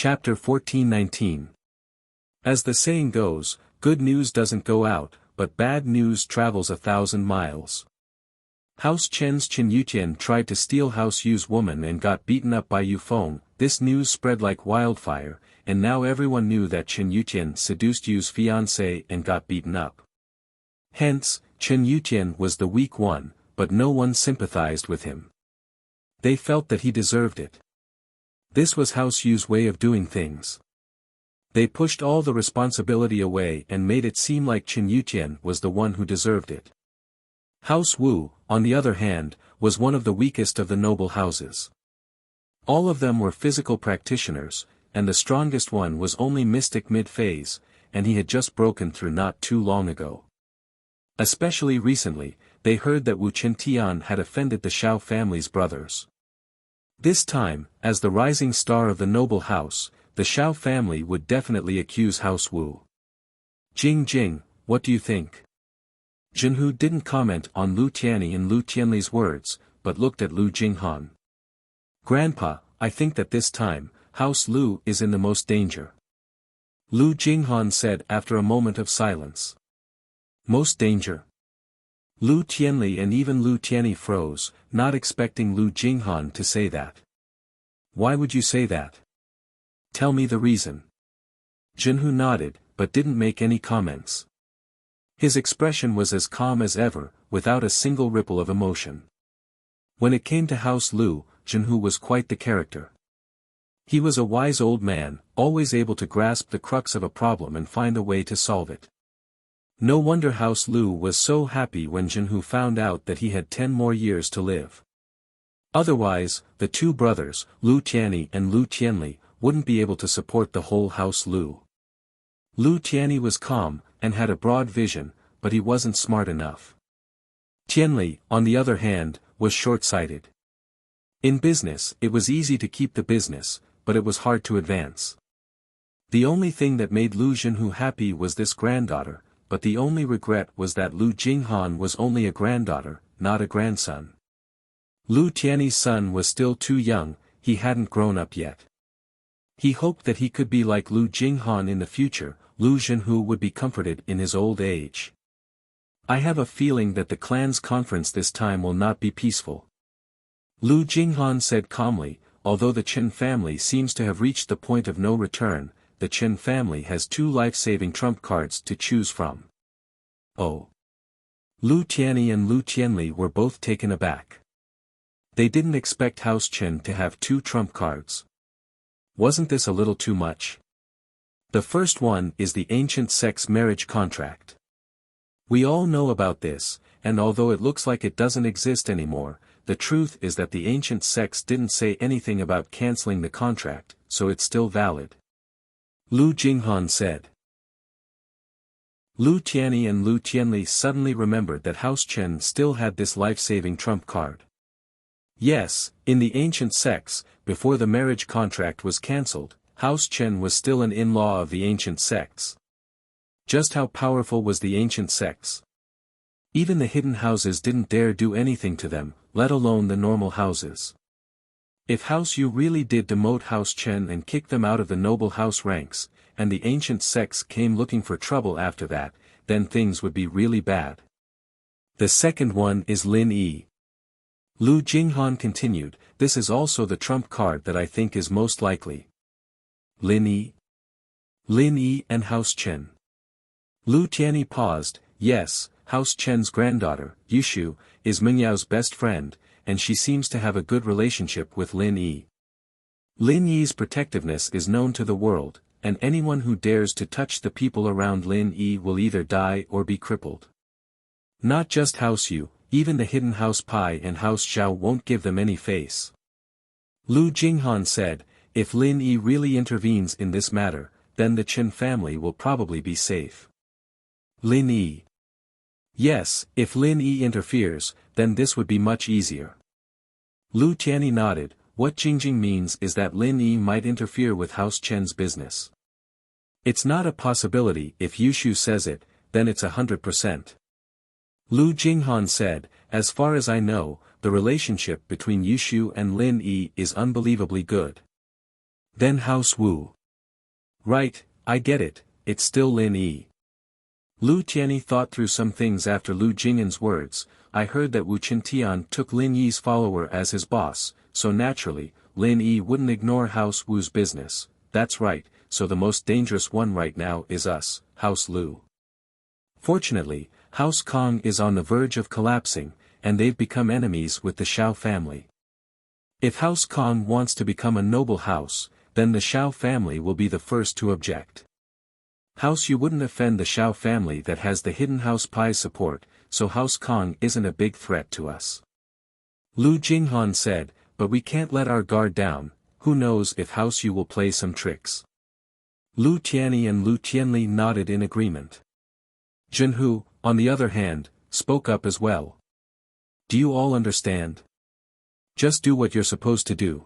Chapter 14:19. As the saying goes, good news doesn't go out, but bad news travels 1,000 miles. House Chen's Chen Yutian tried to steal House Yu's woman and got beaten up by Yu Feng. This news spread like wildfire, and now everyone knew that Chen Yutian seduced Yu's fiancée and got beaten up. Hence, Chen Yutian was the weak one, but no one sympathized with him. They felt that he deserved it. This was House Yu's way of doing things. They pushed all the responsibility away and made it seem like Chen Yutian was the one who deserved it. House Wu, on the other hand, was one of the weakest of the noble houses. All of them were physical practitioners, and the strongest one was only mystic mid-phase, and he had just broken through not too long ago. Especially recently, they heard that Wu Qintian had offended the Shao family's brothers. This time, as the rising star of the noble house, the Shao family would definitely accuse House Wu. Jing, what do you think? Jinhu didn't comment on Lu Tianyi and Lu Tianli's words, but looked at Lu Jinghan. Grandpa, I think that this time, House Lu is in the most danger. Lu Jinghan said after a moment of silence. Most danger? Lu Tianli and even Lu Tianyi froze, not expecting Lu Jinghan to say that. Why would you say that? Tell me the reason. Jinhu nodded, but didn't make any comments. His expression was as calm as ever, without a single ripple of emotion. When it came to House Lu, Jinhu was quite the character. He was a wise old man, always able to grasp the crux of a problem and find a way to solve it. No wonder House Lu was so happy when Jinhu found out that he had 10 more years to live. Otherwise, the two brothers, Lu Tianyi and Lu Tianli, wouldn't be able to support the whole House Lu. Lu Tianyi was calm, and had a broad vision, but he wasn't smart enough. Tianli, on the other hand, was short-sighted. In business, it was easy to keep the business, but it was hard to advance. The only thing that made Lu Jinhu happy was this granddaughter, but the only regret was that Lu Jinghan was only a granddaughter, not a grandson. Lu Tianyi's son was still too young, he hadn't grown up yet. He hoped that he could be like Lu Jinghan in the future. Lu Jinhu would be comforted in his old age. I have a feeling that the clan's conference this time will not be peaceful. Lu Jinghan said calmly, although the Chen family seems to have reached the point of no return, the Chen family has 2 life-saving trump cards to choose from. Oh. Lu Tianyi and Lu Tianli were both taken aback. They didn't expect House Chen to have 2 trump cards. Wasn't this a little too much? The first one is the ancient sex marriage contract. We all know about this, and although it looks like it doesn't exist anymore, the truth is that the ancient sex didn't say anything about canceling the contract, so it's still valid. Lu Jinghan said. Lu Tianyi and Lu Tianli suddenly remembered that House Chen still had this life-saving trump card. Yes, in the ancient sex, before the marriage contract was cancelled, House Chen was still an in-law of the ancient sex. Just how powerful was the ancient sex? Even the hidden houses didn't dare do anything to them, let alone the normal houses. If House Yu really did demote House Chen and kick them out of the noble house ranks, and the ancient sex came looking for trouble after that, then things would be really bad. The second one is Lin Yi. Lu Jinghan continued, this is also the trump card that I think is most likely. Lin Yi? Lin Yi and House Chen. Lu Tianyi paused. Yes, House Chen's granddaughter, Yushu, is Mingyao's best friend, and she seems to have a good relationship with Lin Yi. Lin Yi's protectiveness is known to the world, and anyone who dares to touch the people around Lin Yi will either die or be crippled. Not just House Yu, even the hidden House Pai and House Zhao won't give them any face. Lu Jinghan said, if Lin Yi really intervenes in this matter, then the Chen family will probably be safe. Lin Yi. Yes, if Lin Yi interferes, then this would be much easier. Lu Tianyi nodded. What Jingjing means is that Lin Yi might interfere with House Chen's business. It's not a possibility. If Yushu says it, then it's 100%. Lu Jinghan said, as far as I know, the relationship between Yushu and Lin Yi is unbelievably good. Then House Wu. Right, I get it, it's still Lin Yi. Lu Tianyi thought through some things after Lu Jing'an's words. I heard that Wu Qintian took Lin Yi's follower as his boss, so naturally, Lin Yi wouldn't ignore House Wu's business. That's right, so the most dangerous one right now is us, House Lu. Fortunately, House Kong is on the verge of collapsing, and they've become enemies with the Shao family. If House Kong wants to become a noble house, then the Shao family will be the first to object. House Yu wouldn't offend the Shao family that has the hidden House Pai's support, so House Kong isn't a big threat to us. Lu Jinghan said, but we can't let our guard down, who knows if House Yu will play some tricks. Lu Tianyi and Lu Tianli nodded in agreement. Zhenhu, on the other hand, spoke up as well. Do you all understand? Just do what you're supposed to do.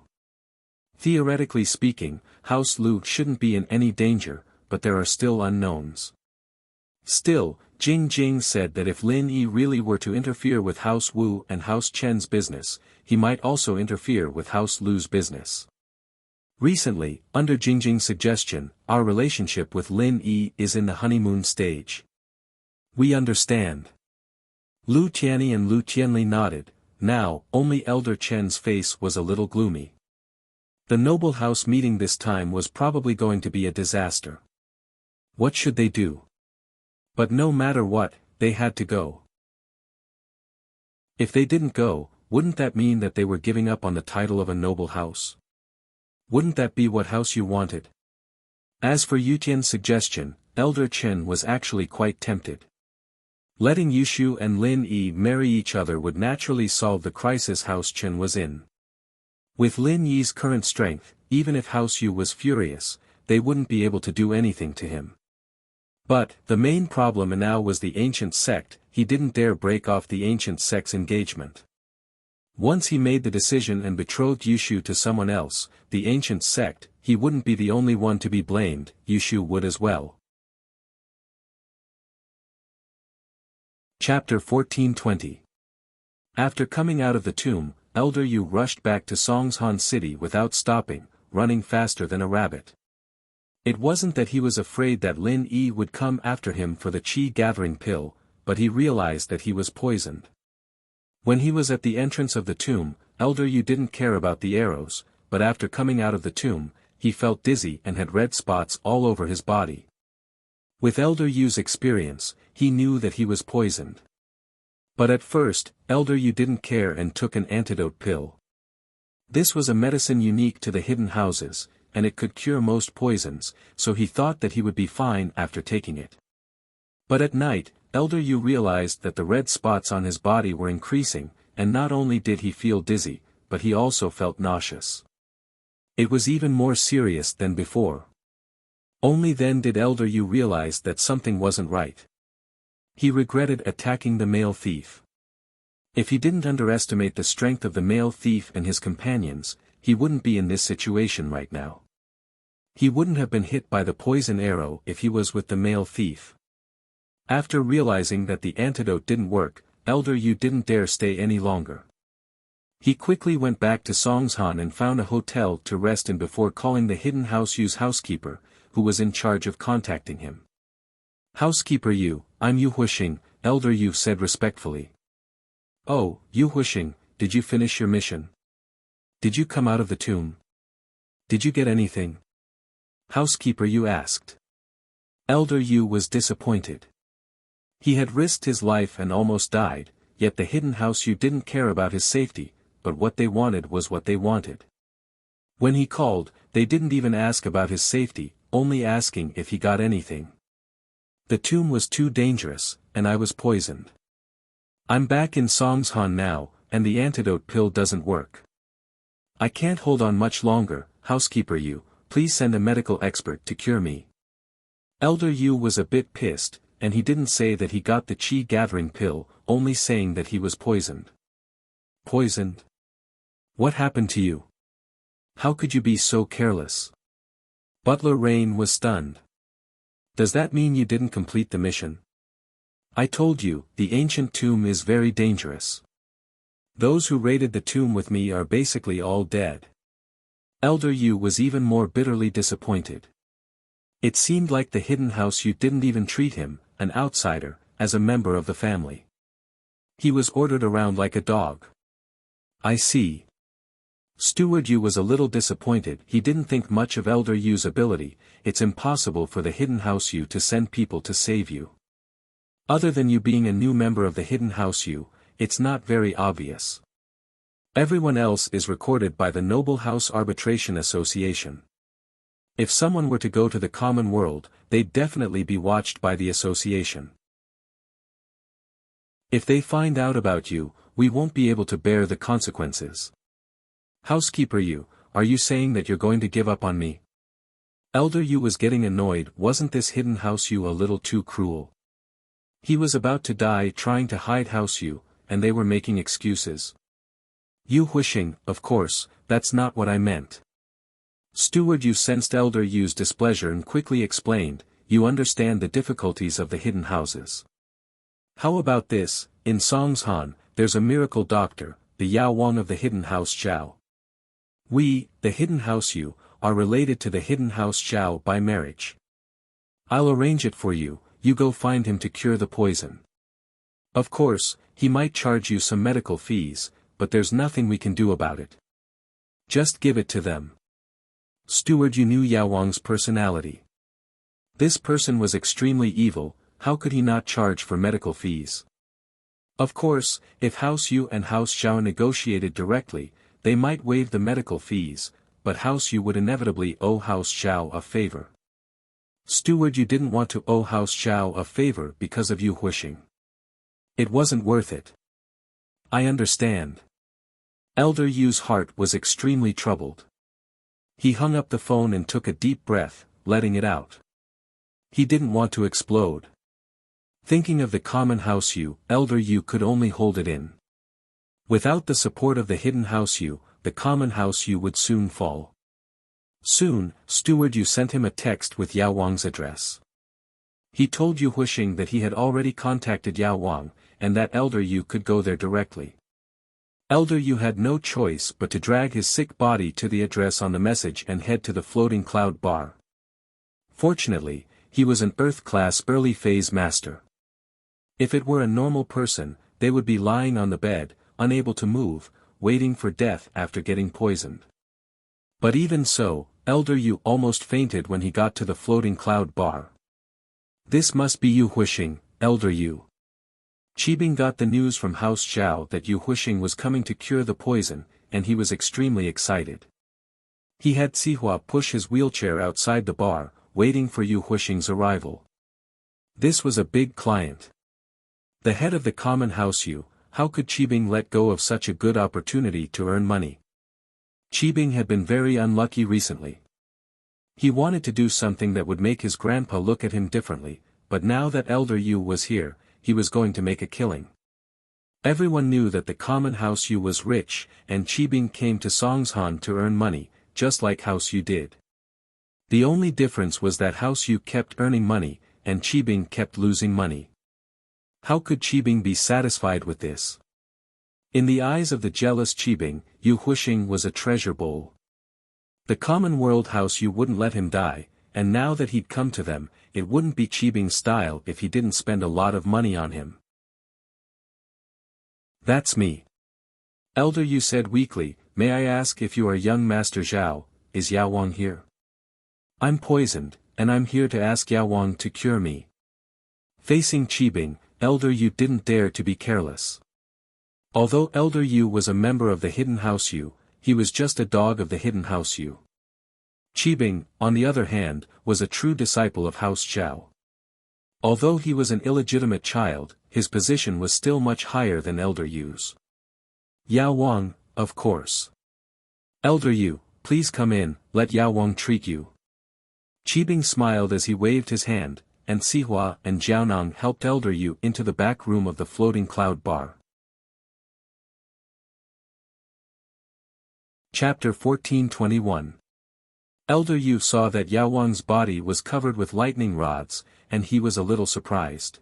Theoretically speaking, House Lu shouldn't be in any danger, but there are still unknowns. Still, Jing Jing said that if Lin Yi really were to interfere with House Wu and House Chen's business, he might also interfere with House Lu's business. Recently, under Jing Jing's suggestion, our relationship with Lin Yi is in the honeymoon stage. We understand. Lu Tianyi and Lu Tianli nodded. Now, only Elder Chen's face was a little gloomy. The noble house meeting this time was probably going to be a disaster. What should they do? But no matter what, they had to go. If they didn't go, wouldn't that mean that they were giving up on the title of a noble house? Wouldn't that be what House Yu wanted? As for Yu Tian's suggestion, Elder Chen was actually quite tempted. Letting Yushu and Lin Yi marry each other would naturally solve the crisis House Chen was in. With Lin Yi's current strength, even if House Yu was furious, they wouldn't be able to do anything to him. But, the main problem now was the ancient sect. He didn't dare break off the ancient sect's engagement. Once he made the decision and betrothed Yushu to someone else, the ancient sect, he wouldn't be the only one to be blamed, Yushu would as well. Chapter 1420. After coming out of the tomb, Elder Yu rushed back to Songshan City without stopping, running faster than a rabbit. It wasn't that he was afraid that Lin Yi would come after him for the qi-gathering pill, but he realized that he was poisoned. When he was at the entrance of the tomb, Elder Yu didn't care about the arrows, but after coming out of the tomb, he felt dizzy and had red spots all over his body. With Elder Yu's experience, he knew that he was poisoned. But at first, Elder Yu didn't care and took an antidote pill. This was a medicine unique to the hidden houses, and it could cure most poisons, so he thought that he would be fine after taking it. But at night, Elder Yu realized that the red spots on his body were increasing, and not only did he feel dizzy, but he also felt nauseous. It was even more serious than before. Only then did Elder Yu realize that something wasn't right. He regretted attacking the male thief. If he didn't underestimate the strength of the male thief and his companions, he wouldn't be in this situation right now. He wouldn't have been hit by the poison arrow if he was with the male thief. After realizing that the antidote didn't work, Elder Yu didn't dare stay any longer. He quickly went back to Songshan and found a hotel to rest in before calling the hidden House Yu's housekeeper, who was in charge of contacting him. "Housekeeper Yu, I'm Yu Huixing," Elder Yu said respectfully. "Oh, Yu Huixing, did you finish your mission? Did you come out of the tomb? Did you get anything?" Housekeeper Yu asked. Elder Yu was disappointed. He had risked his life and almost died, yet the hidden House Yu didn't care about his safety, but what they wanted was what they wanted. When he called, they didn't even ask about his safety, only asking if he got anything. "The tomb was too dangerous, and I was poisoned. I'm back in Songshan now, and the antidote pill doesn't work. I can't hold on much longer, Housekeeper Yu, please send a medical expert to cure me." Elder Yu was a bit pissed, and he didn't say that he got the qi-gathering pill, only saying that he was poisoned. "Poisoned? What happened to you? How could you be so careless?" Butler Rain was stunned. "Does that mean you didn't complete the mission? I told you, the ancient tomb is very dangerous. Those who raided the tomb with me are basically all dead." Elder Yu was even more bitterly disappointed. It seemed like the hidden house Yu didn't even treat him, an outsider, as a member of the family. He was ordered around like a dog. I see. Steward Yu was a little disappointed. He didn't think much of Elder Yu's ability. It's impossible for the hidden house Yu to send people to save you. Other than you being a new member of the hidden house Yu, it's not very obvious. Everyone else is recorded by the Noble House Arbitration Association. If someone were to go to the common world, they'd definitely be watched by the association. If they find out about you, we won't be able to bear the consequences. Housekeeper Yu, are you saying that you're going to give up on me? Elder Yu was getting annoyed. Wasn't this hidden house Yu a little too cruel? He was about to die trying to hide house Yu, and they were making excuses. Yu Huixing, of course, that's not what I meant. Steward Yu sensed Elder Yu's displeasure and quickly explained, you understand the difficulties of the hidden houses. How about this, in Songshan, there's a miracle doctor, the Yao Wang of the hidden house Zhao. We, the hidden house Yu, are related to the hidden house Zhao by marriage. I'll arrange it for you, you go find him to cure the poison. Of course, he might charge you some medical fees, but there's nothing we can do about it. Just give it to them. Steward Yu knew Yao Wang's personality. This person was extremely evil. How could he not charge for medical fees? Of course, if House Yu and House Zhao negotiated directly, they might waive the medical fees, but House Yu would inevitably owe House Zhao a favor. Steward Yu didn't want to owe House Zhao a favor because of Yu Huixing. It wasn't worth it. I understand. Elder Yu's heart was extremely troubled. He hung up the phone and took a deep breath, letting it out. He didn't want to explode. Thinking of the common house Yu, Elder Yu could only hold it in. Without the support of the hidden house Yu, the common house Yu would soon fall. Soon, Steward Yu sent him a text with Yao Wang's address. He told Yu Huixing that he had already contacted Yao Wang, and that Elder Yu could go there directly. Elder Yu had no choice but to drag his sick body to the address on the message and head to the floating cloud bar. Fortunately, he was an Earth-class early phase master. If it were a normal person, they would be lying on the bed, unable to move, waiting for death after getting poisoned. But even so, Elder Yu almost fainted when he got to the floating cloud bar. This must be Yu Huixing, Elder Yu. Qibing got the news from House Zhao that Yu Huixing was coming to cure the poison, and he was extremely excited. He had Sihua push his wheelchair outside the bar, waiting for Yu Huixing's arrival. This was a big client. The head of the common house Yu, how could Qibing let go of such a good opportunity to earn money? Qibing had been very unlucky recently. He wanted to do something that would make his grandpa look at him differently, but now that Elder Yu was here, he was going to make a killing. Everyone knew that the common house Yu was rich, and Qibing came to Songshan to earn money, just like House Yu did. The only difference was that House Yu kept earning money, and Qibing kept losing money. How could Qibing be satisfied with this? In the eyes of the jealous Qibing, Yu Huixing was a treasure bowl. The common world house Yu wouldn't let him die, and now that he'd come to them, it wouldn't be Qibing's style if he didn't spend a lot of money on him. That's me. Elder Yu said weakly, may I ask if you are young Master Zhao, is Yao Wang here? I'm poisoned, and I'm here to ask Yao Wang to cure me. Facing Qibing, Elder Yu didn't dare to be careless. Although Elder Yu was a member of the hidden house Yu, he was just a dog of the hidden house Yu. Qibing, on the other hand, was a true disciple of House Zhao. Although he was an illegitimate child, his position was still much higher than Elder Yu's. Yao Wang, of course. Elder Yu, please come in, let Yao Wang treat you. Qibing smiled as he waved his hand, and Sihua and Jiaonang helped Elder Yu into the back room of the floating cloud bar. Chapter 1421. Elder Yu saw that Yao Wang's body was covered with lightning rods, and he was a little surprised.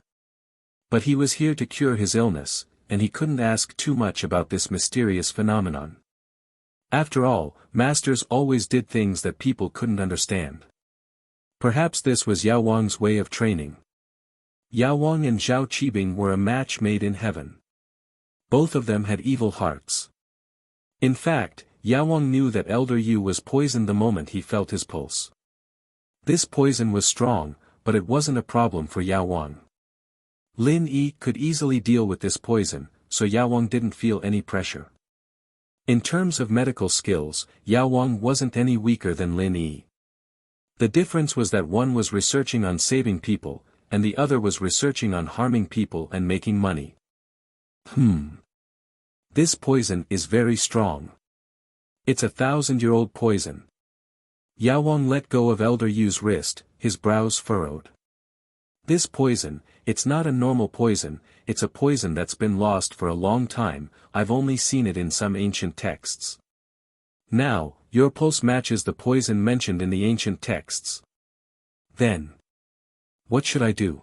But he was here to cure his illness, and he couldn't ask too much about this mysterious phenomenon. After all, masters always did things that people couldn't understand. Perhaps this was Yao Wang's way of training. Yao Wang and Zhao Qibing were a match made in heaven. Both of them had evil hearts. In fact, Yao Wang knew that Elder Yu was poisoned the moment he felt his pulse. This poison was strong, but it wasn't a problem for Yao Wang. Lin Yi could easily deal with this poison, so Yao Wang didn't feel any pressure. In terms of medical skills, Yao Wang wasn't any weaker than Lin Yi. The difference was that one was researching on saving people, and the other was researching on harming people and making money. This poison is very strong. It's a 1,000-year-old poison. Yao Wang let go of Elder Yu's wrist, his brows furrowed. This poison, it's not a normal poison, it's a poison that's been lost for a long time, I've only seen it in some ancient texts. Now, your pulse matches the poison mentioned in the ancient texts. Then, what should I do?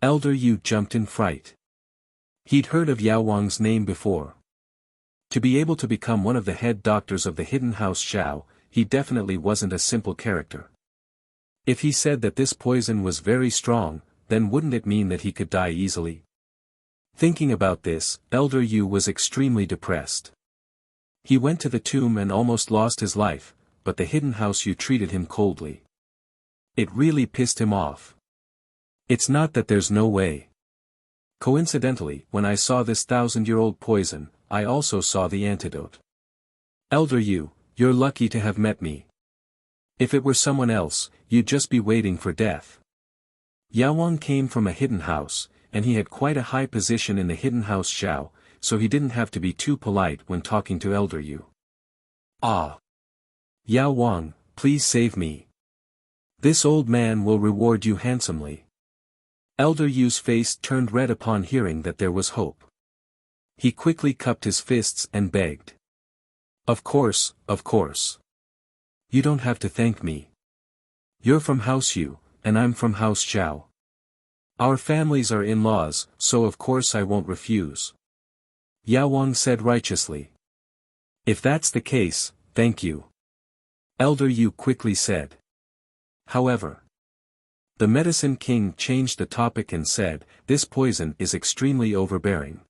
Elder Yu jumped in fright. He'd heard of Yao Wang's name before. To be able to become one of the head doctors of the hidden house Xiao, he definitely wasn't a simple character. If he said that this poison was very strong, then wouldn't it mean that he could die easily? Thinking about this, Elder Yu was extremely depressed. He went to the tomb and almost lost his life, but the hidden house Yu treated him coldly. It really pissed him off. It's not that there's no way. Coincidentally, when I saw this 1,000-year-old poison, I also saw the antidote. Elder Yu, you're lucky to have met me. If it were someone else, you'd just be waiting for death. Yao Wang came from a hidden house, and he had quite a high position in the hidden house Xiao, so he didn't have to be too polite when talking to Elder Yu. Ah! Yao Wang, please save me. This old man will reward you handsomely. Elder Yu's face turned red upon hearing that there was hope. He quickly cupped his fists and begged. Of course, of course. You don't have to thank me. You're from House Yu, and I'm from House Xiao. Our families are in-laws, so of course I won't refuse. Yao Wang said righteously. If that's the case, thank you. Elder Yu quickly said. However, the Medicine King changed the topic and said, this poison is extremely overbearing.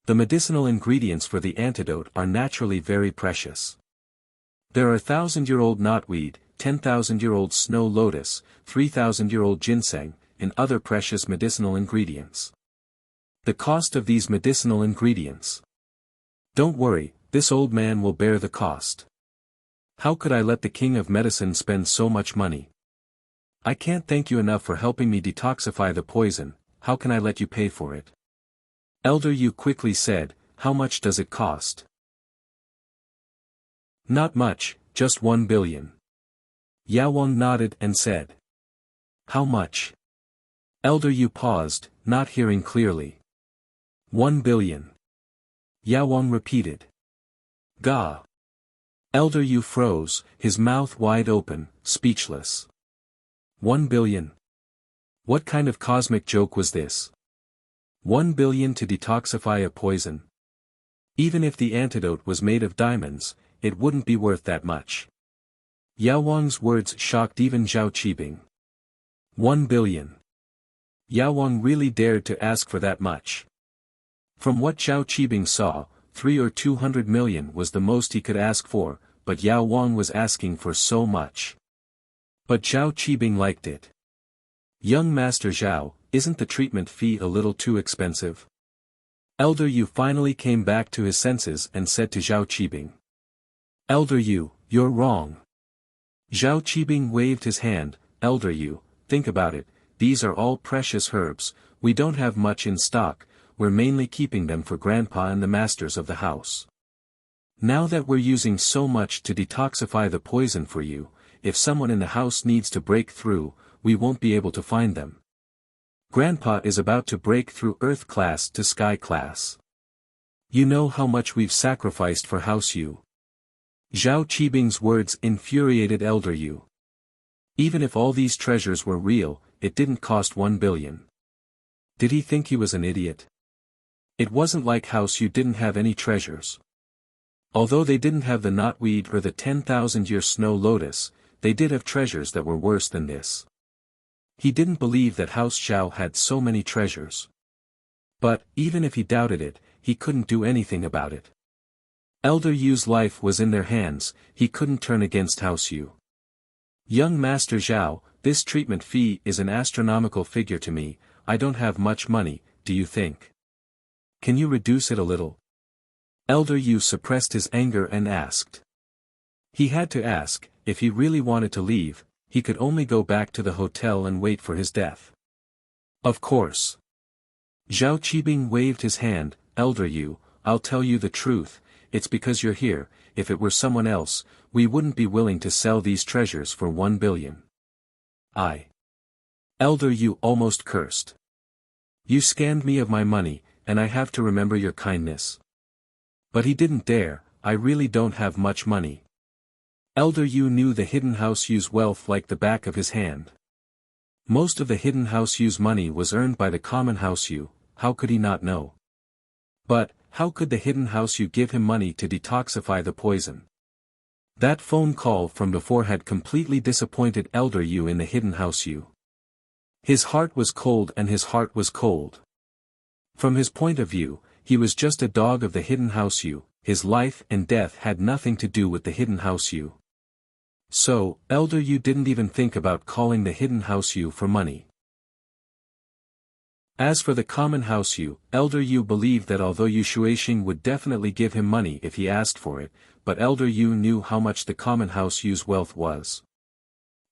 The medicinal ingredients for the antidote are naturally very precious. There are 1,000-year-old knotweed, 10,000-year-old snow lotus, 3,000-year-old ginseng, and other precious medicinal ingredients. The cost of these medicinal ingredients. Don't worry, this old man will bear the cost. How could I let the king of medicine spend so much money? I can't thank you enough for helping me detoxify the poison, how can I let you pay for it? Elder Yu quickly said, how much does it cost? Not much, just 1 billion. Yao Wang nodded and said. How much? Elder Yu paused, not hearing clearly. 1 billion. Yao Wang repeated. Gah. Elder Yu froze, his mouth wide open, speechless. 1 billion. What kind of cosmic joke was this? 1 billion to detoxify a poison? Even if the antidote was made of diamonds, it wouldn't be worth that much. Yao Wang's words shocked even Zhao Qibing. 1 billion. Yao Wang really dared to ask for that much. From what Zhao Qibing saw, 300 or 200 million was the most he could ask for, but Yao Wang was asking for so much. But Zhao Qibing liked it. Young Master Zhao, isn't the treatment fee a little too expensive? Elder Yu finally came back to his senses and said to Zhao Qibing. Elder Yu, you're wrong. Zhao Qibing waved his hand, Elder Yu, think about it, these are all precious herbs, we don't have much in stock, we're mainly keeping them for Grandpa and the masters of the house. Now that we're using so much to detoxify the poison for you, if someone in the house needs to break through, we won't be able to find them. Grandpa is about to break through Earth class to Sky class. You know how much we've sacrificed for House Yu. Zhao Qibing's words infuriated Elder Yu. Even if all these treasures were real, it didn't cost 1 billion. Did he think he was an idiot? It wasn't like House Yu didn't have any treasures. Although they didn't have the knotweed or the 10,000-year snow lotus, they did have treasures that were worse than this. He didn't believe that House Xiao had so many treasures. But, even if he doubted it, he couldn't do anything about it. Elder Yu's life was in their hands, he couldn't turn against House Yu. Young Master Zhao, this treatment fee is an astronomical figure to me, I don't have much money, do you think? Can you reduce it a little? Elder Yu suppressed his anger and asked. He had to ask, if he really wanted to leave, he could only go back to the hotel and wait for his death. Of course. Zhao Qibing waved his hand, Elder Yu, I'll tell you the truth, it's because you're here, if it were someone else, we wouldn't be willing to sell these treasures for 1 billion. Elder Yu almost cursed. You scammed me of my money, and I have to remember your kindness. But he didn't dare, I really don't have much money. Elder Yu knew the hidden House Yu's wealth like the back of his hand. Most of the hidden House Yu's money was earned by the common House Yu, how could he not know? But, how could the hidden House Yu give him money to detoxify the poison? That phone call from before had completely disappointed Elder Yu in the hidden House Yu. His heart was cold and his heart was cold. From his point of view, he was just a dog of the hidden House Yu, his life and death had nothing to do with the hidden House Yu. So, Elder Yu didn't even think about calling the hidden House Yu for money. As for the common House Yu, Elder Yu believed that although Yu Shuixing would definitely give him money if he asked for it, but Elder Yu knew how much the common House Yu's wealth was.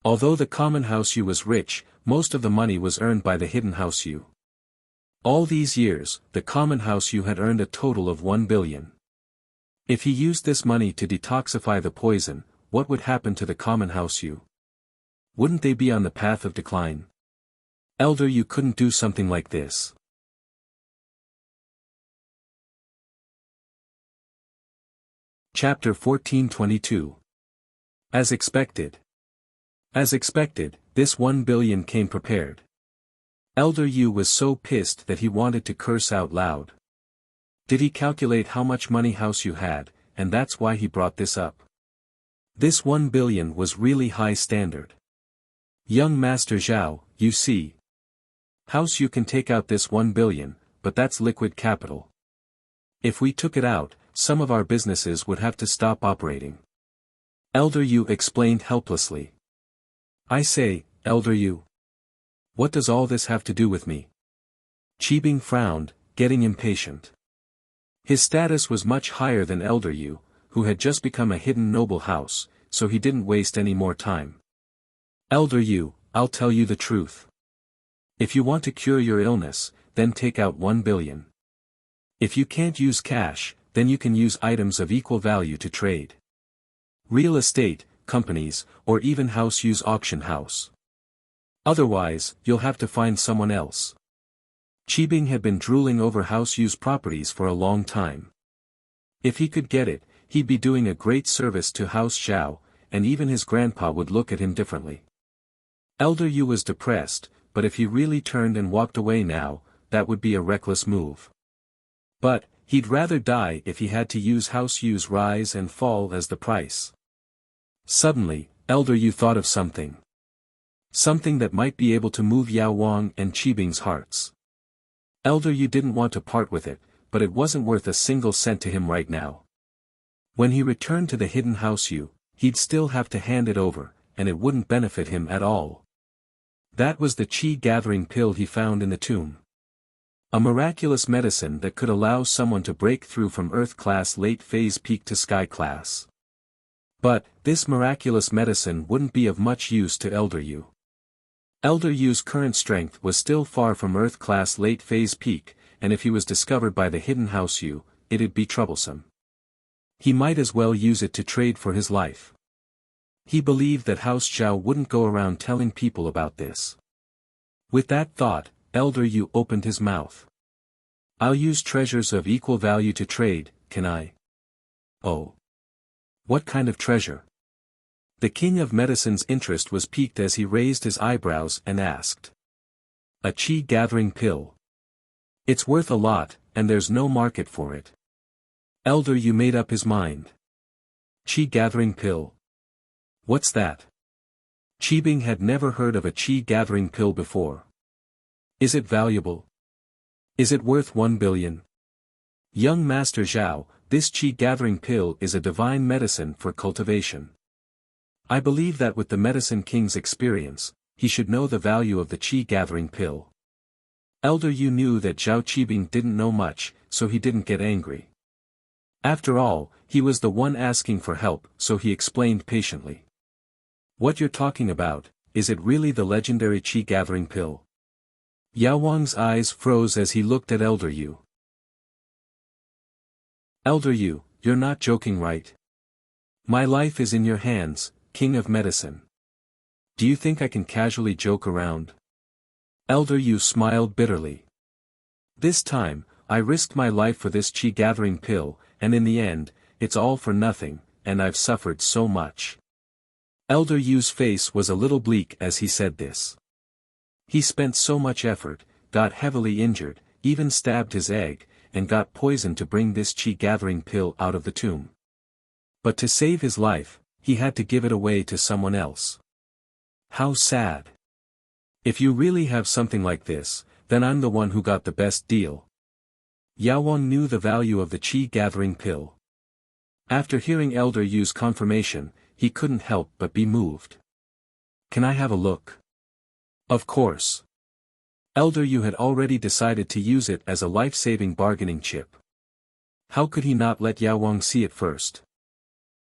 Although the common House Yu was rich, most of the money was earned by the hidden House Yu. All these years, the common House Yu had earned a total of 1 billion. If he used this money to detoxify the poison, what would happen to the common House Yu? Wouldn't they be on the path of decline? Elder Yu couldn't do something like this. Chapter 1422. As expected. As expected, this 1 billion came prepared. Elder Yu was so pissed that he wanted to curse out loud. Did he calculate how much money House Yu had, and that's why he brought this up? This 1 billion was really high standard. Young Master Zhao, you see. House Yu can take out this 1 billion, but that's liquid capital. If we took it out, some of our businesses would have to stop operating. Elder Yu explained helplessly. I say, Elder Yu. What does all this have to do with me? Qibing frowned, getting impatient. His status was much higher than Elder Yu, who had just become a hidden noble house, so he didn't waste any more time. Elder Yu, I'll tell you the truth. If you want to cure your illness, then take out 1 billion. If you can't use cash, then you can use items of equal value to trade. Real estate, companies, or even House Yu's auction house. Otherwise, you'll have to find someone else. Qibing had been drooling over House Yu's properties for a long time. If he could get it, he'd be doing a great service to House Xiao, and even his grandpa would look at him differently. Elder Yu was depressed, but if he really turned and walked away now, that would be a reckless move. But, he'd rather die if he had to use House Yu's rise and fall as the price. Suddenly, Elder Yu thought of something. Something that might be able to move Yao Wang and Qibing's hearts. Elder Yu didn't want to part with it, but it wasn't worth a single cent to him right now. When he returned to the hidden House Yu, he'd still have to hand it over, and it wouldn't benefit him at all. That was the qi-gathering pill he found in the tomb. A miraculous medicine that could allow someone to break through from Earth class late phase peak to Sky class. But, this miraculous medicine wouldn't be of much use to Elder Yu. Elder Yu's current strength was still far from Earth class late phase peak, and if he was discovered by the hidden House Yu, it'd be troublesome. He might as well use it to trade for his life. He believed that House Xiao wouldn't go around telling people about this. With that thought, Elder Yu opened his mouth. I'll use treasures of equal value to trade, can I? Oh. What kind of treasure? The King of Medicine's interest was piqued as he raised his eyebrows and asked. A qi-gathering pill. It's worth a lot, and there's no market for it. Elder Yu made up his mind. Qi gathering pill. What's that? Qibing had never heard of a qi gathering pill before. Is it valuable? Is it worth 1 billion? Young Master Zhao, this qi gathering pill is a divine medicine for cultivation. I believe that with the Medicine King's experience, he should know the value of the qi gathering pill. Elder Yu knew that Zhao Qibing didn't know much, so he didn't get angry. After all, he was the one asking for help, so he explained patiently. What you're talking about, is it really the legendary qi gathering pill? Yao Wang's eyes froze as he looked at Elder Yu. Elder Yu, you're not joking, right? My life is in your hands, King of Medicine. Do you think I can casually joke around? Elder Yu smiled bitterly. This time, I risked my life for this qi gathering pill, and in the end, it's all for nothing, and I've suffered so much. Elder Yu's face was a little bleak as he said this. He spent so much effort, got heavily injured, even stabbed his egg, and got poisoned to bring this qi gathering pill out of the tomb. But to save his life, he had to give it away to someone else. How sad. If you really have something like this, then I'm the one who got the best deal. Yao Wang knew the value of the qi gathering pill. After hearing Elder Yu's confirmation, he couldn't help but be moved. Can I have a look? Of course. Elder Yu had already decided to use it as a life-saving bargaining chip. How could he not let Yao Wang see it first?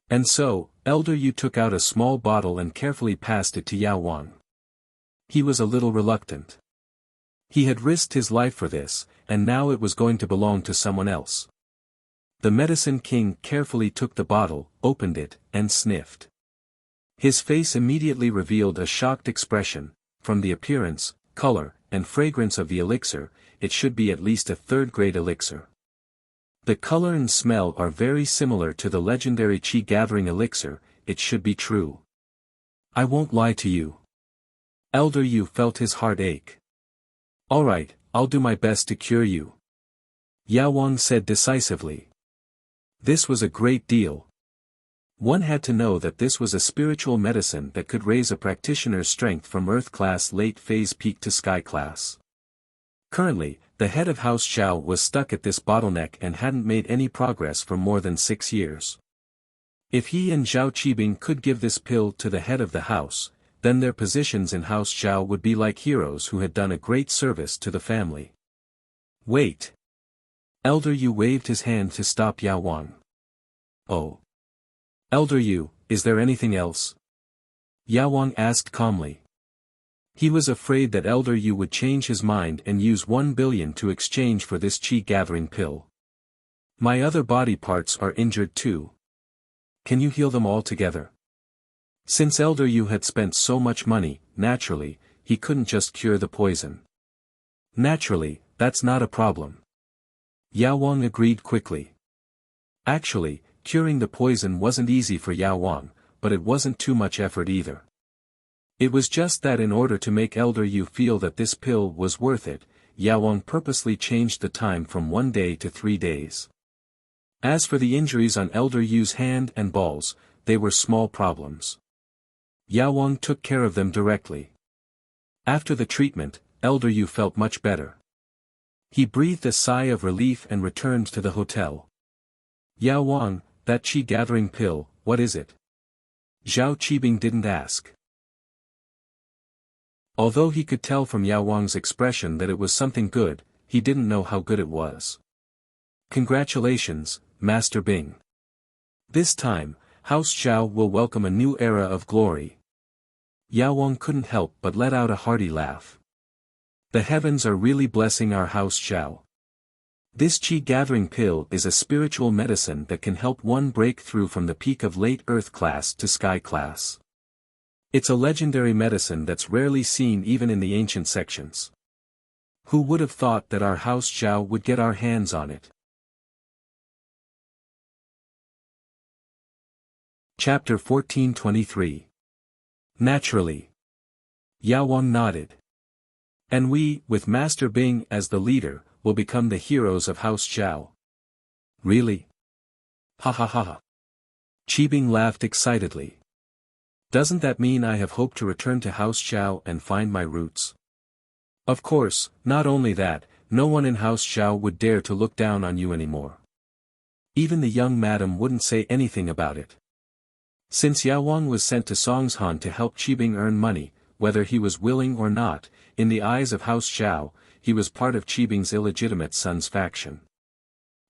And so, Elder Yu took out a small bottle and carefully passed it to Yao Wang. He was a little reluctant. He had risked his life for this, and now it was going to belong to someone else. The Medicine King carefully took the bottle, opened it, and sniffed. His face immediately revealed a shocked expression. From the appearance, color, and fragrance of the elixir, it should be at least a third-grade elixir. The color and smell are very similar to the legendary qi gathering elixir, it should be true. I won't lie to you. Elder Yu felt his heart ache. Alright, I'll do my best to cure you. Yao Wang said decisively. This was a great deal. One had to know that this was a spiritual medicine that could raise a practitioner's strength from Earth class late phase peak to Sky class. Currently, the head of House Zhao was stuck at this bottleneck and hadn't made any progress for more than 6 years. If he and Zhao Qibing could give this pill to the head of the house, then their positions in House Zhao would be like heroes who had done a great service to the family. Wait. Elder Yu waved his hand to stop Yao Wang. Oh. Elder Yu, is there anything else? Yao Wang asked calmly. He was afraid that Elder Yu would change his mind and use 1 billion to exchange for this qi gathering pill. My other body parts are injured too. Can you heal them all together? Since Elder Yu had spent so much money, naturally, he couldn't just cure the poison. Naturally, that's not a problem. Yao Wang agreed quickly. Actually, curing the poison wasn't easy for Yao Wang, but it wasn't too much effort either. It was just that in order to make Elder Yu feel that this pill was worth it, Yao Wang purposely changed the time from 1 day to 3 days. As for the injuries on Elder Yu's hand and balls, they were small problems. Yao Wang took care of them directly. After the treatment, Elder Yu felt much better. He breathed a sigh of relief and returned to the hotel. Yao Wang, that qi gathering pill, what is it? Zhao Qibing didn't ask. Although he could tell from Yao Wang's expression that it was something good, he didn't know how good it was. Congratulations, Master Bing. This time, House Zhao will welcome a new era of glory. Yao Wang couldn't help but let out a hearty laugh. The heavens are really blessing our House Zhao. This qi gathering pill is a spiritual medicine that can help one break through from the peak of late Earth class to Sky class. It's a legendary medicine that's rarely seen even in the ancient sections. Who would have thought that our House Zhao would get our hands on it? Chapter 1423. Naturally. Yao Wang nodded. And we, with Master Bing as the leader, will become the heroes of House Zhao. Really? Ha ha ha ha. Qibing laughed excitedly. Doesn't that mean I have hope to return to House Xiao and find my roots? Of course, not only that, no one in House Xiao would dare to look down on you anymore. Even the young madam wouldn't say anything about it. Since Yao Wang was sent to Songshan to help Qibing earn money, whether he was willing or not, in the eyes of House Xiao, he was part of Qibing's illegitimate son's faction.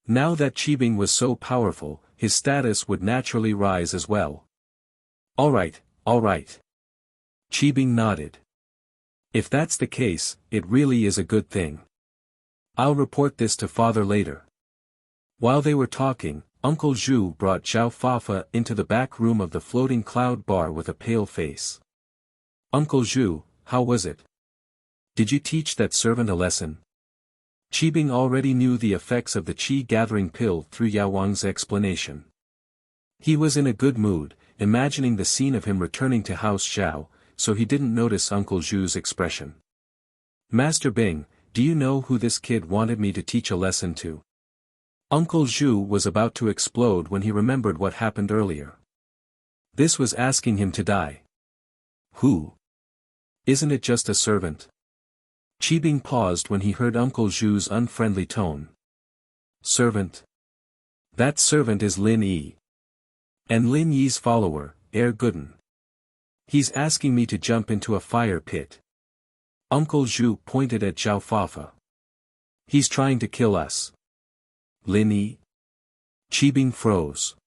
Now that Qibing was so powerful, his status would naturally rise as well. All right. Qibing nodded. If that's the case, it really is a good thing. I'll report this to father later. While they were talking, Uncle Zhu brought Zhao Fafa into the back room of the floating cloud bar with a pale face. Uncle Zhu, how was it? Did you teach that servant a lesson? Qibing already knew the effects of the qi-gathering pill through Yao Wang's explanation. He was in a good mood, imagining the scene of him returning to House Xiao, so he didn't notice Uncle Zhu's expression. Master Bing, do you know who this kid wanted me to teach a lesson to? Uncle Zhu was about to explode when he remembered what happened earlier. This was asking him to die. Who? Isn't it just a servant? Qibing paused when he heard Uncle Zhu's unfriendly tone. Servant? That servant is Lin Yi. And Lin Yi's follower, Guden. He's asking me to jump into a fire pit. Uncle Zhu pointed at Zhao Fafa. He's trying to kill us. Lin Yi? Qibing froze.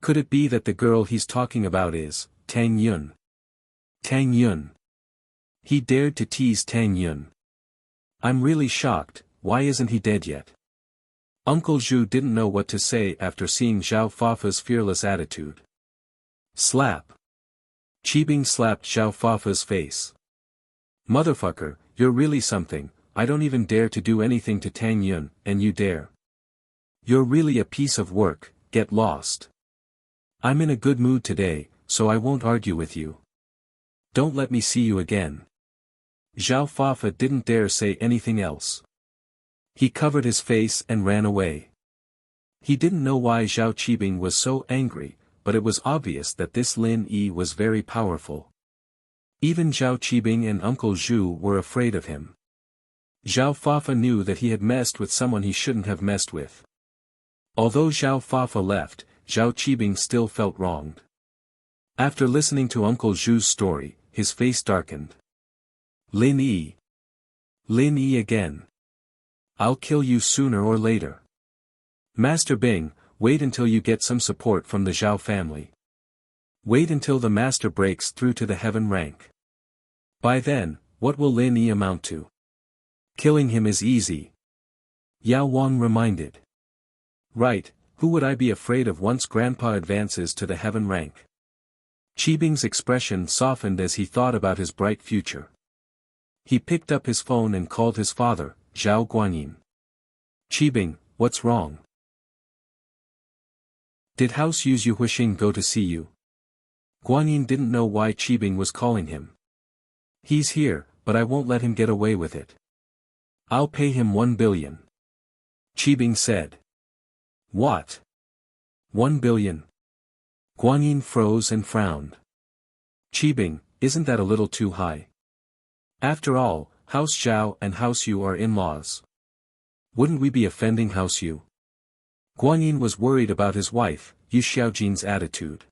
Could it be that the girl he's talking about is Tang Yun? Tang Yun. He dared to tease Tang Yun. I'm really shocked, why isn't he dead yet? Uncle Zhu didn't know what to say after seeing Zhao Fafa's fearless attitude. Slap. Qibing slapped Zhao Fafa's face. Motherfucker, you're really something, I don't even dare to do anything to Tang Yun, and you dare. You're really a piece of work, get lost. I'm in a good mood today, so I won't argue with you. Don't let me see you again. Zhao Fafa didn't dare say anything else. He covered his face and ran away. He didn't know why Zhao Qibing was so angry, but it was obvious that this Lin Yi was very powerful. Even Zhao Qibing and Uncle Zhu were afraid of him. Zhao Fafa knew that he had messed with someone he shouldn't have messed with. Although Zhao Fafa left, Zhao Qibing still felt wronged. After listening to Uncle Zhu's story, his face darkened. Lin Yi. Lin Yi again. I'll kill you sooner or later. Master Bing, wait until you get some support from the Zhao family. Wait until the master breaks through to the heaven rank. By then, what will Lin Yi amount to? Killing him is easy. Yao Wang reminded. Right, who would I be afraid of once Grandpa advances to the heaven rank? Qibing's expression softened as he thought about his bright future. He picked up his phone and called his father, Zhao Guanyin. Qibing, what's wrong? Did House Yu's Yu Huixing go to see you? Guanyin didn't know why Qibing was calling him. He's here, but I won't let him get away with it. I'll pay him 1 billion. Qibing said. What? 1 billion? Guanyin froze and frowned. Qibing, isn't that a little too high? After all, House Zhao and House Yu are in-laws. Wouldn't we be offending House Yu? Guanyin was worried about his wife, Yu Xiaojin's attitude.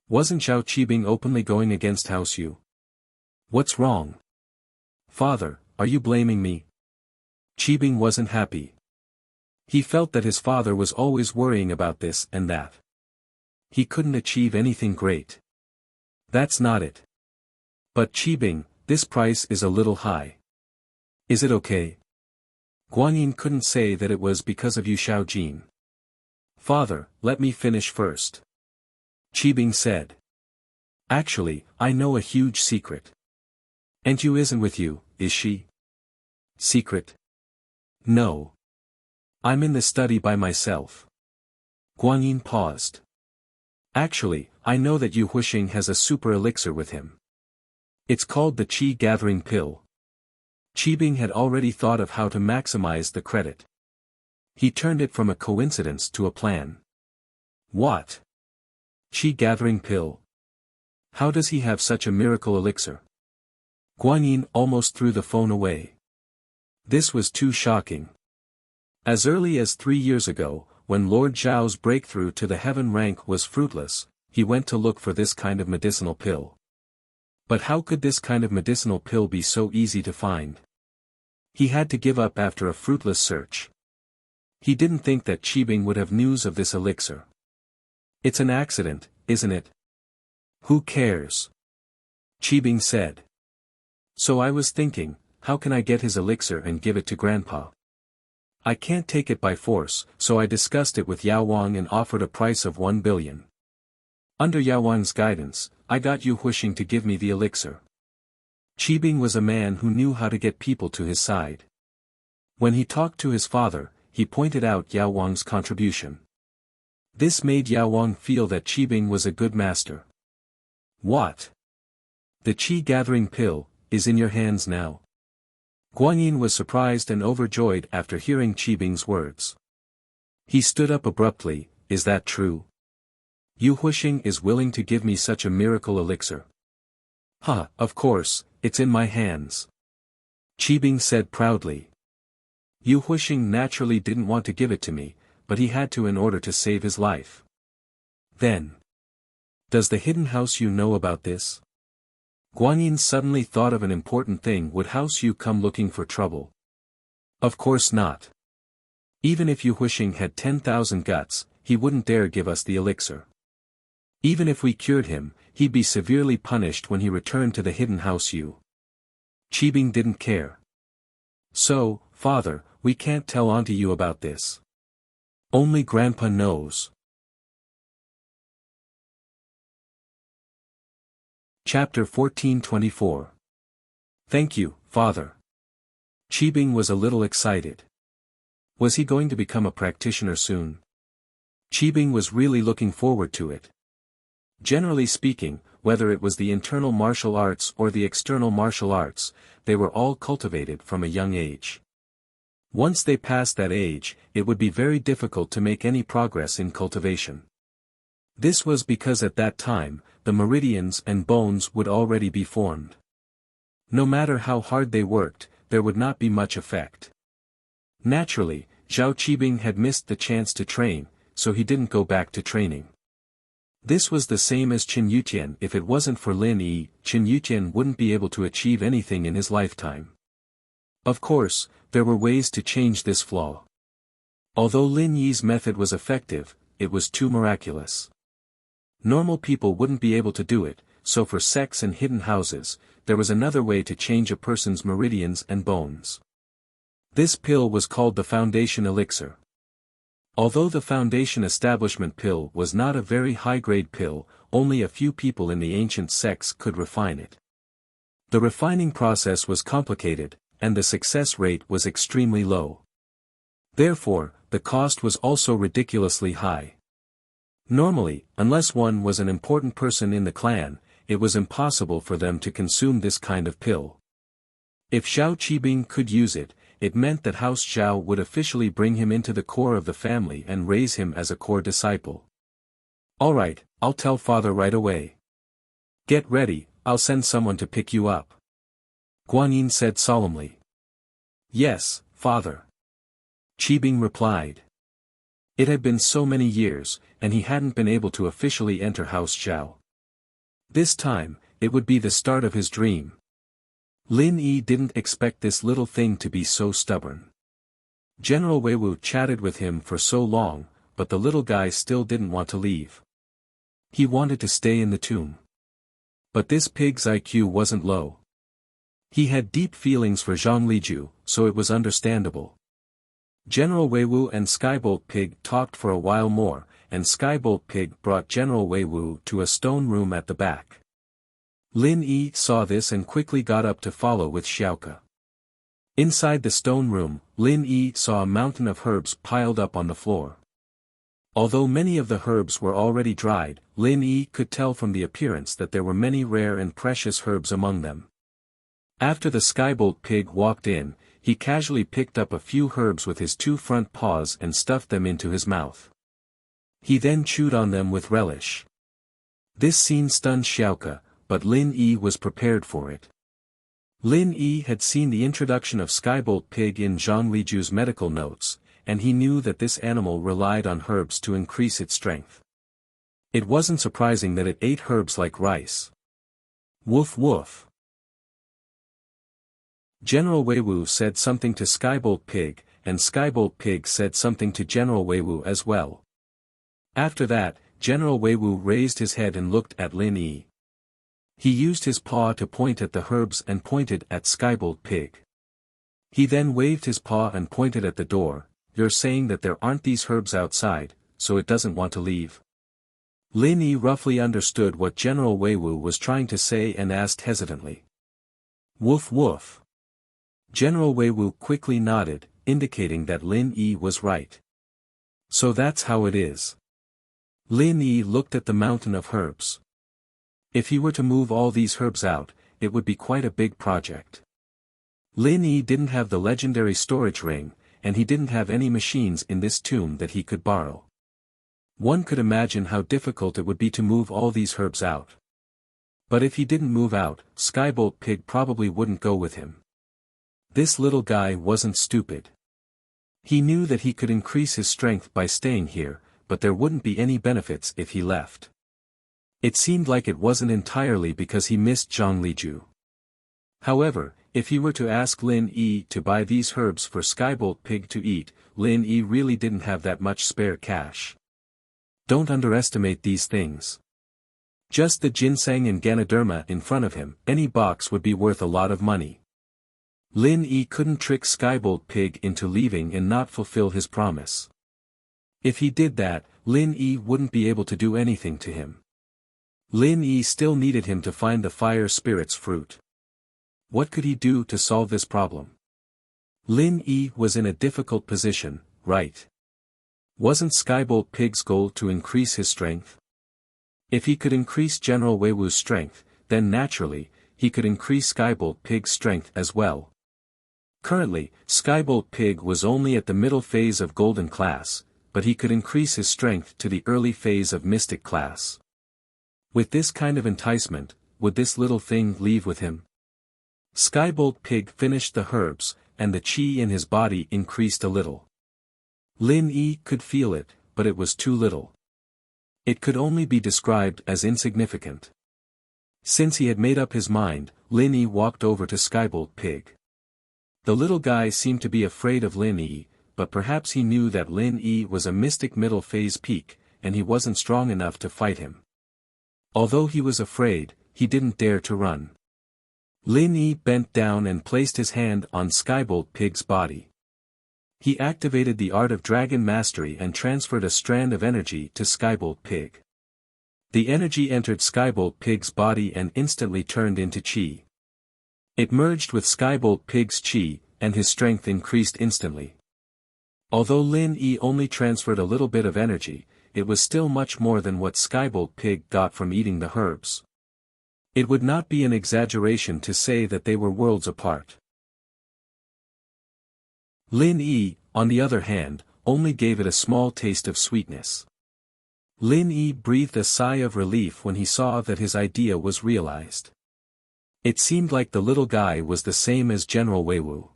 Wasn't Zhao Qibing openly going against House Yu? What's wrong? Father, are you blaming me? Qibing wasn't happy. He felt that his father was always worrying about this and that. He couldn't achieve anything great. That's not it. But Qibing, this price is a little high. Is it okay? Guanyin couldn't say that it was because of Yu Xiaojin. Father, let me finish first. Qibing said. Actually, I know a huge secret. And Yu isn't with you, is she? Secret? No. I'm in the study by myself. Guanyin paused. Actually, I know that Yu Huixing has a super elixir with him. It's called the Qi-gathering pill. Qibing had already thought of how to maximize the credit. He turned it from a coincidence to a plan. What? Qi gathering pill. How does he have such a miracle elixir? Guanyin almost threw the phone away. This was too shocking. As early as 3 years ago, when Lord Zhao's breakthrough to the heaven rank was fruitless, he went to look for this kind of medicinal pill. But how could this kind of medicinal pill be so easy to find? He had to give up after a fruitless search. He didn't think that Qibing would have news of this elixir. It's an accident, isn't it? Who cares? Qibing said. So I was thinking, how can I get his elixir and give it to Grandpa? I can't take it by force, so I discussed it with Yao Wang and offered a price of 1 billion. Under Yao Wang's guidance, I got Yu Huixing to give me the elixir. Qibing was a man who knew how to get people to his side. When he talked to his father, he pointed out Yao Wang's contribution. This made Yao Wang feel that Qibing was a good master. What? The Qi gathering pill is in your hands now. Guanyin was surprised and overjoyed after hearing Qibing's words. He stood up abruptly. Is that true? Yu Huixing is willing to give me such a miracle elixir. Of course, it's in my hands. Qibing said proudly. Yu Huixing naturally didn't want to give it to me, but he had to in order to save his life. Then. Does the hidden house Yu know about this? Guanyin suddenly thought of an important thing. Would House Yu come looking for trouble? Of course not. Even if Yu Huixing had 10,000 guts, he wouldn't dare give us the elixir. Even if we cured him, he'd be severely punished when he returned to the hidden house Yu. Qibing didn't care. So, father, we can't tell Auntie Yu about this. Only Grandpa knows. Chapter 1424. Thank you, father. Qibing was a little excited. Was he going to become a practitioner soon? Qibing was really looking forward to it. Generally speaking, whether it was the internal martial arts or the external martial arts, they were all cultivated from a young age. Once they passed that age, it would be very difficult to make any progress in cultivation. This was because at that time, the meridians and bones would already be formed. No matter how hard they worked, there would not be much effect. Naturally, Zhao Qibing had missed the chance to train, so he didn't go back to training. This was the same as Qin Yutian. If it wasn't for Lin Yi, Qin Yutian wouldn't be able to achieve anything in his lifetime. Of course, there were ways to change this flaw. Although Lin Yi's method was effective, it was too miraculous. Normal people wouldn't be able to do it, so for sects and hidden houses, there was another way to change a person's meridians and bones. This pill was called the Foundation Elixir. Although the Foundation Establishment pill was not a very high-grade pill, only a few people in the ancient sects could refine it. The refining process was complicated, and the success rate was extremely low. Therefore, the cost was also ridiculously high. Normally, unless one was an important person in the clan, it was impossible for them to consume this kind of pill. If Zhao Qibing could use it, it meant that House Zhao would officially bring him into the core of the family and raise him as a core disciple. Alright, I'll tell father right away. Get ready, I'll send someone to pick you up. Guanyin said solemnly. Yes, father. Qibing replied. It had been so many years, and he hadn't been able to officially enter House Zhao. This time, it would be the start of his dream. Lin Yi didn't expect this little thing to be so stubborn. General Weiwu chatted with him for so long, but the little guy still didn't want to leave. He wanted to stay in the tomb. But this pig's IQ wasn't low. He had deep feelings for Zhang Liju, so it was understandable. General Weiwu and Skybolt Pig talked for a while more, and Skybolt Pig brought General Weiwu to a stone room at the back. Lin Yi saw this and quickly got up to follow with Xiaoke. Inside the stone room, Lin Yi saw a mountain of herbs piled up on the floor. Although many of the herbs were already dried, Lin Yi could tell from the appearance that there were many rare and precious herbs among them. After the Skybolt Pig walked in, he casually picked up a few herbs with his 2 front paws and stuffed them into his mouth. He then chewed on them with relish. This scene stunned Xiaoke, but Lin Yi was prepared for it. Lin Yi had seen the introduction of Skybolt pig in Zhang Liju's medical notes, and he knew that this animal relied on herbs to increase its strength. It wasn't surprising that it ate herbs like rice. Woof woof. General Weiwu said something to Skybolt pig, and Skybolt pig said something to General Weiwu as well. After that, General Weiwu raised his head and looked at Lin Yi. He used his paw to point at the herbs and pointed at Skybolt pig. He then waved his paw and pointed at the door. You're saying that there aren't these herbs outside, so it doesn't want to leave? Lin Yi roughly understood what General Weiwu was trying to say and asked hesitantly. Woof woof. General Weiwu quickly nodded, indicating that Lin Yi was right. So that's how it is. Lin Yi looked at the mountain of herbs. If he were to move all these herbs out, it would be quite a big project. Lin Yi didn't have the legendary storage ring, and he didn't have any machines in this tomb that he could borrow. One could imagine how difficult it would be to move all these herbs out. But if he didn't move out, Skybolt pig probably wouldn't go with him. This little guy wasn't stupid. He knew that he could increase his strength by staying here, but there wouldn't be any benefits if he left. It seemed like it wasn't entirely because he missed Zhang Liju. However, if he were to ask Lin Yi to buy these herbs for Skybolt pig to eat, Lin Yi really didn't have that much spare cash. Don't underestimate these things. Just the ginseng and Ganoderma in front of him, any box would be worth a lot of money. Lin Yi couldn't trick Skybolt pig into leaving and not fulfill his promise. If he did that, Lin Yi wouldn't be able to do anything to him. Lin Yi still needed him to find the fire spirit's fruit. What could he do to solve this problem? Lin Yi was in a difficult position, right? Wasn't Skybolt pig's goal to increase his strength? If he could increase General Weiwu's strength, then naturally, he could increase Skybolt pig's strength as well. Currently, Skybolt pig was only at the middle phase of Golden class, but he could increase his strength to the early phase of Mystic class. With this kind of enticement, would this little thing leave with him? Skybolt pig finished the herbs, and the chi in his body increased a little. Lin Yi could feel it, but it was too little. It could only be described as insignificant. Since he had made up his mind, Lin Yi walked over to Skybolt pig. The little guy seemed to be afraid of Lin Yi, but perhaps he knew that Lin Yi was a mystic middle phase peak, and he wasn't strong enough to fight him. Although he was afraid, he didn't dare to run. Lin Yi bent down and placed his hand on Skybolt pig's body. He activated the art of dragon mastery and transferred a strand of energy to Skybolt pig. The energy entered Skybolt pig's body and instantly turned into chi. It merged with Skybolt pig's chi, and his strength increased instantly. Although Lin Yi only transferred a little bit of energy, it was still much more than what Skybolt pig got from eating the herbs. It would not be an exaggeration to say that they were worlds apart. Lin Yi, on the other hand, only gave it a small taste of sweetness. Lin Yi breathed a sigh of relief when he saw that his idea was realized. It seemed like the little guy was the same as General Weiwu.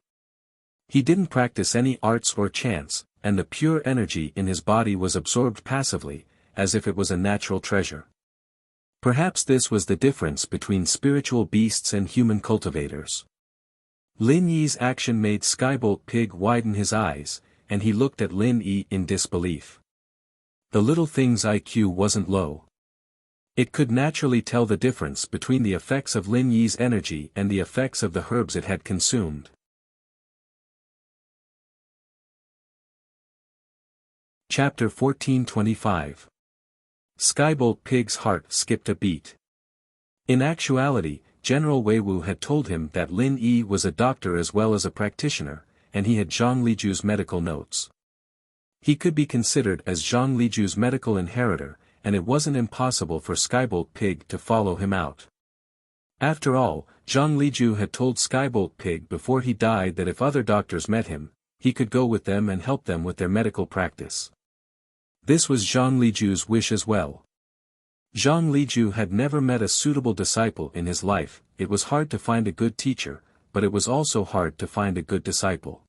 He didn't practice any arts or chants, and the pure energy in his body was absorbed passively, as if it was a natural treasure. Perhaps this was the difference between spiritual beasts and human cultivators. Lin Yi's action made Skybolt pig widen his eyes, and he looked at Lin Yi in disbelief. The little thing's IQ wasn't low. It could naturally tell the difference between the effects of Lin Yi's energy and the effects of the herbs it had consumed. Chapter 1425. Skybolt pig's heart skipped a beat. In actuality, General Weiwu had told him that Lin Yi was a doctor as well as a practitioner, and he had Zhang Liju's medical notes. He could be considered as Zhang Liju's medical inheritor, and it wasn't impossible for Skybolt pig to follow him out. After all, Zhang Liju had told Skybolt pig before he died that if other doctors met him, he could go with them and help them with their medical practice. This was Zhang Liju's wish as well. Zhang Liju had never met a suitable disciple in his life. It was hard to find a good teacher, but it was also hard to find a good disciple.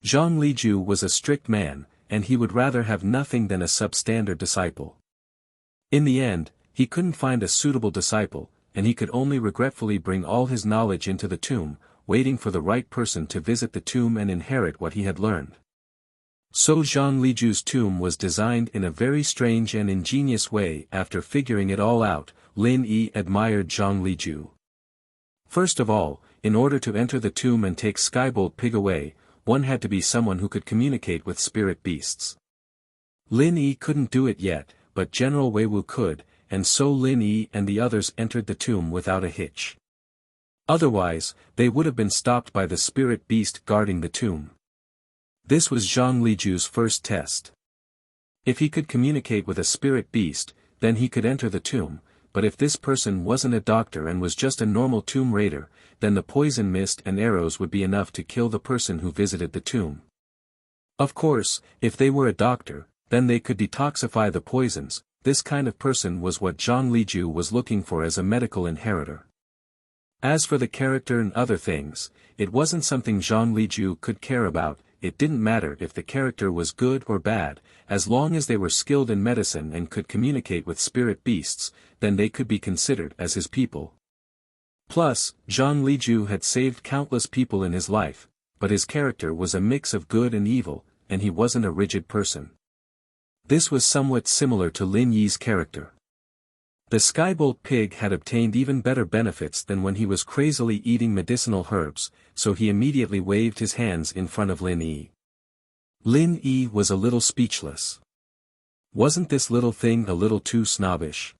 Zhang Liju was a strict man, and he would rather have nothing than a substandard disciple. In the end, he couldn't find a suitable disciple, and he could only regretfully bring all his knowledge into the tomb, waiting for the right person to visit the tomb and inherit what he had learned. So Zhang Liju's tomb was designed in a very strange and ingenious way. After figuring it all out, Lin Yi admired Zhang Liju. First of all, in order to enter the tomb and take Skybolt Pig away, one had to be someone who could communicate with spirit beasts. Lin Yi couldn't do it yet, but General Weiwu could, and so Lin Yi and the others entered the tomb without a hitch. Otherwise, they would have been stopped by the spirit beast guarding the tomb. This was Zhang Liju's first test. If he could communicate with a spirit beast, then he could enter the tomb, but if this person wasn't a doctor and was just a normal tomb raider, then the poison mist and arrows would be enough to kill the person who visited the tomb. Of course, if they were a doctor, then they could detoxify the poisons. This kind of person was what Zhang Liju was looking for as a medical inheritor. As for the character and other things, it wasn't something Zhang Liju could care about. It didn't matter if the character was good or bad, as long as they were skilled in medicine and could communicate with spirit beasts, then they could be considered as his people. Plus, Zhang Liju had saved countless people in his life, but his character was a mix of good and evil, and he wasn't a rigid person. This was somewhat similar to Lin Yi's character. The Skybolt Pig had obtained even better benefits than when he was crazily eating medicinal herbs, so he immediately waved his hands in front of Lin Yi. Lin Yi was a little speechless. Wasn't this little thing a little too snobbish?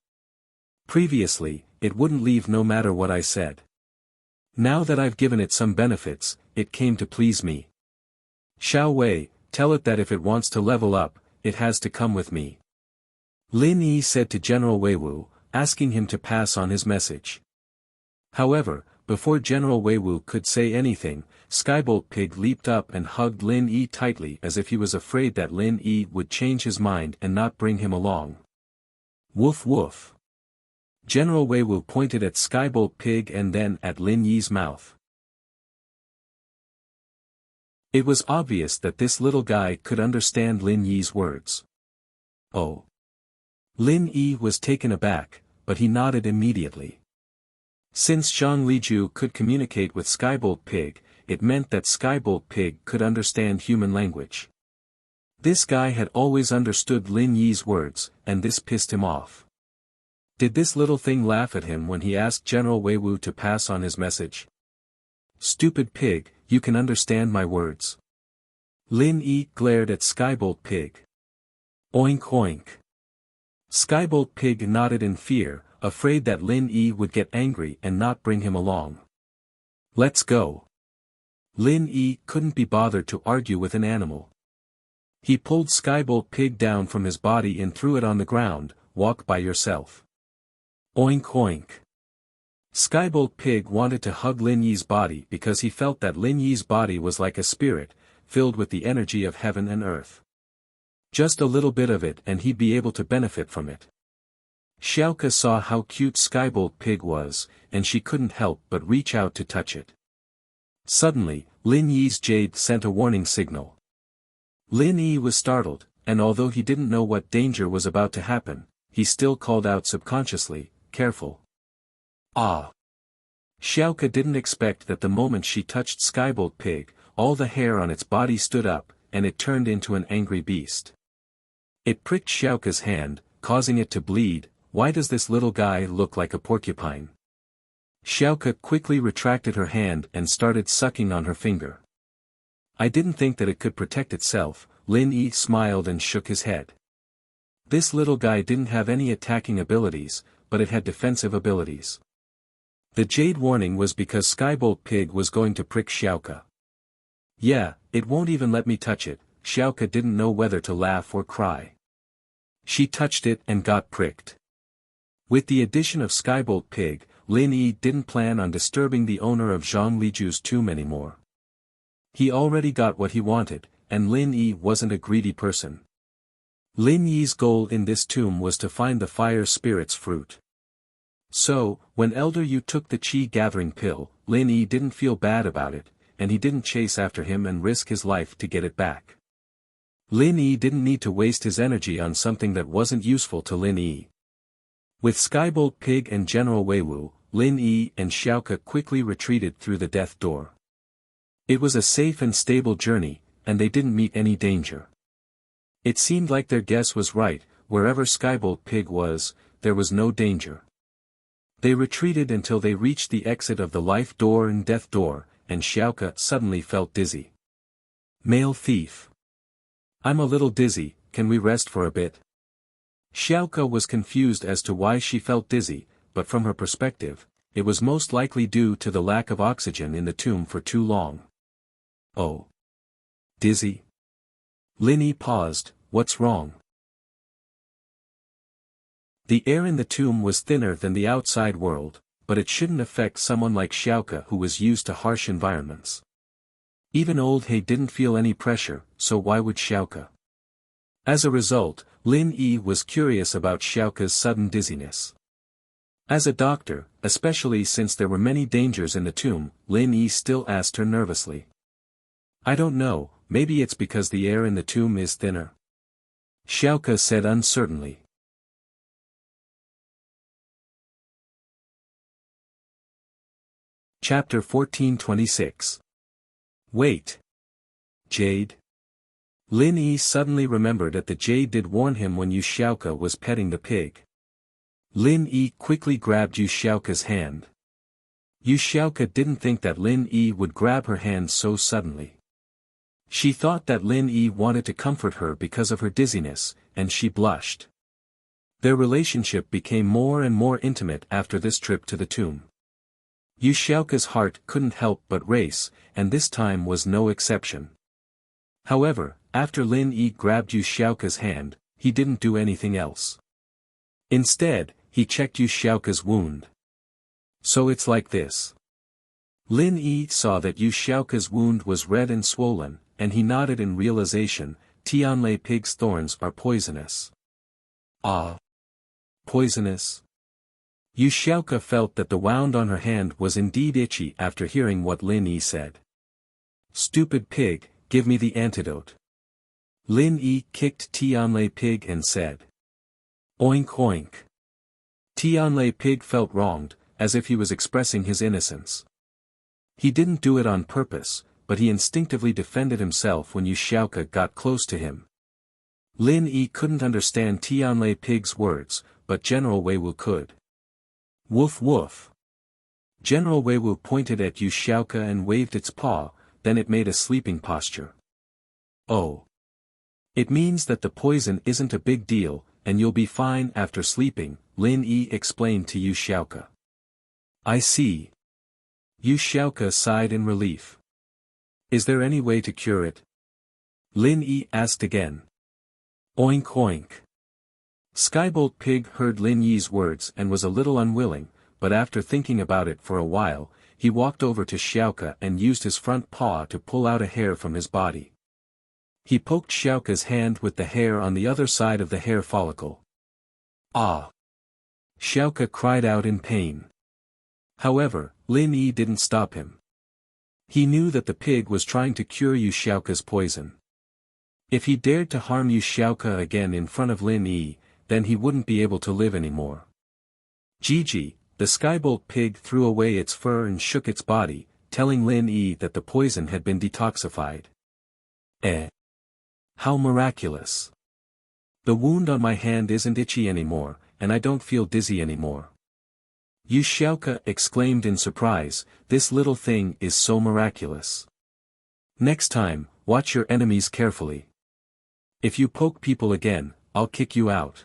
Previously, it wouldn't leave no matter what I said. Now that I've given it some benefits, it came to please me. Xiao Wei, tell it that if it wants to level up, it has to come with me. Lin Yi said to General Weiwu, asking him to pass on his message. However, before General Weiwu could say anything, Skybolt Pig leaped up and hugged Lin Yi tightly as if he was afraid that Lin Yi would change his mind and not bring him along. Woof woof. General Weiwu pointed at Skybolt Pig and then at Lin Yi's mouth. It was obvious that this little guy could understand Lin Yi's words. Oh. Lin Yi was taken aback, but he nodded immediately. Since Zhang Liju could communicate with Skybolt Pig, it meant that Skybolt Pig could understand human language. This guy had always understood Lin Yi's words, and this pissed him off. Did this little thing laugh at him when he asked General Weiwu to pass on his message? Stupid pig, you can understand my words. Lin Yi glared at Skybolt Pig. Oink oink. Skybolt Pig nodded in fear, afraid that Lin Yi would get angry and not bring him along. Let's go. Lin Yi couldn't be bothered to argue with an animal. He pulled Skybolt Pig down from his body and threw it on the ground. Walk by yourself. Oink oink. Skybolt Pig wanted to hug Lin Yi's body because he felt that Lin Yi's body was like a spirit, filled with the energy of heaven and earth. Just a little bit of it and he'd be able to benefit from it. Xiaoka saw how cute Skybolt Pig was, and she couldn't help but reach out to touch it. Suddenly, Lin Yi's jade sent a warning signal. Lin Yi was startled, and although he didn't know what danger was about to happen, he still called out subconsciously, careful. Ah! Xiaoka didn't expect that the moment she touched Skybolt Pig, all the hair on its body stood up, and it turned into an angry beast. It pricked Xiaoka's hand, causing it to bleed. Why does this little guy look like a porcupine? Xiaoka quickly retracted her hand and started sucking on her finger. I didn't think that it could protect itself. Lin Yi smiled and shook his head. This little guy didn't have any attacking abilities, but it had defensive abilities. The jade warning was because Skybolt Pig was going to prick Xiaoka. Yeah, it won't even let me touch it. Xiaoka didn't know whether to laugh or cry. She touched it and got pricked. With the addition of Skybolt Pig, Lin Yi didn't plan on disturbing the owner of Zhang Liju's tomb anymore. He already got what he wanted, and Lin Yi wasn't a greedy person. Lin Yi's goal in this tomb was to find the fire spirit's fruit. So, when Elder Yu took the chi-gathering pill, Lin Yi didn't feel bad about it, and he didn't chase after him and risk his life to get it back. Lin Yi didn't need to waste his energy on something that wasn't useful to Lin Yi. With Skybolt Pig and General Weiwu, Lin Yi and Xiaoke quickly retreated through the death door. It was a safe and stable journey, and they didn't meet any danger. It seemed like their guess was right, wherever Skybolt Pig was, there was no danger. They retreated until they reached the exit of the life door and death door, and Xiaoke suddenly felt dizzy. Male thief. I'm a little dizzy, can we rest for a bit? Xiaoke was confused as to why she felt dizzy, but from her perspective, it was most likely due to the lack of oxygen in the tomb for too long. Oh. Dizzy? Lin Yi paused, what's wrong? The air in the tomb was thinner than the outside world, but it shouldn't affect someone like Xiaoke who was used to harsh environments. Even old He didn't feel any pressure, so why would Xiaoke? As a result, Lin Yi was curious about Xiaoke's sudden dizziness. As a doctor, especially since there were many dangers in the tomb, Lin Yi still asked her nervously. I don't know, maybe it's because the air in the tomb is thinner. Xiaoke said uncertainly. Chapter 1426. Wait. Jade? Lin Yi suddenly remembered that the jade did warn him when Yu Xiaoke was petting the pig. Lin Yi quickly grabbed Yu Xiaoke's hand. Yu Xiaoke didn't think that Lin Yi would grab her hand so suddenly. She thought that Lin Yi wanted to comfort her because of her dizziness, and she blushed. Their relationship became more and more intimate after this trip to the tomb. Yu Xiaoke's heart couldn't help but race, and this time was no exception. However, after Lin Yi grabbed Yu Xiaoke's hand, he didn't do anything else. Instead, he checked Yu Xiaoke's wound. So it's like this. Lin Yi saw that Yu Xiaoke's wound was red and swollen, and he nodded in realization, Tianlei pig's thorns are poisonous. Ah. Poisonous? Yu Xiaoke felt that the wound on her hand was indeed itchy after hearing what Lin Yi said. Stupid pig, give me the antidote. Lin Yi kicked Tianlei pig and said. Oink oink. Tianlei pig felt wronged, as if he was expressing his innocence. He didn't do it on purpose, but he instinctively defended himself when Yu Xiaoke got close to him. Lin Yi couldn't understand Tianlei pig's words, but General Weiwu could. Woof woof. General Weiwu pointed at Yu Xiaoke and waved its paw, then it made a sleeping posture. Oh. It means that the poison isn't a big deal, and you'll be fine after sleeping, Lin Yi explained to Yu Xiaoke. I see. Yu Xiaoke sighed in relief. Is there any way to cure it? Lin Yi asked again. Oink oink. Skybolt Pig heard Lin Yi's words and was a little unwilling, but after thinking about it for a while, he walked over to Xiaoke and used his front paw to pull out a hair from his body. He poked Xiaoke's hand with the hair on the other side of the hair follicle. Ah! Xiaoke cried out in pain. However, Lin Yi didn't stop him. He knew that the pig was trying to cure Yu Xiaoke's poison. If he dared to harm Yu Xiaoke again in front of Lin Yi, then he wouldn't be able to live anymore. Gigi, the Skybolt pig threw away its fur and shook its body, telling Lin Yi that the poison had been detoxified. How miraculous. The wound on my hand isn't itchy anymore, and I don't feel dizzy anymore. Yu Xiaoke exclaimed in surprise, this little thing is so miraculous. Next time, watch your enemies carefully. If you poke people again, I'll kick you out.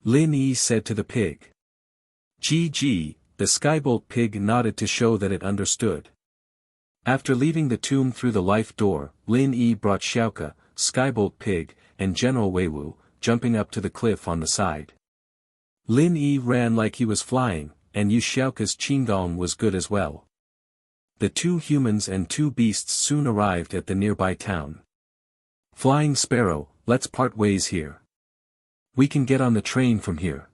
Lin Yi said to the pig. Gee, the Skybolt pig nodded to show that it understood. After leaving the tomb through the life door, Lin Yi brought Xiaoke, Skybolt pig, and General Weiwu, jumping up to the cliff on the side. Lin Yi ran like he was flying, and Yu Xiaoke's qinggong was good as well. The two humans and two beasts soon arrived at the nearby town. Flying Sparrow, let's part ways here. We can get on the train from here.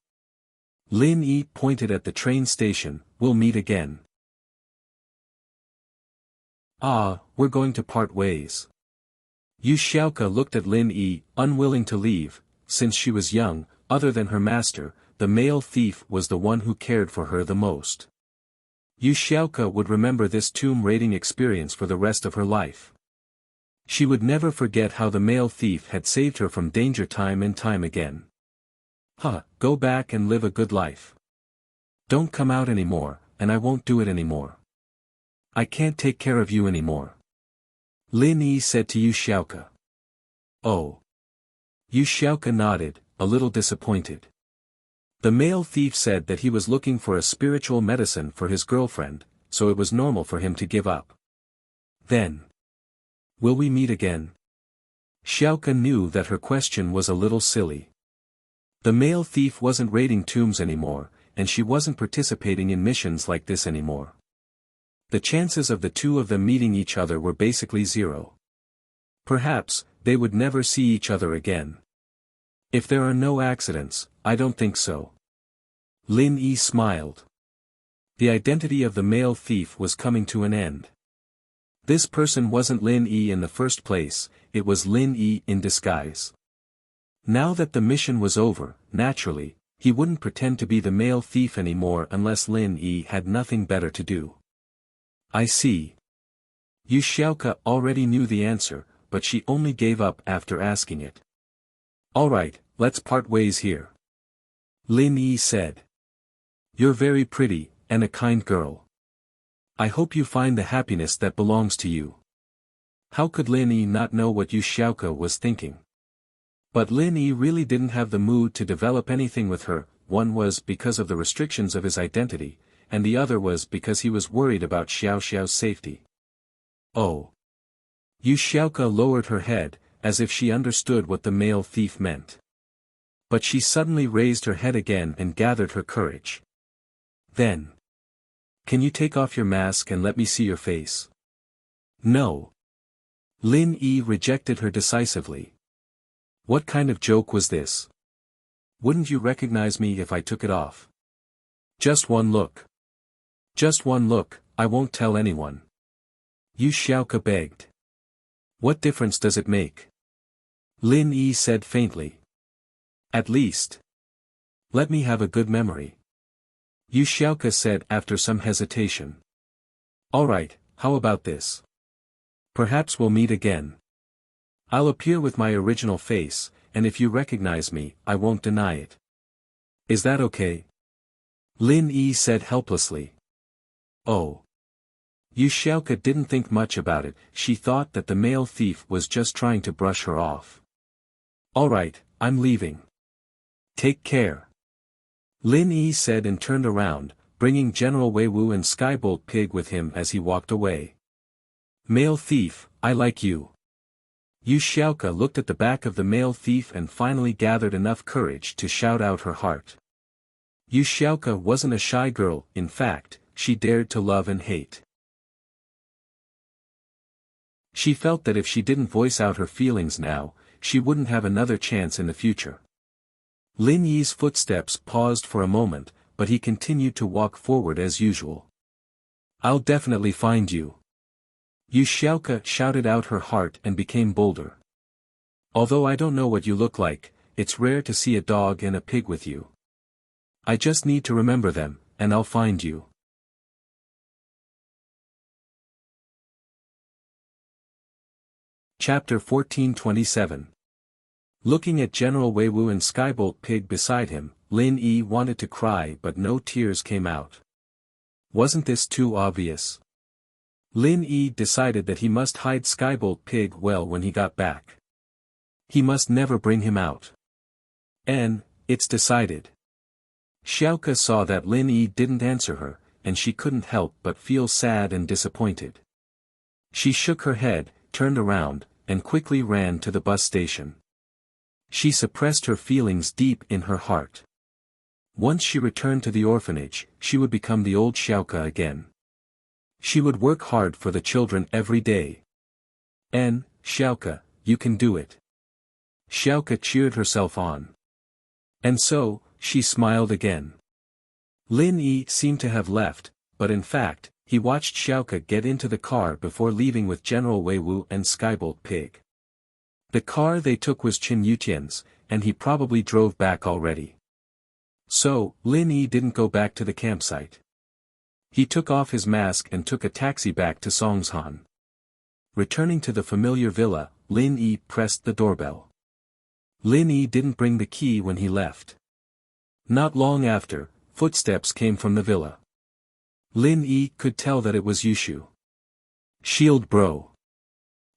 Lin Yi pointed at the train station. We'll meet again. Ah, we're going to part ways. Yu Xiaoke looked at Lin Yi, unwilling to leave. Since she was young, other than her master, the male thief was the one who cared for her the most. Yu Xiaoke would remember this tomb raiding experience for the rest of her life. She would never forget how the male thief had saved her from danger time and time again. Go back and live a good life. Don't come out anymore, and I won't do it anymore. I can't take care of you anymore. Lin Yi said to Yu Xiaoke. Oh. Yu Xiaoke nodded, a little disappointed. The male thief said that he was looking for a spiritual medicine for his girlfriend, so it was normal for him to give up. Then. Will we meet again? Xiaoke knew that her question was a little silly. The male thief wasn't raiding tombs anymore, and she wasn't participating in missions like this anymore. The chances of the two of them meeting each other were basically zero. Perhaps, they would never see each other again. If there are no accidents, I don't think so. Lin Yi smiled. The identity of the male thief was coming to an end. This person wasn't Lin Yi in the first place, it was Lin Yi in disguise. Now that the mission was over, naturally, he wouldn't pretend to be the male thief anymore unless Lin Yi had nothing better to do. I see. Yu Xiaoke already knew the answer, but she only gave up after asking it. Alright, let's part ways here. Lin Yi said. You're very pretty, and a kind girl. I hope you find the happiness that belongs to you. How could Lin Yi not know what Yu Xiaoke was thinking? But Lin Yi really didn't have the mood to develop anything with her. One was because of the restrictions of his identity, and the other was because he was worried about Xiao Xiao's safety. Oh. Yu Xiaoke lowered her head, as if she understood what the male thief meant. But she suddenly raised her head again and gathered her courage. Then. Can you take off your mask and let me see your face? No. Lin Yi rejected her decisively. What kind of joke was this? Wouldn't you recognize me if I took it off? Just one look. Just one look, I won't tell anyone. Yu Xiaoke begged. What difference does it make? Lin Yi said faintly. At least. Let me have a good memory. Yu Xiaoke said after some hesitation. Alright, how about this? Perhaps we'll meet again. I'll appear with my original face, and if you recognize me, I won't deny it. Is that okay? Lin Yi said helplessly. Oh. Yu Xiaoke didn't think much about it, she thought that the male thief was just trying to brush her off. Alright, I'm leaving. Take care. Lin Yi said and turned around, bringing General Wei Wu and Skybolt Pig with him as he walked away. Male thief, I like you. Yu Xiaoke looked at the back of the male thief and finally gathered enough courage to shout out her heart. Yu Xiaoke wasn't a shy girl, in fact, she dared to love and hate. She felt that if she didn't voice out her feelings now, she wouldn't have another chance in the future. Lin Yi's footsteps paused for a moment, but he continued to walk forward as usual. I'll definitely find you. Yu Xiaoke shouted out her heart and became bolder. Although I don't know what you look like, it's rare to see a dog and a pig with you. I just need to remember them, and I'll find you. Chapter 1427. Looking at General Wei Wu and Skybolt Pig beside him, Lin Yi wanted to cry but no tears came out. Wasn't this too obvious? Lin Yi decided that he must hide Skybolt Pig well when he got back. He must never bring him out. It's decided. Xiaoke saw that Lin Yi didn't answer her, and she couldn't help but feel sad and disappointed. She shook her head, turned around, and quickly ran to the bus station. She suppressed her feelings deep in her heart. Once she returned to the orphanage, she would become the old Xiaoke again. She would work hard for the children every day. Xiaoke, you can do it. Xiaoke cheered herself on. And so, she smiled again. Lin Yi seemed to have left, but in fact, he watched Xiaoke get into the car before leaving with General Wei Wu and Skybolt Pig. The car they took was Qin Yutian's, and he probably drove back already. So, Lin Yi didn't go back to the campsite. He took off his mask and took a taxi back to Songshan. Returning to the familiar villa, Lin Yi pressed the doorbell. Lin Yi didn't bring the key when he left. Not long after, footsteps came from the villa. Lin Yi could tell that it was Yushu. "Shield bro."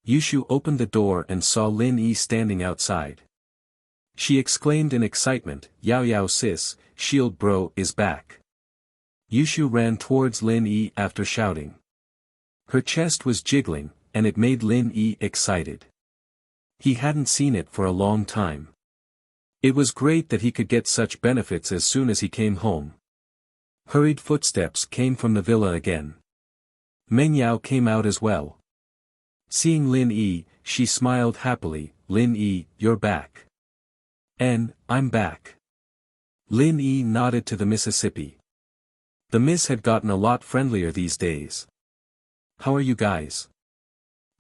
Yushu opened the door and saw Lin Yi standing outside. She exclaimed in excitement, "Yao Yao sis, Shield bro is back." Yushu ran towards Lin Yi after shouting. Her chest was jiggling, and it made Lin Yi excited. He hadn't seen it for a long time. It was great that he could get such benefits as soon as he came home. Hurried footsteps came from the villa again. Meng Yao came out as well. Seeing Lin Yi, she smiled happily, "Lin Yi, you're back." "And, I'm back." Lin Yi nodded to the Mississippi. The miss had gotten a lot friendlier these days. "How are you guys?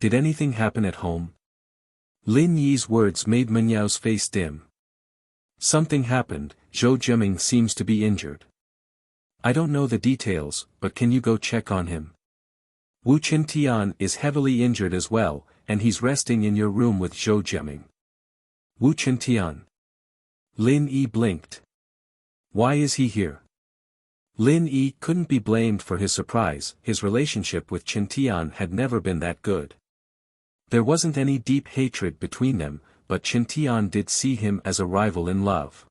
Did anything happen at home?" Lin Yi's words made Meng Yao's face dim. "Something happened, Zhou Jiming seems to be injured. I don't know the details, but can you go check on him? Wu Qintian is heavily injured as well, and he's resting in your room with Zhou Jiming." "Wu Qintian?" Lin Yi blinked. "Why is he here?" Lin Yi couldn't be blamed for his surprise. His relationship with Qintian had never been that good. There wasn't any deep hatred between them, but Qintian did see him as a rival in love.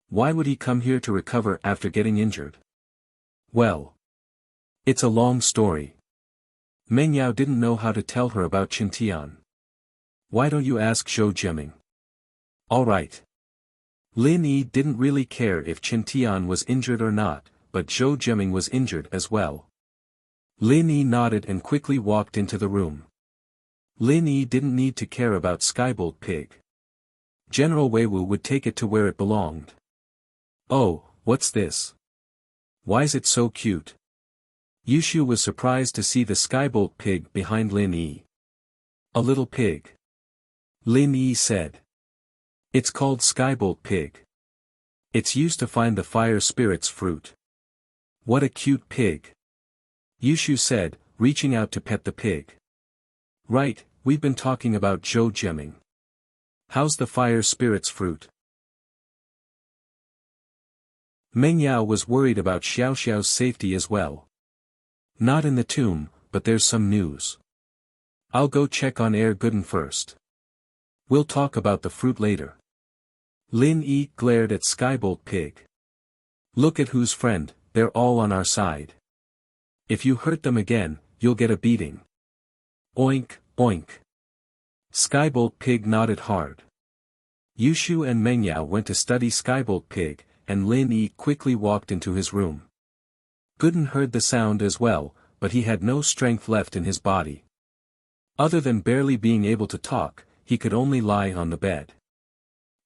Why would he come here to recover after getting injured? Well, it's a long story. Meng Yao didn't know how to tell her about Qintian. "Why don't you ask Zhou Jiming?" "All right." Lin Yi didn't really care if Qintian was injured or not, but Zhou Jiming was injured as well. Lin Yi nodded and quickly walked into the room. Lin Yi didn't need to care about Skybolt Pig. General Wei Wu would take it to where it belonged. "Oh, what's this? Why's it so cute?" Yushu was surprised to see the Skybolt Pig behind Lin Yi. "A little pig," Lin Yi said. "It's called Skybolt Pig. It's used to find the fire spirit's fruit." "What a cute pig," Yushu said, reaching out to pet the pig. "Right, we've been talking about Zhou Jiming. How's the fire spirit's fruit?" Meng Yao was worried about Xiao Xiao's safety as well. "Not in the tomb, but there's some news. I'll go check on Air Gooden first. We'll talk about the fruit later." Lin Yi glared at Skybolt Pig. "Look at who's friend, they're all on our side. If you hurt them again, you'll get a beating." "Oink, oink." Skybolt Pig nodded hard. Yushu and Meng Yao went to study Skybolt Pig, and Lin Yi quickly walked into his room. Gooden heard the sound as well, but he had no strength left in his body. Other than barely being able to talk, he could only lie on the bed.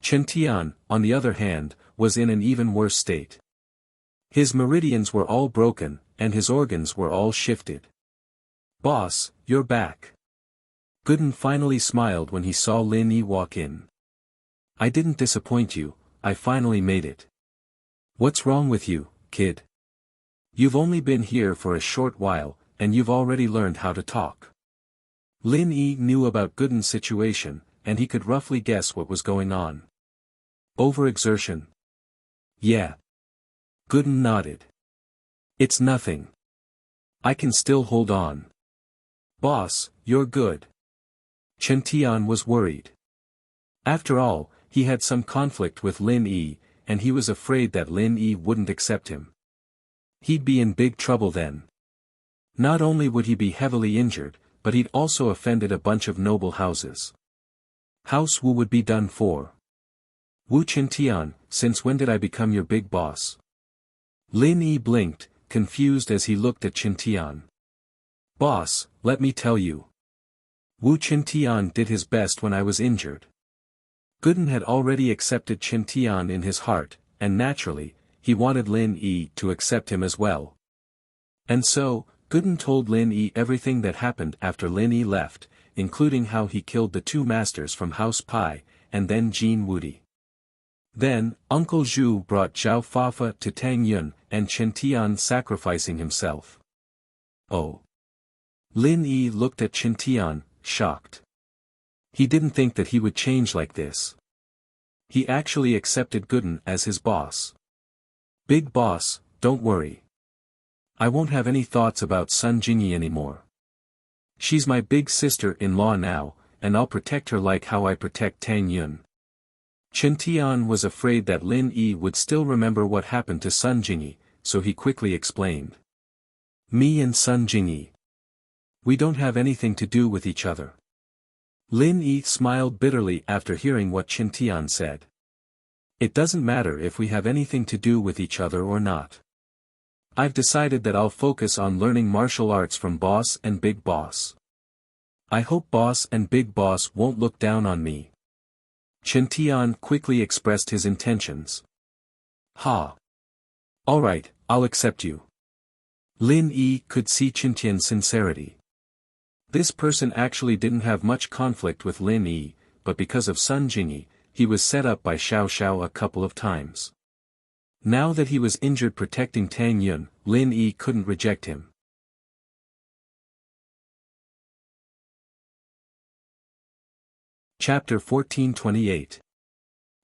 Qintian, on the other hand, was in an even worse state. His meridians were all broken, and his organs were all shifted. "Boss, you're back." Gooden finally smiled when he saw Lin Yi walk in. "I didn't disappoint you, I finally made it." "What's wrong with you, kid? You've only been here for a short while, and you've already learned how to talk." Lin Yi knew about Gooden's situation, and he could roughly guess what was going on. "Overexertion?" "Yeah." Gooden nodded. "It's nothing. I can still hold on." "Boss, you're good." Qintian was worried. After all, he had some conflict with Lin Yi, and he was afraid that Lin Yi wouldn't accept him. He'd be in big trouble then. Not only would he be heavily injured, but he'd also offended a bunch of noble houses. House Wu would be done for. "Wu Qintian, since when did I become your big boss?" Lin Yi blinked, confused as he looked at Qintian. "Boss, let me tell you. Wu Qintian did his best when I was injured. Gooden had already accepted Qin Tian in his heart, and naturally, he wanted Lin Yi to accept him as well. And so, Gooden told Lin Yi everything that happened after Lin Yi left, including how he killed the two masters from House Pai, and then Jin Wudi. Then, Uncle Zhu brought Zhao Fafa to Tang Yun, and Qin Tian sacrificing himself. Oh. Lin Yi looked at Qin Tian, shocked. He didn't think that he would change like this. He actually accepted Gooden as his boss. Big boss, don't worry. I won't have any thoughts about Sun Jingyi anymore. She's my big sister-in-law now, and I'll protect her like how I protect Tang Yun. Qin Tian was afraid that Lin Yi would still remember what happened to Sun Jingyi, so he quickly explained. Me and Sun Jingyi. We don't have anything to do with each other. Lin Yi smiled bitterly after hearing what Qin Tian said. It doesn't matter if we have anything to do with each other or not. I've decided that I'll focus on learning martial arts from Boss and Big Boss. I hope Boss and Big Boss won't look down on me. Qin Tian quickly expressed his intentions. Ha! Alright, I'll accept you. Lin Yi could see Qin Tian's sincerity. This person actually didn't have much conflict with Lin Yi, but because of Sun Jingyi, he was set up by Xiao Xiao a couple of times. Now that he was injured protecting Tang Yun, Lin Yi couldn't reject him. Chapter 1428.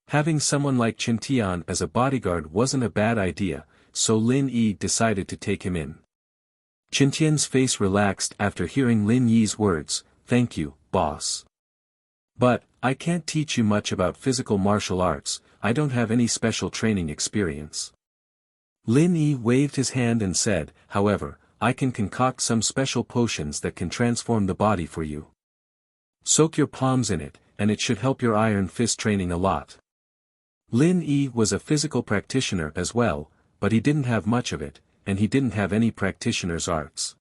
Having someone like Qin Tian as a bodyguard wasn't a bad idea, so Lin Yi decided to take him in. Qin Tian's face relaxed after hearing Lin Yi's words, "Thank you, boss. But, I can't teach you much about physical martial arts, I don't have any special training experience." Lin Yi waved his hand and said, "However, I can concoct some special potions that can transform the body for you. Soak your palms in it, and it should help your iron fist training a lot." Lin Yi was a physical practitioner as well, but he didn't have much of it, and he didn't have any practitioner's arts.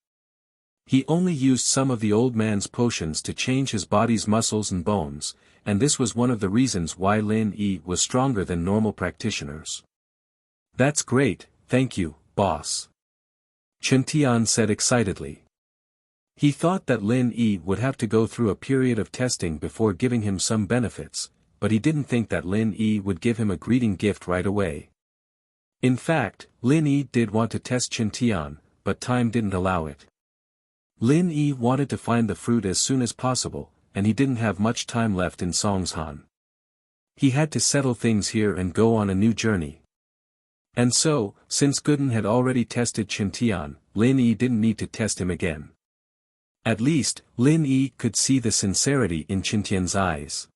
He only used some of the old man's potions to change his body's muscles and bones, and this was one of the reasons why Lin Yi was stronger than normal practitioners. "That's great, thank you, boss," Qin Tian said excitedly. He thought that Lin Yi would have to go through a period of testing before giving him some benefits, but he didn't think that Lin Yi would give him a greeting gift right away. In fact, Lin Yi did want to test Qin Tian, but time didn't allow it. Lin Yi wanted to find the fruit as soon as possible, and he didn't have much time left in Songshan. He had to settle things here and go on a new journey. And so, since Gooden had already tested Qin Tian, Lin Yi didn't need to test him again. At least, Lin Yi could see the sincerity in Qin Tian's eyes.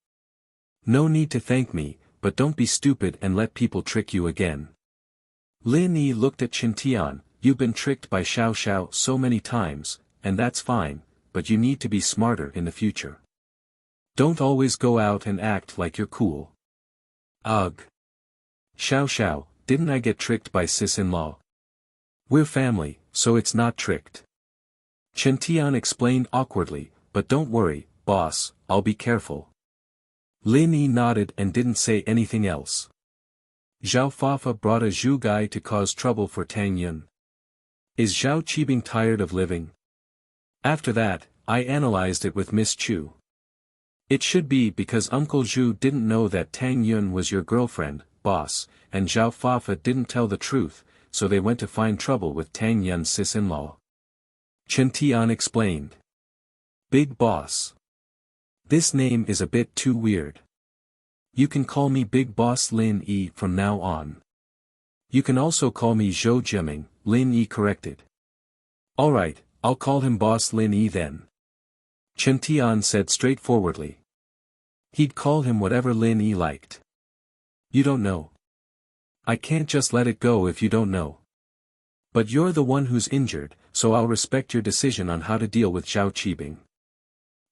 "No need to thank me, but don't be stupid and let people trick you again." Lin Yi looked at Qin Tian, "You've been tricked by Xiao Xiao so many times, and that's fine, but you need to be smarter in the future. Don't always go out and act like you're cool." "Ugh. Xiao Xiao, didn't I get tricked by sis-in-law? We're family, so it's not tricked." Qin Tian explained awkwardly, "But don't worry, boss, I'll be careful." Lin Yi nodded and didn't say anything else. Zhao Fafa brought a Zhu guy to cause trouble for Tang Yun. Is Zhao Qibing tired of living? After that, I analyzed it with Miss Chu. It should be because Uncle Zhu didn't know that Tang Yun was your girlfriend, boss, and Zhao Fafa didn't tell the truth, so they went to find trouble with Tang Yun's sis-in-law. Qin Tian explained. "Big boss. This name is a bit too weird. You can call me Big Boss Lin Yi from now on. You can also call me Zhou Jiaming," Lin Yi corrected. "Alright, I'll call him Boss Lin Yi then," Qin Tian said straightforwardly. He'd call him whatever Lin Yi liked. "You don't know. I can't just let it go if you don't know. But you're the one who's injured, so I'll respect your decision on how to deal with Zhao Qibing."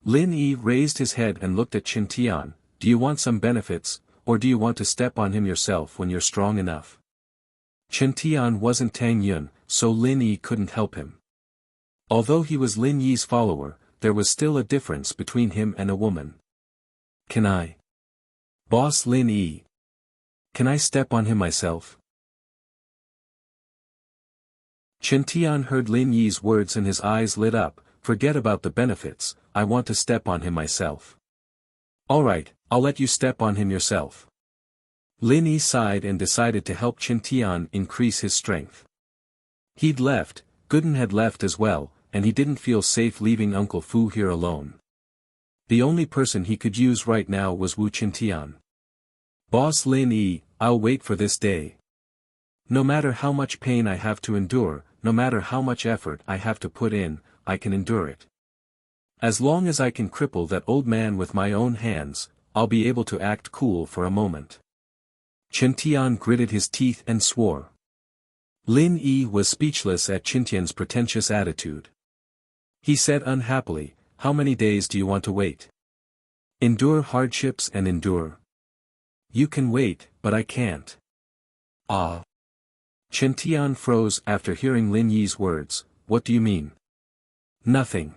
Lin Yi raised his head and looked at Qin Tian. "Do you want some benefits, or do you want to step on him yourself when you're strong enough?" Qin Tian wasn't Tang Yun, so Lin Yi couldn't help him. Although he was Lin Yi's follower, there was still a difference between him and a woman. "Can I?" Boss Lin Yi. Can I step on him myself? Chen Tian heard Lin Yi's words and his eyes lit up. Forget about the benefits, I want to step on him myself. Alright, I'll let you step on him yourself. Lin Yi sighed and decided to help Chen Tian increase his strength. He'd left, Gooden had left as well, and he didn't feel safe leaving Uncle Fu here alone. The only person he could use right now was Wu Chen. Boss Lin Yi, I'll wait for this day. No matter how much pain I have to endure, no matter how much effort I have to put in, I can endure it. As long as I can cripple that old man with my own hands, I'll be able to act cool for a moment. Chen Tian gritted his teeth and swore. Lin Yi was speechless at Chen Tian's pretentious attitude. He said unhappily, how many days do you want to wait? Endure hardships and endure. You can wait, but I can't. Ah. Chen Tian froze after hearing Lin Yi's words. What do you mean? Nothing.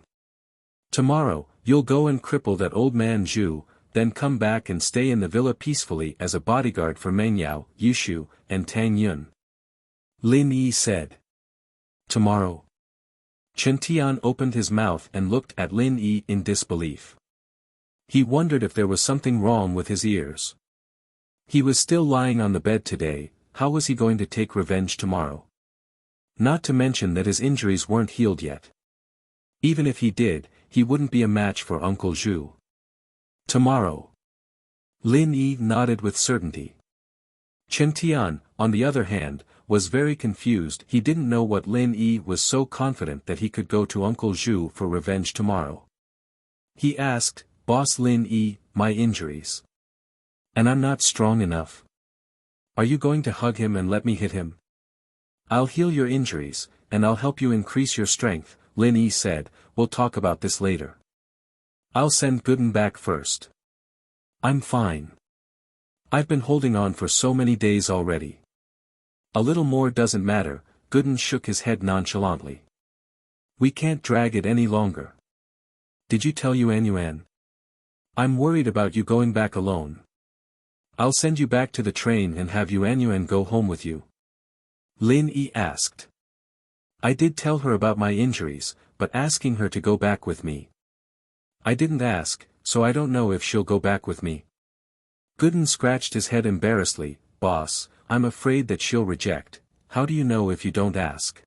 Tomorrow, you'll go and cripple that old man Zhu, then come back and stay in the villa peacefully as a bodyguard for Meng Yao, Yushu, and Tang Yun. Lin Yi said. Tomorrow. Chen Tian opened his mouth and looked at Lin Yi in disbelief. He wondered if there was something wrong with his ears. He was still lying on the bed today, how was he going to take revenge tomorrow? Not to mention that his injuries weren't healed yet. Even if he did, he wouldn't be a match for Uncle Zhu. Tomorrow. Lin Yi nodded with certainty. Chen Tian, on the other hand, was very confused. He didn't know what Lin Yi was so confident that he could go to Uncle Zhu for revenge tomorrow. He asked, Boss Lin Yi, my injuries. And I'm not strong enough. Are you going to hug him and let me hit him? I'll heal your injuries, and I'll help you increase your strength, Lin Yi said, we'll talk about this later. I'll send Gooden back first. I'm fine. I've been holding on for so many days already. A little more doesn't matter, Gooden shook his head nonchalantly. We can't drag it any longer. Did you tell Yuan? I'm worried about you going back alone. I'll send you back to the train and have Yuan go home with you. Lin Yi asked. I did tell her about my injuries, but asking her to go back with me. I didn't ask, so I don't know if she'll go back with me. Gooden scratched his head embarrassedly, Boss, I'm afraid that she'll reject. How do you know if you don't ask?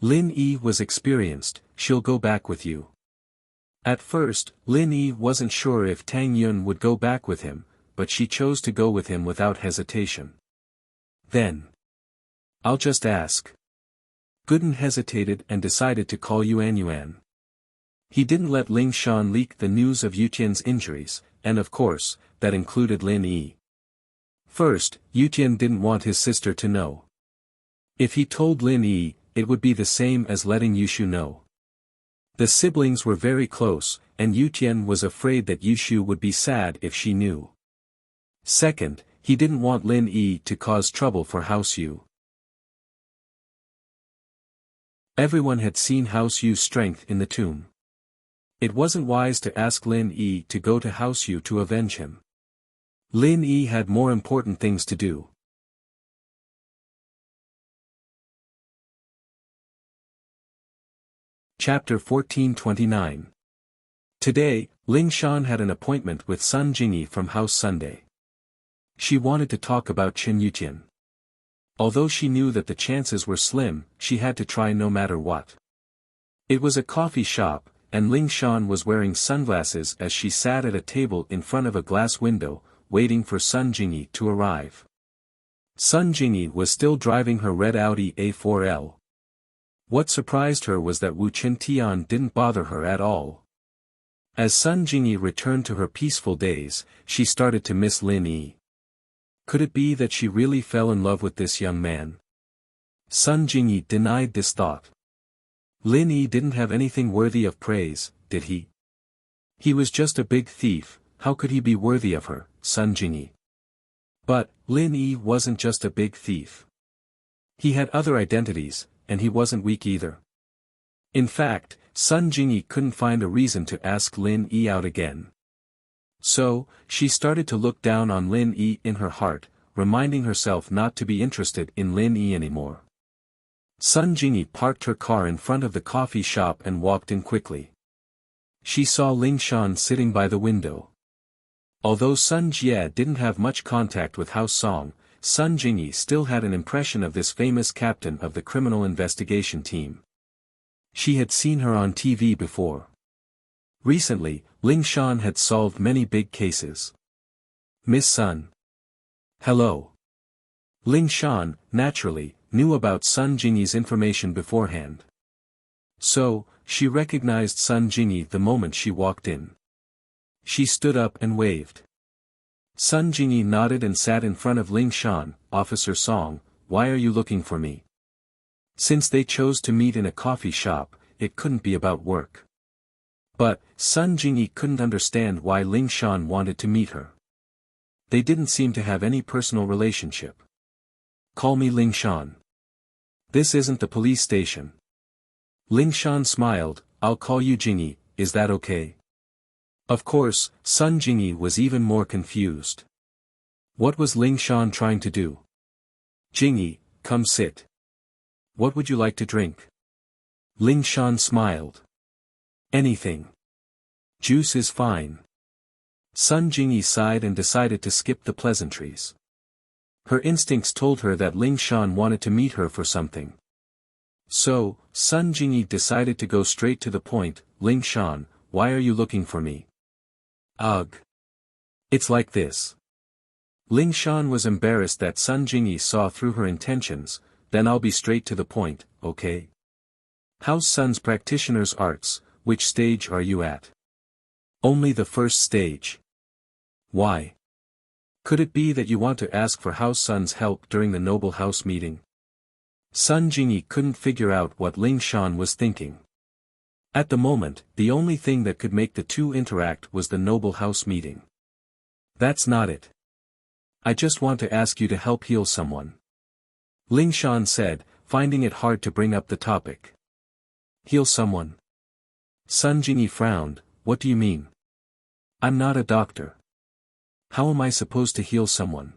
Lin Yi was experienced, she'll go back with you. At first, Lin Yi wasn't sure if Tang Yun would go back with him, but she chose to go with him without hesitation. Then. I'll just ask. Gooden hesitated and decided to call Yuan. He didn't let Ling Shan leak the news of Yutian's injuries, and of course, that included Lin Yi. First, Yutian didn't want his sister to know. If he told Lin Yi, it would be the same as letting Yushu know. The siblings were very close, and Yutian was afraid that Yushu would be sad if she knew. Second, he didn't want Lin Yi to cause trouble for House Yu. Everyone had seen House Yu's strength in the tomb. It wasn't wise to ask Lin Yi to go to House Yu to avenge him. Lin Yi had more important things to do. Chapter 1429. Today, Ling Shan had an appointment with Sun Jingyi from House Sunday. She wanted to talk about Chen Yutian. Although she knew that the chances were slim, she had to try no matter what. It was a coffee shop, and Ling Shan was wearing sunglasses as she sat at a table in front of a glass window, waiting for Sun Jingyi to arrive. Sun Jingyi was still driving her red Audi A4L. What surprised her was that Wu Chen didn't bother her at all. As Sun Jingyi returned to her peaceful days, she started to miss Lin Yi. Could it be that she really fell in love with this young man? Sun Jingyi denied this thought. Lin Yi didn't have anything worthy of praise, did he? He was just a big thief, how could he be worthy of her, Sun Jingyi? But, Lin Yi wasn't just a big thief. He had other identities, and he wasn't weak either. In fact, Sun Jingyi couldn't find a reason to ask Lin Yi out again. So, she started to look down on Lin Yi in her heart, reminding herself not to be interested in Lin Yi anymore. Sun Jingyi parked her car in front of the coffee shop and walked in quickly. She saw Ling Shan sitting by the window. Although Sun Jie didn't have much contact with House Song, Sun Jingyi still had an impression of this famous captain of the criminal investigation team. She had seen her on TV before. Recently, Ling Shan had solved many big cases. Miss Sun. Hello. Ling Shan, naturally, knew about Sun Jingyi's information beforehand. So, she recognized Sun Jingyi the moment she walked in. She stood up and waved. Sun Jingyi nodded and sat in front of Ling Shan. Officer Song, why are you looking for me? Since they chose to meet in a coffee shop, it couldn't be about work. But, Sun Jingyi couldn't understand why Ling Shan wanted to meet her. They didn't seem to have any personal relationship. Call me Ling Shan. This isn't the police station. Ling Shan smiled. I'll call you Jingyi, is that okay? Of course, Sun Jingyi was even more confused. What was Ling Shan trying to do? Jingyi, come sit. What would you like to drink? Ling Shan smiled. Anything. Juice is fine. Sun Jingyi sighed and decided to skip the pleasantries. Her instincts told her that Ling Shan wanted to meet her for something. So, Sun Jingyi decided to go straight to the point. Ling Shan, why are you looking for me? Ugh. It's like this. Ling Shan was embarrassed that Sun Jingyi saw through her intentions. Then I'll be straight to the point, okay? House Sun's practitioner's arts, which stage are you at? Only the first stage. Why? Could it be that you want to ask for House Sun's help during the Noble House meeting? Sun Jingyi couldn't figure out what Ling Shan was thinking. At the moment, the only thing that could make the two interact was the Noble House meeting. That's not it. I just want to ask you to help heal someone. Ling Shan said, finding it hard to bring up the topic. Heal someone? Sun Jingyi frowned. What do you mean? I'm not a doctor. How am I supposed to heal someone?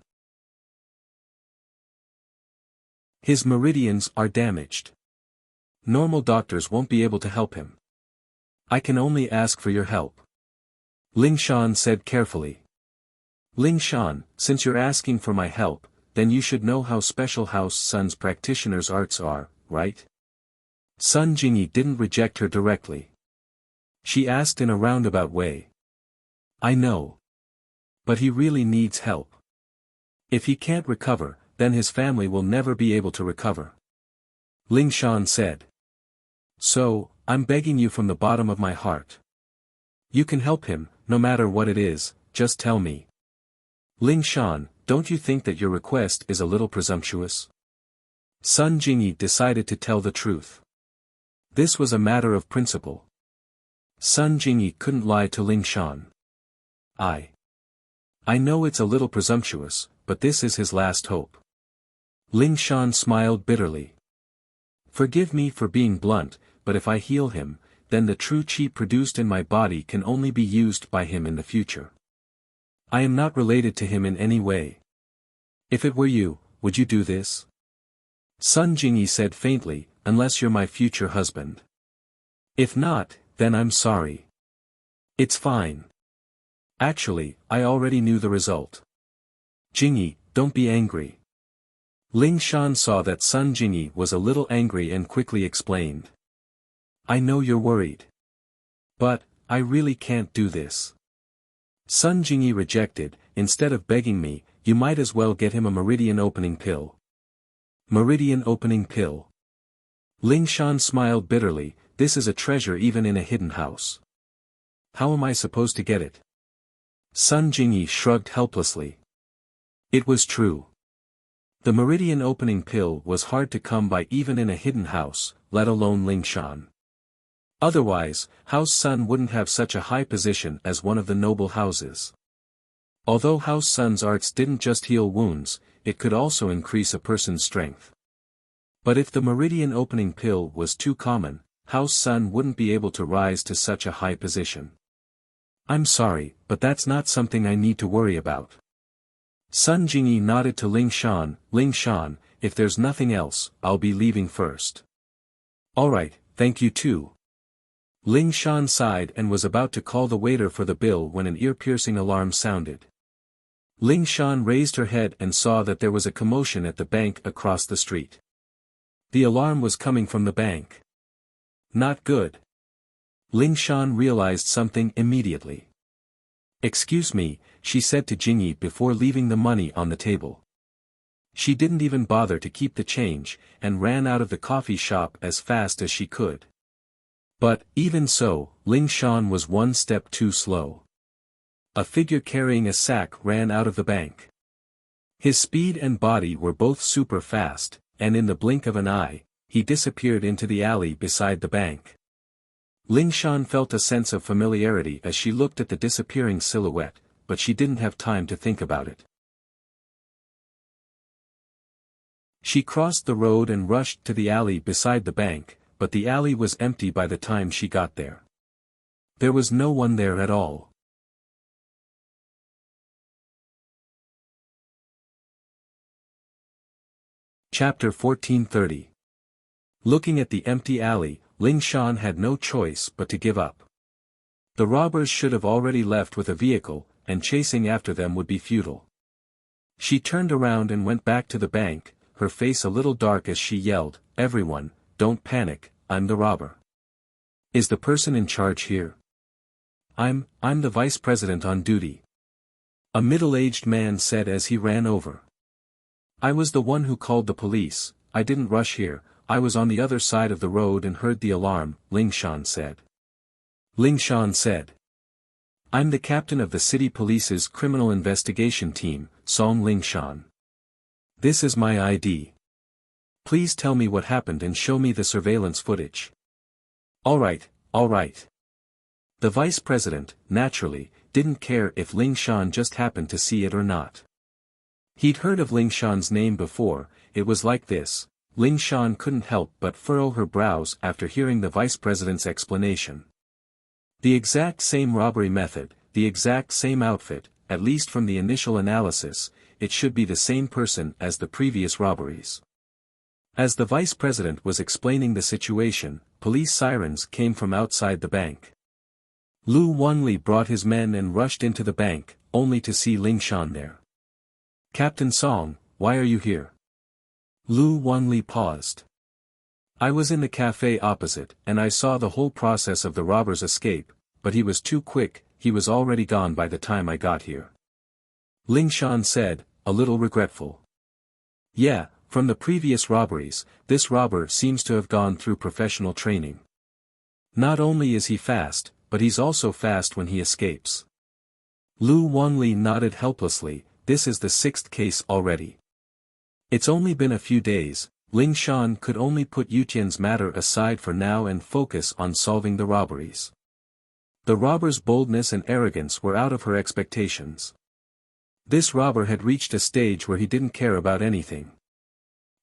His meridians are damaged. Normal doctors won't be able to help him. I can only ask for your help. Ling Shan said carefully. Ling Shan, since you're asking for my help, then you should know how special House Sun's practitioner's arts are, right? Sun Jingyi didn't reject her directly. She asked in a roundabout way. I know. But he really needs help. If he can't recover, then his family will never be able to recover. Ling Shan said. So, I'm begging you from the bottom of my heart. You can help him, no matter what it is, just tell me. Ling Shan, don't you think that your request is a little presumptuous? Sun Jingyi decided to tell the truth. This was a matter of principle. Sun Jingyi couldn't lie to Ling Shan. I know it's a little presumptuous, but this is his last hope. Ling Shan smiled bitterly. Forgive me for being blunt, but if I heal him, then the true qi produced in my body can only be used by him in the future. I am not related to him in any way. If it were you, would you do this? Sun Jingyi said faintly, unless you're my future husband. If not, then I'm sorry. It's fine. Actually, I already knew the result. Jingyi, don't be angry. Ling Shan saw that Sun Jingyi was a little angry and quickly explained. I know you're worried. But, I really can't do this. Sun Jingyi rejected. Instead of begging me, you might as well get him a meridian opening pill. Meridian opening pill. Ling Shan smiled bitterly. This is a treasure even in a hidden house. How am I supposed to get it? Sun Jingyi shrugged helplessly. It was true. The meridian opening pill was hard to come by even in a hidden house, let alone Ling Shan. Otherwise, House Sun wouldn't have such a high position as one of the noble houses. Although House Sun's arts didn't just heal wounds, it could also increase a person's strength. But if the meridian opening pill was too common, House Sun wouldn't be able to rise to such a high position. I'm sorry, but that's not something I need to worry about. Sun Jingyi nodded to Ling Shan, if there's nothing else, I'll be leaving first. Alright, thank you too. Ling Shan sighed and was about to call the waiter for the bill when an ear-piercing alarm sounded. Ling Shan raised her head and saw that there was a commotion at the bank across the street. The alarm was coming from the bank. Not good. Ling Shan realized something immediately. Excuse me, she said to Jingyi before leaving the money on the table. She didn't even bother to keep the change, and ran out of the coffee shop as fast as she could. But, even so, Ling Shan was one step too slow. A figure carrying a sack ran out of the bank. His speed and body were both super fast, and in the blink of an eye, he disappeared into the alley beside the bank. Ling Shan felt a sense of familiarity as she looked at the disappearing silhouette, but she didn't have time to think about it. She crossed the road and rushed to the alley beside the bank, but the alley was empty by the time she got there. There was no one there at all. Chapter 1430. Looking at the empty alley, Ling Shan had no choice but to give up. The robbers should have already left with a vehicle, and chasing after them would be futile. She turned around and went back to the bank, her face a little dark as she yelled, "Everyone, don't panic, I'm the robber. Is the person in charge here?" I'm the vice president on duty," a middle-aged man said as he ran over. "I was the one who called the police, I didn't rush here, I was on the other side of the road and heard the alarm," Ling Shan said. Ling Shan said. "I'm the captain of the city police's criminal investigation team, Song Ling Shan. This is my ID. Please tell me what happened and show me the surveillance footage." Alright. The vice president, naturally, didn't care if Ling Shan just happened to see it or not. He'd heard of Ling Shan's name before, it was like this. Ling Shan couldn't help but furrow her brows after hearing the vice president's explanation. The exact same robbery method, the exact same outfit, at least from the initial analysis, it should be the same person as the previous robberies. As the vice president was explaining the situation, police sirens came from outside the bank. Lu Wanli brought his men and rushed into the bank, only to see Ling Shan there. "Captain Song, why are you here?" Lu Wanli paused. "I was in the cafe opposite, and I saw the whole process of the robber's escape, but he was too quick, he was already gone by the time I got here." Ling Shan said, a little regretful. "Yeah, from the previous robberies, this robber seems to have gone through professional training. Not only is he fast, but he's also fast when he escapes." Lu Wanli nodded helplessly, this is the 6th case already. It's only been a few days, Ling Shan could only put Yutian's matter aside for now and focus on solving the robberies. The robber's boldness and arrogance were out of her expectations. This robber had reached a stage where he didn't care about anything.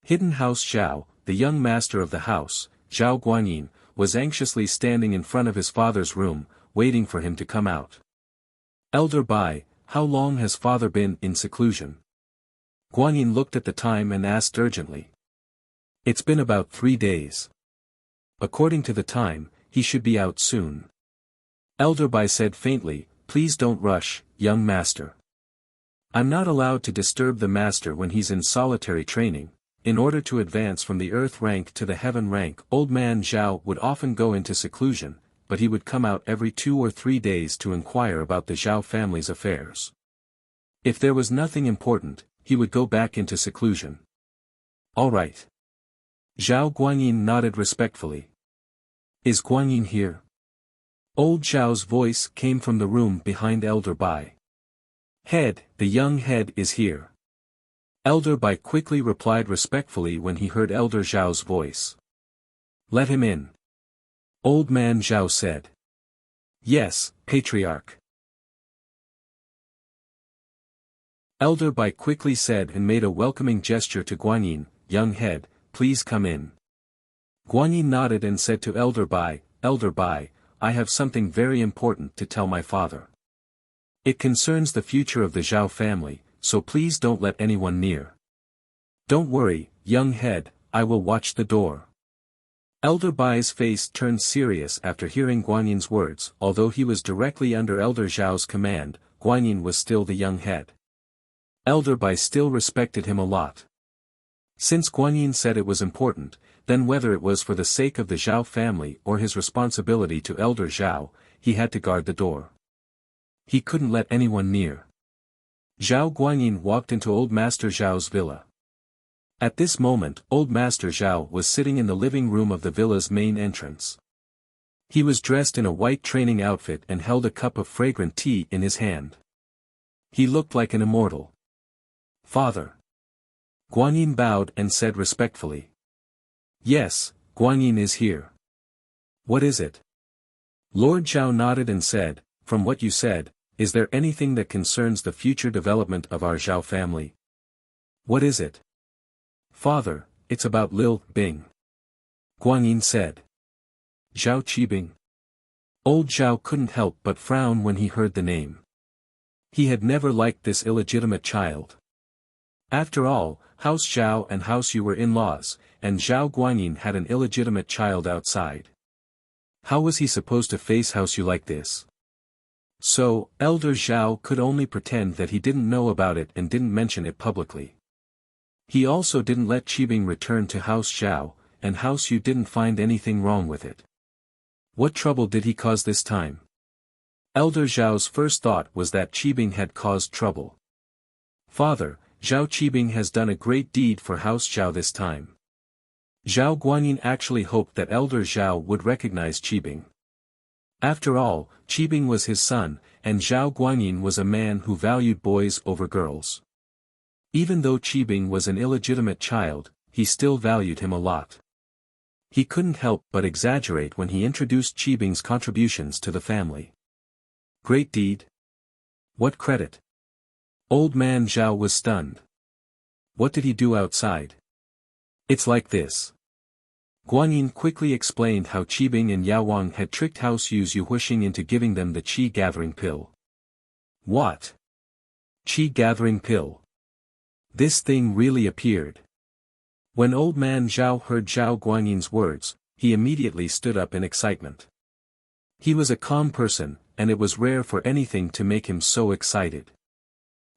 Hidden House Zhao, the young master of the house, Zhao Guanyin, was anxiously standing in front of his father's room, waiting for him to come out. "Elder Bai, how long has father been in seclusion?" Guanyin looked at the time and asked urgently. "It's been about 3 days. According to the time, he should be out soon." Elder Bai said faintly, "Please don't rush, young master. I'm not allowed to disturb the master when he's in solitary training. In order to advance from the earth rank to the heaven rank, old man Zhao would often go into seclusion, but he would come out every 2 or 3 days to inquire about the Zhao family's affairs. If there was nothing important, he would go back into seclusion." "All right." Zhao Guanyin nodded respectfully. "Is Guanyin here?" Old Zhao's voice came from the room behind Elder Bai. "Head, the young head is here." Elder Bai quickly replied respectfully when he heard Elder Zhao's voice. "Let him in." Old man Zhao said. "Yes, Patriarch." Elder Bai quickly said and made a welcoming gesture to Guanyin, "Young head, please come in." Guanyin nodded and said to Elder Bai, "Elder Bai, I have something very important to tell my father." It concerns the future of the Zhao family, so please don't let anyone near. Don't worry, young head, I will watch the door. Elder Bai's face turned serious after hearing Guanyin's words. Although he was directly under Elder Zhao's command, Guanyin was still the young head. Elder Bai still respected him a lot. Since Guanyin said it was important, then whether it was for the sake of the Zhao family or his responsibility to Elder Zhao, he had to guard the door. He couldn't let anyone near. Zhao Guanyin walked into Old Master Zhao's villa. At this moment, Old Master Zhao was sitting in the living room of the villa's main entrance. He was dressed in a white training outfit and held a cup of fragrant tea in his hand. He looked like an immortal. Father. Guanyin bowed and said respectfully. Yes, Guanyin is here. What is it? Lord Zhao nodded and said, from what you said, is there anything that concerns the future development of our Zhao family? What is it? Father, it's about Lil Bing. Guanyin said. Zhao Qibing. Old Zhao couldn't help but frown when he heard the name. He had never liked this illegitimate child. After all, House Zhao and House Yu were in-laws, and Zhao Guanyin had an illegitimate child outside. How was he supposed to face House Yu like this? So, Elder Zhao could only pretend that he didn't know about it and didn't mention it publicly. He also didn't let Qibing return to House Zhao, and House Yu didn't find anything wrong with it. What trouble did he cause this time? Elder Zhao's first thought was that Qibing had caused trouble. Father, Zhao Qibing has done a great deed for House Zhao this time. Zhao Guanyin actually hoped that Elder Zhao would recognize Qibing. After all, Qibing was his son, and Zhao Guanyin was a man who valued boys over girls. Even though Qibing was an illegitimate child, he still valued him a lot. He couldn't help but exaggerate when he introduced Qibing's contributions to the family. Great deed? What credit? Old man Zhao was stunned. What did he do outside? It's like this. Guanyin quickly explained how Qibing and Yao Wang had tricked House Yu's Yu Huixing into giving them the qi-gathering pill. What? Qi-gathering pill? This thing really appeared. When old man Zhao heard Zhao Guanyin's words, he immediately stood up in excitement. He was a calm person, and it was rare for anything to make him so excited.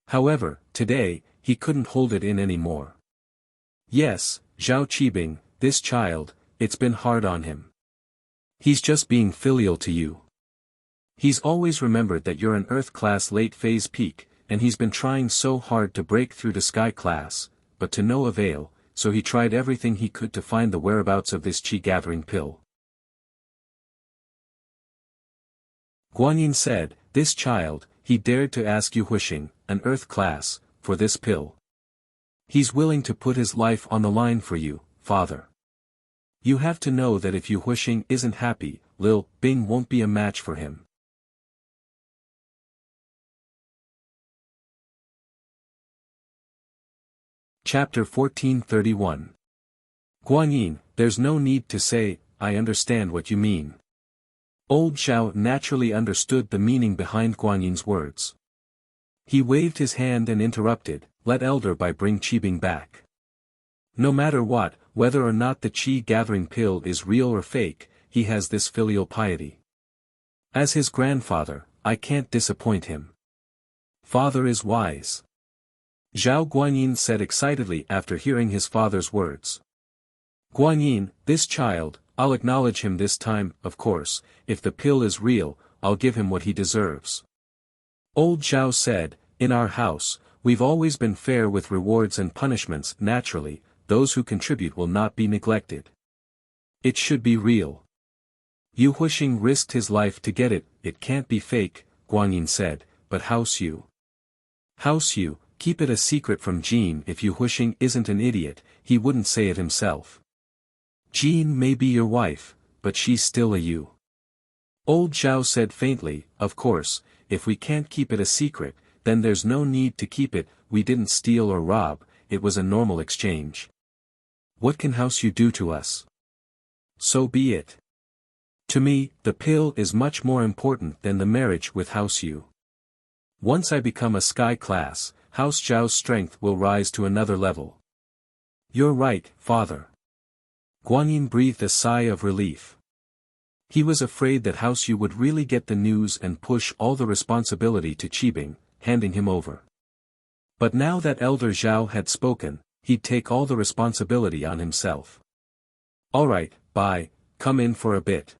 However, today, he couldn't hold it in anymore. Yes, Zhao Qibing, this child, it's been hard on him. He's just being filial to you. He's always remembered that you're an Earth class late phase peak, and he's been trying so hard to break through to Sky class, but to no avail, so he tried everything he could to find the whereabouts of this qi-gathering pill. Guanyin said, this child, he dared to ask Yu Huixing, an Earth class, for this pill. He's willing to put his life on the line for you, father. You have to know that if Yu Huixing isn't happy, Lil Bing won't be a match for him. Chapter 1431. Guanyin, there's no need to say, I understand what you mean. Old Zhao naturally understood the meaning behind Guanyin's words. He waved his hand and interrupted, let Elder Bai bring Qibing back. No matter what, whether or not the qi-gathering pill is real or fake, he has this filial piety. As his grandfather, I can't disappoint him. Father is wise. Zhao Guanyin said excitedly after hearing his father's words. Guanyin, this child, I'll acknowledge him this time, of course, if the pill is real, I'll give him what he deserves. Old Zhao said, in our house, we've always been fair with rewards and punishments. Naturally, those who contribute will not be neglected. It should be real. Yu Huixing risked his life to get it, it can't be fake, Guanyin said, but House Yu. House Yu, keep it a secret from Jean. If Yu Huixing isn't an idiot, he wouldn't say it himself. Jean may be your wife, but she's still a Yu. Old Zhao said faintly, of course, if we can't keep it a secret, then there's no need to keep it. We didn't steal or rob, it was a normal exchange. What can House Yu do to us? So be it. To me, the pill is much more important than the marriage with House Yu. Once I become a sky class, House Zhao's strength will rise to another level. You're right, father. Guanyin breathed a sigh of relief. He was afraid that House Yu would really get the news and push all the responsibility to Qibing, handing him over. But now that Elder Zhao had spoken, he'd take all the responsibility on himself. Alright, bye, come in for a bit.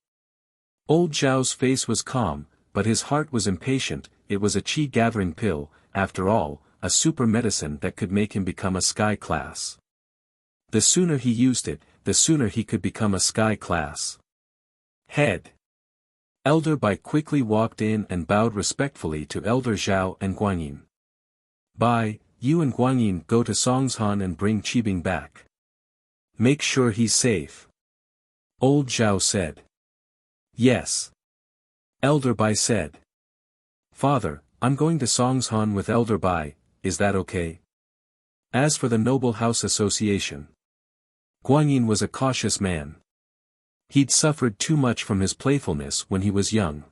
Old Zhao's face was calm, but his heart was impatient. It was a qi-gathering pill, after all, a super medicine that could make him become a sky class. The sooner he used it, the sooner he could become a sky class. Head. Elder Bai quickly walked in and bowed respectfully to Elder Zhao and Guanyin. Bai, you and Guanyin go to Songshan and bring Qibing back. Make sure he's safe. Old Zhao said. Yes. Elder Bai said. Father, I'm going to Songshan with Elder Bai, is that okay? As for the Noble House Association. Guanyin was a cautious man. He'd suffered too much from his playfulness when he was young.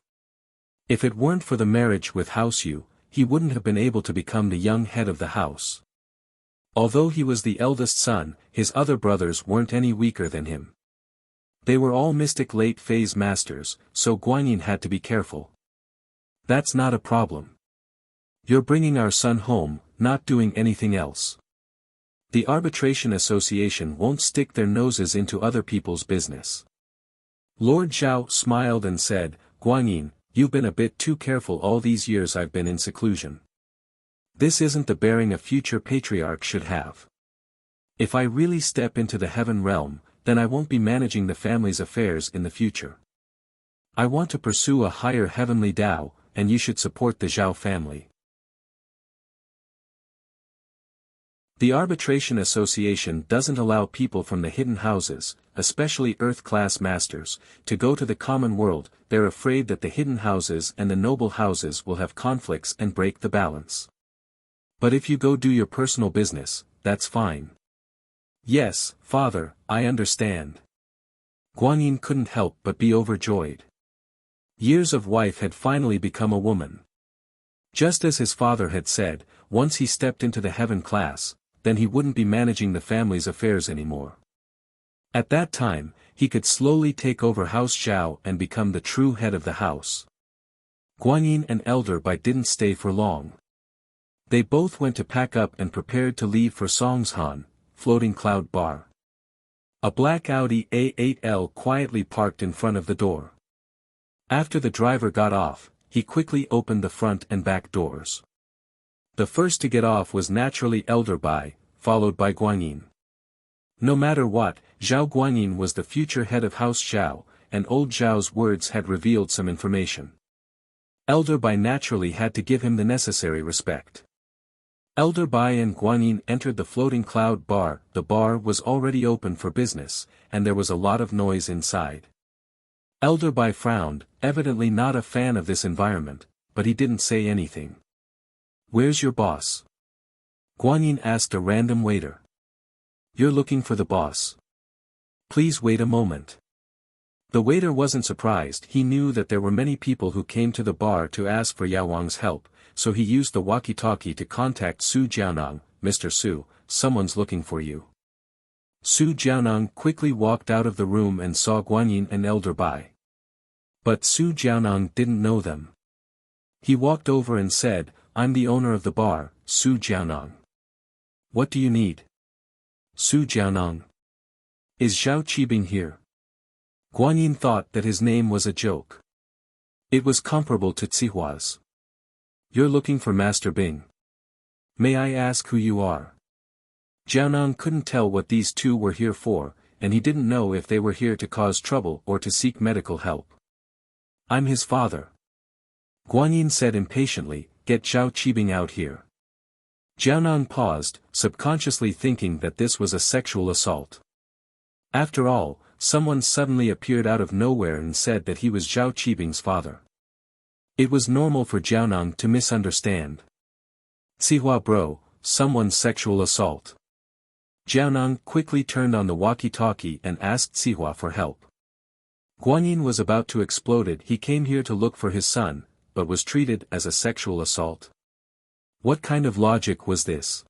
If it weren't for the marriage with House Yu, he wouldn't have been able to become the young head of the house. Although he was the eldest son, his other brothers weren't any weaker than him. They were all mystic late phase masters, so Guanyin had to be careful. That's not a problem. You're bringing our son home, not doing anything else. The Arbitration Association won't stick their noses into other people's business. Lord Zhao smiled and said, Guanyin, you've been a bit too careful all these years I've been in seclusion. This isn't the bearing a future patriarch should have. If I really step into the heaven realm, then I won't be managing the family's affairs in the future. I want to pursue a higher heavenly Tao, and you should support the Zhao family. The Arbitration Association doesn't allow people from the hidden houses, especially Earth-class masters, to go to the common world. They're afraid that the hidden houses and the noble houses will have conflicts and break the balance. But if you go do your personal business, that's fine. Yes, father, I understand. Guanyin couldn't help but be overjoyed. Years of wife had finally become a woman. Just as his father had said, once he stepped into the heaven class, then he wouldn't be managing the family's affairs anymore. At that time, he could slowly take over House Zhao and become the true head of the house. Guanyin and Elder Bai didn't stay for long. They both went to pack up and prepared to leave for Songshan, Floating Cloud Bar. A black Audi A8L quietly parked in front of the door. After the driver got off, he quickly opened the front and back doors. The first to get off was naturally Elder Bai, followed by Guanyin. No matter what, Zhao Guanyin was the future head of House Zhao, and old Zhao's words had revealed some information. Elder Bai naturally had to give him the necessary respect. Elder Bai and Guanyin entered the Floating Cloud Bar. The bar was already open for business, and there was a lot of noise inside. Elder Bai frowned, evidently not a fan of this environment, but he didn't say anything. Where's your boss? Guanyin asked a random waiter. You're looking for the boss. Please wait a moment. The waiter wasn't surprised. He knew that there were many people who came to the bar to ask for Yao Wang's help, so he used the walkie-talkie to contact Su Jiaonang. Mr. Su, someone's looking for you. Su Jiaonang quickly walked out of the room and saw Guanyin and Elder Bai. But Su Jiaonang didn't know them. He walked over and said, I'm the owner of the bar, Su Jiaonang. What do you need? Su Jiaonang. Is Zhao Qibing here? Guanyin thought that his name was a joke. It was comparable to Tsihua's. You're looking for Master Bing. May I ask who you are? Jiaonang couldn't tell what these two were here for, and he didn't know if they were here to cause trouble or to seek medical help. I'm his father. Guanyin said impatiently, get Zhao Qibing out here. Jiaonang paused, subconsciously thinking that this was a sexual assault. After all, someone suddenly appeared out of nowhere and said that he was Zhao Qibing's father. It was normal for Jiaonang to misunderstand. Sihua bro, someone's sexual assault. Jiaonang quickly turned on the walkie-talkie and asked Sihua for help. Guanyin was about to explode. He came here to look for his son, but was treated as a sexual assault. What kind of logic was this?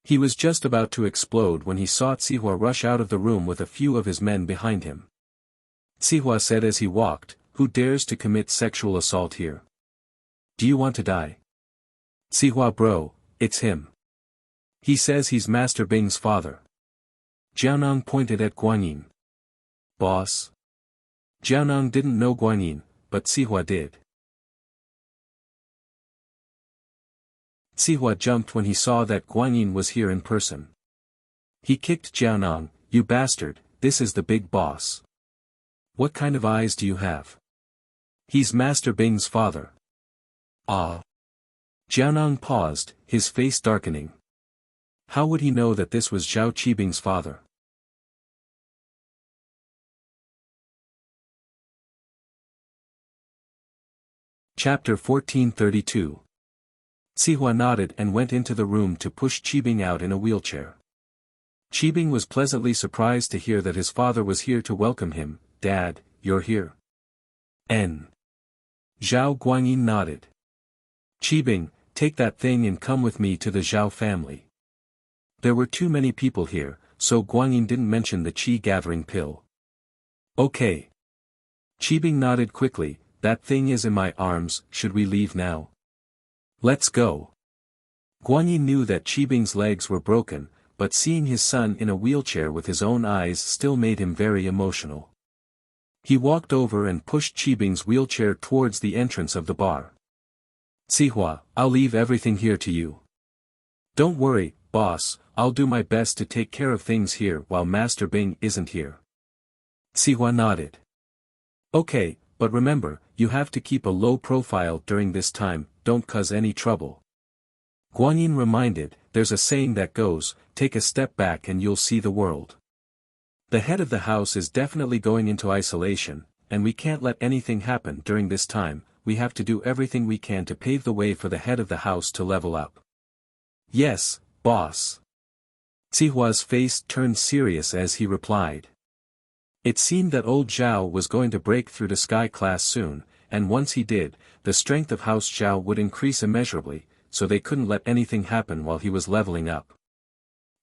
He was just about to explode when he saw Sihua rush out of the room with a few of his men behind him. Sihua said as he walked, "Who dares to commit sexual assault here? Do you want to die?" "Sihua bro, it's him. He says he's Master Bing's father." Jiaonang pointed at Guanyin. "Boss?" Jiaonang didn't know Guanyin, but Sihua did. Sihua jumped when he saw that Guanyin was here in person. He kicked Jiaonang. "You bastard, this is the big boss. What kind of eyes do you have? He's Master Bing's father." "Ah." Jiaonang paused, his face darkening. How would he know that this was Zhao Qibing's father? Chapter 1432. Sihua nodded and went into the room to push Qibing out in a wheelchair. Qibing was pleasantly surprised to hear that his father was here to welcome him. "Dad, you're here." Zhao Guanyin nodded. "Qibing, take that thing and come with me to the Zhao family." There were too many people here, so Guanyin didn't mention the qi gathering pill. "Okay." Qibing nodded quickly. "That thing is in my arms, should we leave now?" "Let's go." Guanyin knew that Qibing's legs were broken, but seeing his son in a wheelchair with his own eyes still made him very emotional. He walked over and pushed Qibing's wheelchair towards the entrance of the bar. "Sihua, I'll leave everything here to you." "Don't worry, boss, I'll do my best to take care of things here while Master Bing isn't here." Sihua nodded. "Okay, but remember, you have to keep a low profile during this time, don't cause any trouble." Guanyin reminded, "There's a saying that goes, take a step back and you'll see the world. The head of the house is definitely going into isolation, and we can't let anything happen during this time. We have to do everything we can to pave the way for the head of the house to level up." "Yes, boss." Sihua's face turned serious as he replied. It seemed that old Zhao was going to break through to Sky Class soon, and once he did, the strength of House Zhao would increase immeasurably, so they couldn't let anything happen while he was leveling up.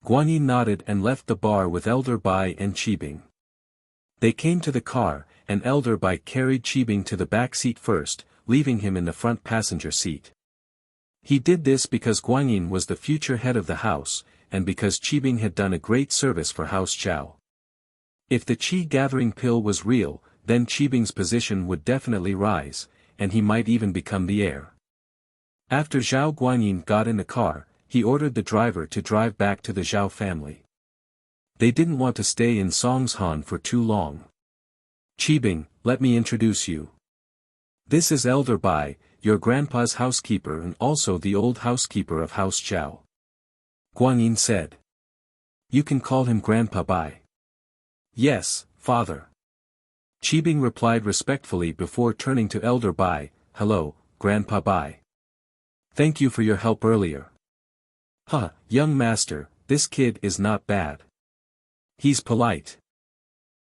Guanyin nodded and left the bar with Elder Bai and Qibing. They came to the car, and Elder Bai carried Qibing to the back seat first, leaving him in the front passenger seat. He did this because Guanyin was the future head of the house, and because Qibing had done a great service for House Zhao. If the qi gathering pill was real, then Qibing's position would definitely rise, and he might even become the heir. After Zhao Guanyin got in the car, he ordered the driver to drive back to the Zhao family. They didn't want to stay in Songshan for too long. "Qibing, let me introduce you. This is Elder Bai, your grandpa's housekeeper and also the old housekeeper of House Zhao." Guanyin said. "You can call him Grandpa Bai." "Yes, father." Qibing replied respectfully before turning to Elder Bai. "Hello, Grandpa Bai. Thank you for your help earlier." Young master, this kid is not bad. He's polite."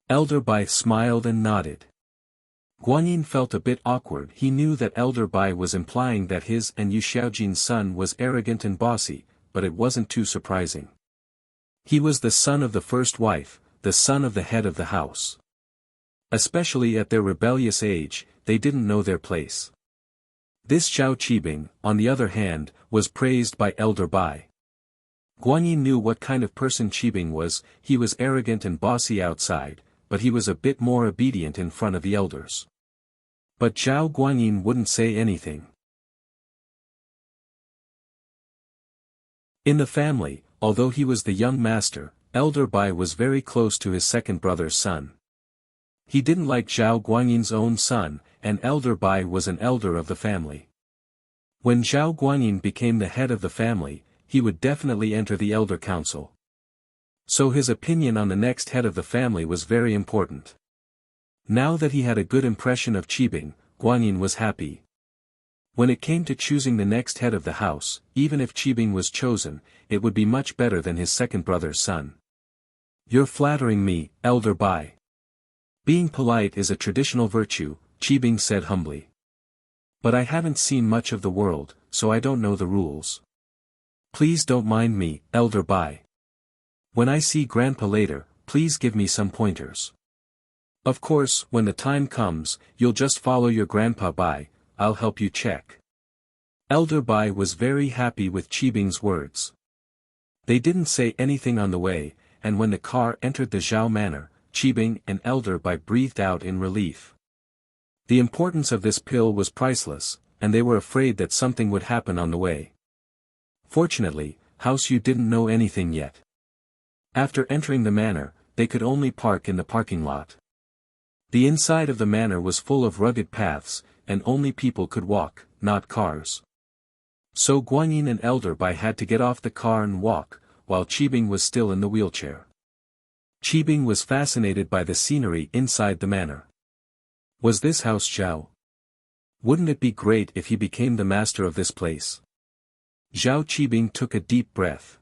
Elder Bai smiled and nodded. Guanyin felt a bit awkward. He knew that Elder Bai was implying that his and Yu Xiaojin's son was arrogant and bossy, but it wasn't too surprising. He was the son of the first wife, the son of the head of the house. Especially at their rebellious age, they didn't know their place. This Zhao Qibing, on the other hand, was praised by Elder Bai. Guanyin knew what kind of person Qibing was. He was arrogant and bossy outside, but he was a bit more obedient in front of the elders. But Zhao Guanyin wouldn't say anything. In the family, although he was the young master, Elder Bai was very close to his second brother's son. He didn't like Zhao Guanyin's own son, and Elder Bai was an elder of the family. When Zhao Guanyin became the head of the family, he would definitely enter the elder council. So his opinion on the next head of the family was very important. Now that he had a good impression of Qibing, Guanyin was happy. When it came to choosing the next head of the house, even if Qibing was chosen, it would be much better than his second brother's son. "You're flattering me, Elder Bai." "Being polite is a traditional virtue," Qibing said humbly. But I haven't seen much of the world, so I don't know the rules. Please don't mind me, Elder Bai. When I see Grandpa later, please give me some pointers. Of course, when the time comes, you'll just follow your Grandpa Bai, I'll help you check. Elder Bai was very happy with Qibing's words. They didn't say anything on the way, and when the car entered the Zhao Manor, Qibing and Elder Bai breathed out in relief. The importance of this pill was priceless, and they were afraid that something would happen on the way. Fortunately, House Yu didn't know anything yet. After entering the manor, they could only park in the parking lot. The inside of the manor was full of rugged paths, and only people could walk, not cars. So Guanyin and Elder Bai had to get off the car and walk, while Qibing was still in the wheelchair. Qibing was fascinated by the scenery inside the manor. Was this House Zhao? Wouldn't it be great if he became the master of this place? Zhao Qibing took a deep breath.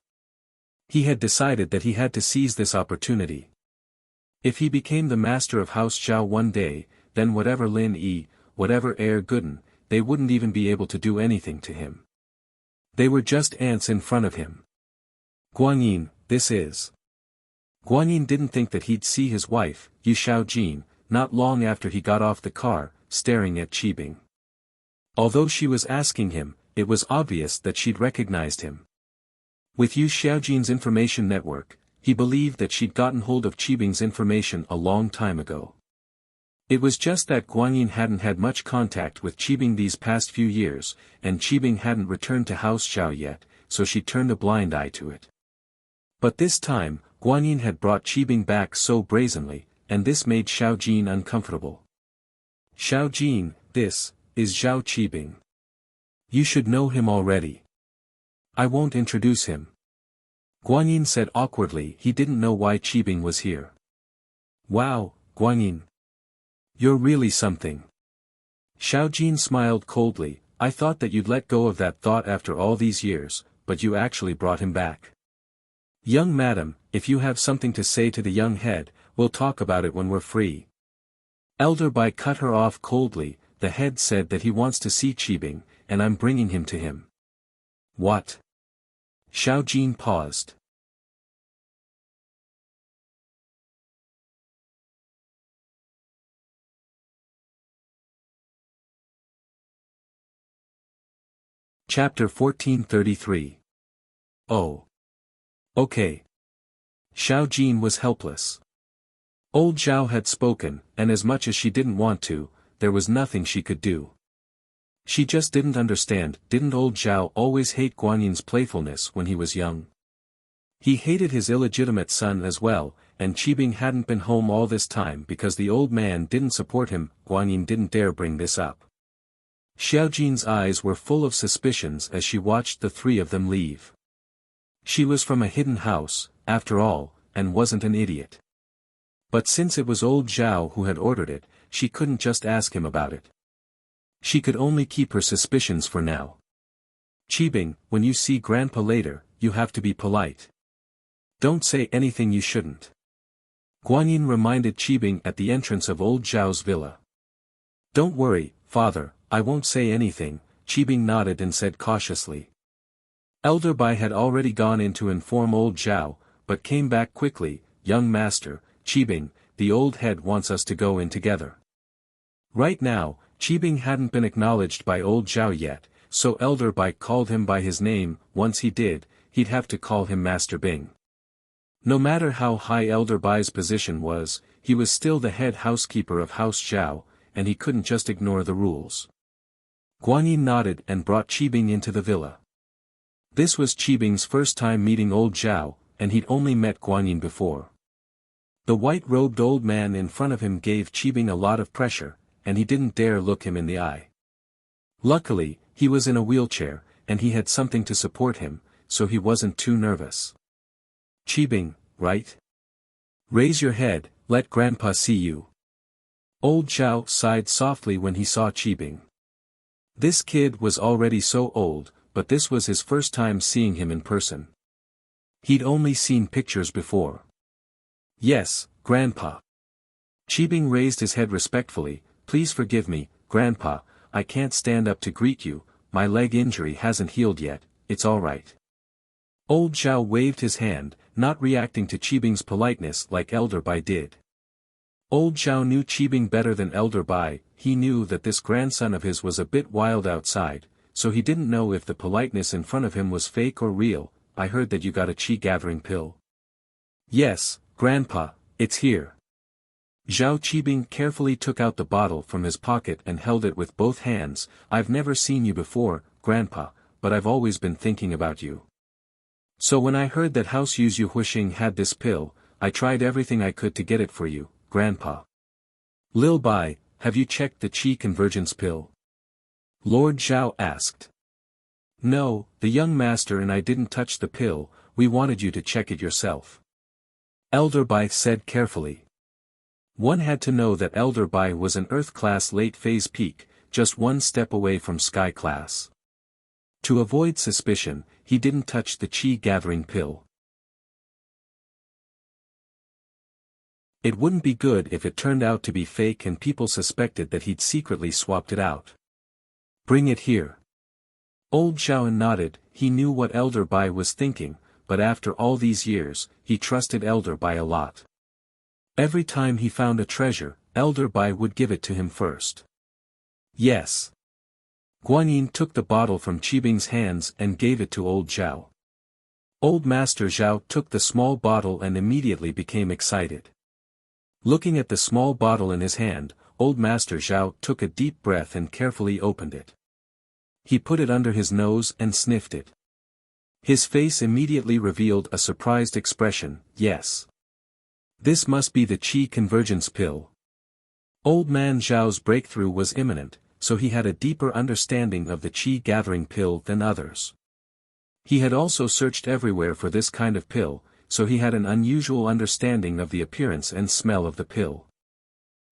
He had decided that he had to seize this opportunity. If he became the master of House Zhao one day, then whatever Lin Yi, whatever Air Gooden, they wouldn't even be able to do anything to him. They were just ants in front of him. Guanyin, this is. Guanyin didn't think that he'd see his wife, Yu Shaojin, not long after he got off the car, staring at Qibing. Although she was asking him, it was obvious that she'd recognized him. With Yu Xiaojin's information network, he believed that she'd gotten hold of Qibing's information a long time ago. It was just that Guanyin hadn't had much contact with Qibing these past few years, and Qibing hadn't returned to House Zhao yet, so she turned a blind eye to it. But this time, Guanyin had brought Qibing back so brazenly, and this made Xiaojin uncomfortable. Xiaojin, this is Zhao Qibing. You should know him already. I won't introduce him. Guanyin said awkwardly. He didn't know why Qibing was here. Wow, Guanyin. You're really something. Xiaojin smiled coldly. I thought that you'd let go of that thought after all these years, but you actually brought him back. Young madam, if you have something to say to the young head, we'll talk about it when we're free. Elder Bai cut her off coldly. The head said that he wants to see Qibing, and I'm bringing him to him. What? Xiaojin paused. Chapter 1433. Oh. Okay. Xiaojin was helpless. Old Zhao had spoken, and as much as she didn't want to, there was nothing she could do. She just didn't understand. Didn't old Zhao always hate Guanyin's playfulness when he was young? He hated his illegitimate son as well, and Qibing hadn't been home all this time because the old man didn't support him. Guanyin didn't dare bring this up. Xiaojin's eyes were full of suspicions as she watched the three of them leave. She was from a hidden house, after all, and wasn't an idiot. But since it was old Zhao who had ordered it, she couldn't just ask him about it. She could only keep her suspicions for now. Qibing, when you see Grandpa later, you have to be polite. Don't say anything you shouldn't. Guanyin reminded Qibing at the entrance of old Zhao's villa. Don't worry, father, I won't say anything, Qibing nodded and said cautiously. Elder Bai had already gone in to inform old Zhao, but came back quickly. Young master, Qibing, the old head wants us to go in together. Right now, Qibing hadn't been acknowledged by old Zhao yet, so Elder Bai called him by his name. Once he did, he'd have to call him Master Bing. No matter how high Elder Bai's position was, he was still the head housekeeper of House Zhao, and he couldn't just ignore the rules. Guanyin nodded and brought Qibing into the villa. This was Qibing's first time meeting old Zhao, and he'd only met Guanyin before. The white-robed old man in front of him gave Qibing a lot of pressure, and he didn't dare look him in the eye. Luckily, he was in a wheelchair, and he had something to support him, so he wasn't too nervous. Qibing, right? Raise your head, let Grandpa see you. Old Zhao sighed softly when he saw Qibing. This kid was already so old, but this was his first time seeing him in person. He'd only seen pictures before. Yes, Grandpa. Qibing raised his head respectfully. Please forgive me, Grandpa, I can't stand up to greet you, my leg injury hasn't healed yet, it's alright. Old Zhao waved his hand, not reacting to Qibing's politeness like Elder Bai did. Old Zhao knew Qibing better than Elder Bai. He knew that this grandson of his was a bit wild outside, so he didn't know if the politeness in front of him was fake or real. I heard that you got a qi gathering pill. Yes, Grandpa, it's here. Zhao Qibing carefully took out the bottle from his pocket and held it with both hands. I've never seen you before, Grandpa, but I've always been thinking about you. So when I heard that House Yu Huixing had this pill, I tried everything I could to get it for you, Grandpa. Lil Bai, have you checked the qi convergence pill? Lord Zhao asked. No, the young master and I didn't touch the pill, we wanted you to check it yourself. Elder Bai said carefully. One had to know that Elder Bai was an Earth class late phase peak, just one step away from Sky class. To avoid suspicion, he didn't touch the qi gathering pill. It wouldn't be good if it turned out to be fake and people suspected that he'd secretly swapped it out. Bring it here. Old Zhao nodded. He knew what Elder Bai was thinking, but after all these years, he trusted Elder Bai a lot. Every time he found a treasure, Elder Bai would give it to him first. Yes. Guanyin took the bottle from Qibing's hands and gave it to Old Zhao. Old Master Zhao took the small bottle and immediately became excited. Looking at the small bottle in his hand, Old Master Zhao took a deep breath and carefully opened it. He put it under his nose and sniffed it. His face immediately revealed a surprised expression. Yes. This must be the qi convergence pill. Old Man Zhao's breakthrough was imminent, so he had a deeper understanding of the qi gathering pill than others. He had also searched everywhere for this kind of pill, so he had an unusual understanding of the appearance and smell of the pill.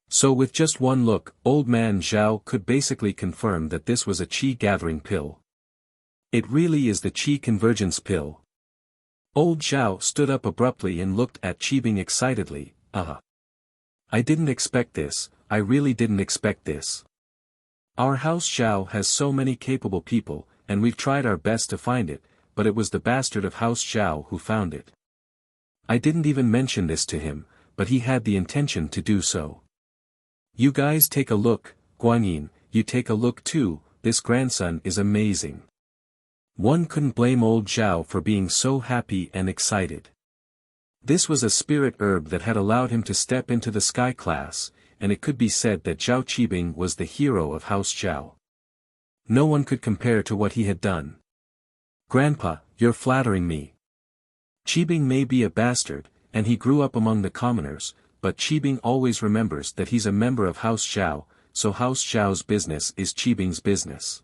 So with just one look, Old Man Zhao could basically confirm that this was a qi gathering pill. It really is the qi convergence pill. Old Zhao stood up abruptly and looked at Qibing excitedly. I didn't expect this, I really didn't expect this. Our house Zhao has so many capable people, and we've tried our best to find it, but it was the bastard of House Zhao who found it. I didn't even mention this to him, but he had the intention to do so. You guys take a look, Guanyin, you take a look too, this grandson is amazing. One couldn't blame Old Zhao for being so happy and excited. This was a spirit herb that had allowed him to step into the Sky class, and it could be said that Zhao Qibing was the hero of House Zhao. No one could compare to what he had done. Grandpa, you're flattering me. Qibing may be a bastard, and he grew up among the commoners, but Qibing always remembers that he's a member of House Zhao, so House Zhao's business is Qibing's business.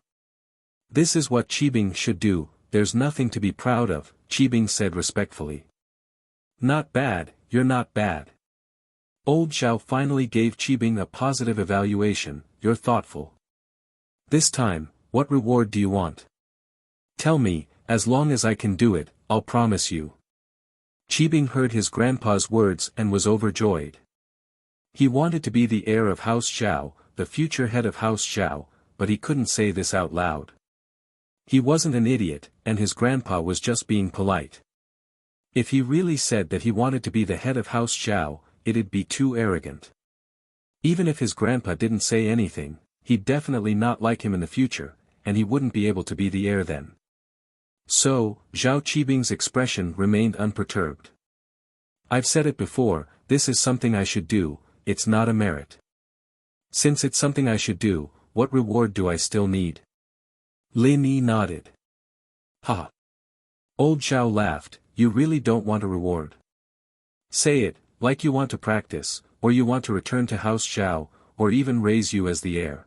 This is what Qibing should do, there's nothing to be proud of, Qibing said respectfully. Not bad, you're not bad. Old Zhao finally gave Qibing a positive evaluation, you're thoughtful. This time, what reward do you want? Tell me, as long as I can do it, I'll promise you. Qibing heard his grandpa's words and was overjoyed. He wanted to be the heir of House Zhao, the future head of House Zhao, but he couldn't say this out loud. He wasn't an idiot, and his grandpa was just being polite. If he really said that he wanted to be the head of House Zhao, it'd be too arrogant. Even if his grandpa didn't say anything, he'd definitely not like him in the future, and he wouldn't be able to be the heir then. So, Zhao Qibing's expression remained unperturbed. I've said it before, this is something I should do, it's not a merit. Since it's something I should do, what reward do I still need? Lin Yi nodded. Ha! Old Zhao laughed, you really don't want a reward. Say it, like you want to practice, or you want to return to House Zhao, or even raise you as the heir.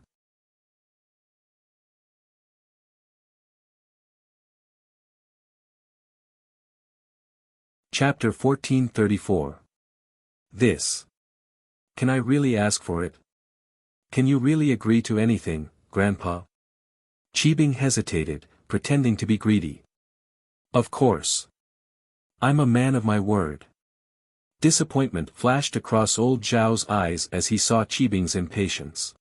Chapter 1434. This. Can I really ask for it? Can you really agree to anything, Grandpa? Qibing hesitated, pretending to be greedy. Of course. I'm a man of my word. Disappointment flashed across Old Zhao's eyes as he saw Qibing's impatience.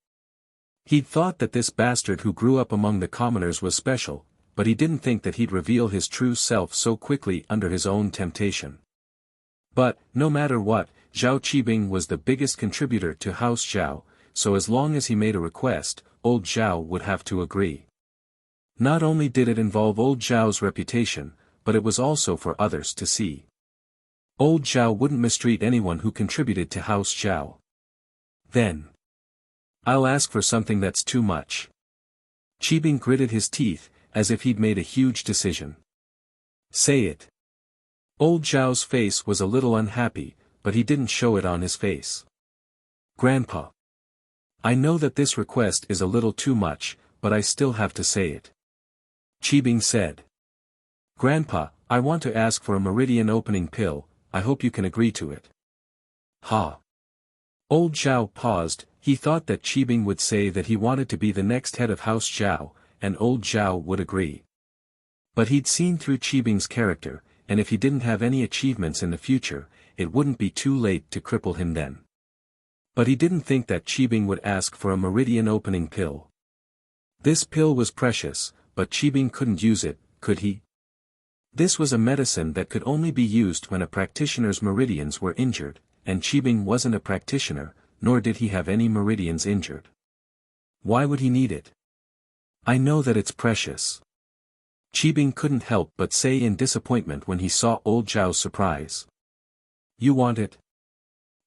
He'd thought that this bastard who grew up among the commoners was special, but he didn't think that he'd reveal his true self so quickly under his own temptation. But, no matter what, Zhao Qibing was the biggest contributor to House Zhao, so as long as he made a request, old Zhao would have to agree. Not only did it involve old Zhao's reputation, but it was also for others to see. Old Zhao wouldn't mistreat anyone who contributed to House Zhao. Then, I'll ask for something that's too much. Qibing gritted his teeth, as if he'd made a huge decision. Say it. Old Zhao's face was a little unhappy, but he didn't show it on his face. Grandpa. I know that this request is a little too much, but I still have to say it. Qibing said. Grandpa, I want to ask for a meridian opening pill, I hope you can agree to it. Ha. Old Zhao paused, he thought that Qibing would say that he wanted to be the next head of House Zhao, and old Zhao would agree. But he'd seen through Qibing's character, and if he didn't have any achievements in the future, it wouldn't be too late to cripple him then. But he didn't think that Qibing would ask for a meridian opening pill. This pill was precious, but Qibing couldn't use it, could he? This was a medicine that could only be used when a practitioner's meridians were injured, and Qibing wasn't a practitioner, nor did he have any meridians injured. Why would he need it? I know that it's precious. Qibing couldn't help but say in disappointment when he saw old Zhao's surprise. You want it?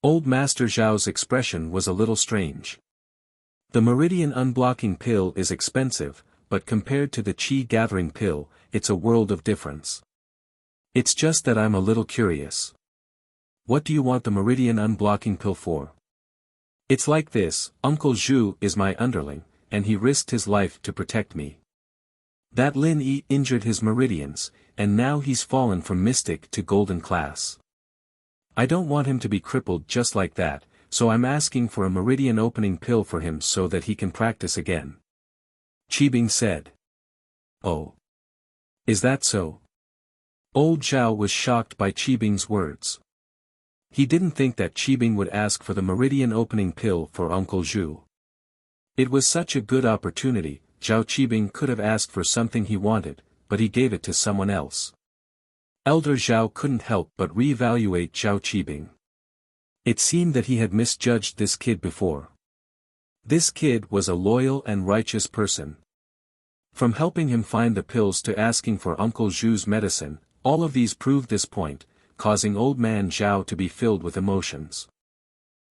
Old Master Zhao's expression was a little strange. The meridian unblocking pill is expensive, but compared to the qi gathering pill, it's a world of difference. It's just that I'm a little curious. What do you want the meridian unblocking pill for? It's like this, Uncle Zhu is my underling, and he risked his life to protect me. That Lin Yi injured his meridians, and now he's fallen from mystic to golden class. I don't want him to be crippled just like that, so I'm asking for a meridian opening pill for him so that he can practice again. Qibing said. Oh. Is that so? Old Zhao was shocked by Qibing's words. He didn't think that Qibing would ask for the meridian opening pill for Uncle Zhu. It was such a good opportunity, Zhao Qibing could have asked for something he wanted, but he gave it to someone else. Elder Zhao couldn't help but re-evaluate Zhao Qibing. It seemed that he had misjudged this kid before. This kid was a loyal and righteous person. From helping him find the pills to asking for Uncle Zhu's medicine, all of these proved this point, causing old man Zhao to be filled with emotions.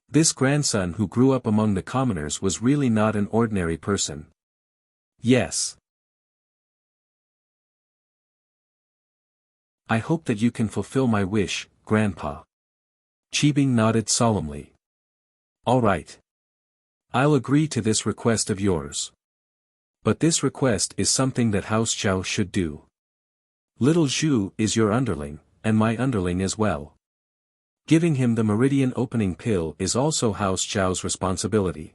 This grandson who grew up among the commoners was really not an ordinary person. Yes. I hope that you can fulfill my wish, Grandpa. Qibing nodded solemnly. All right. I'll agree to this request of yours. But this request is something that House Zhao should do. Little Zhu is your underling, and my underling as well. Giving him the meridian opening pill is also House Zhao's responsibility.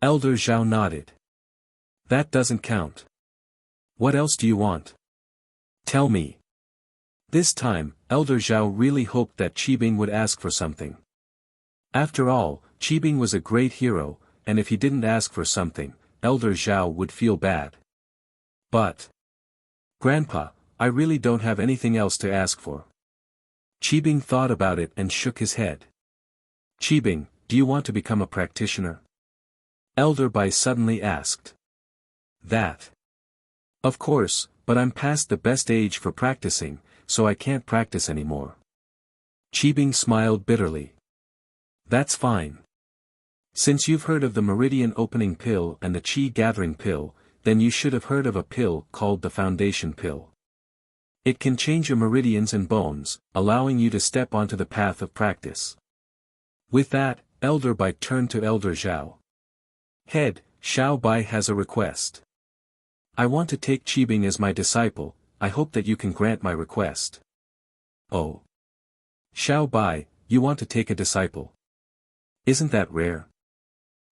Elder Zhao nodded. That doesn't count. What else do you want? Tell me. This time, Elder Zhao really hoped that Qibing would ask for something. After all, Qibing was a great hero, and if he didn't ask for something, Elder Zhao would feel bad. But, Grandpa, I really don't have anything else to ask for. Qibing thought about it and shook his head. Qibing, do you want to become a practitioner? Elder Bai suddenly asked. That. Of course, but I'm past the best age for practicing, so I can't practice anymore. Qibing smiled bitterly. That's fine. Since you've heard of the meridian opening pill and the qi gathering pill, then you should have heard of a pill called the foundation pill. It can change your meridians and bones, allowing you to step onto the path of practice. With that, Elder Bai turned to Elder Zhao. Head, Xiao Bai has a request. I want to take Qibing as my disciple, I hope that you can grant my request. Oh. Xiao Bai, you want to take a disciple? Isn't that rare?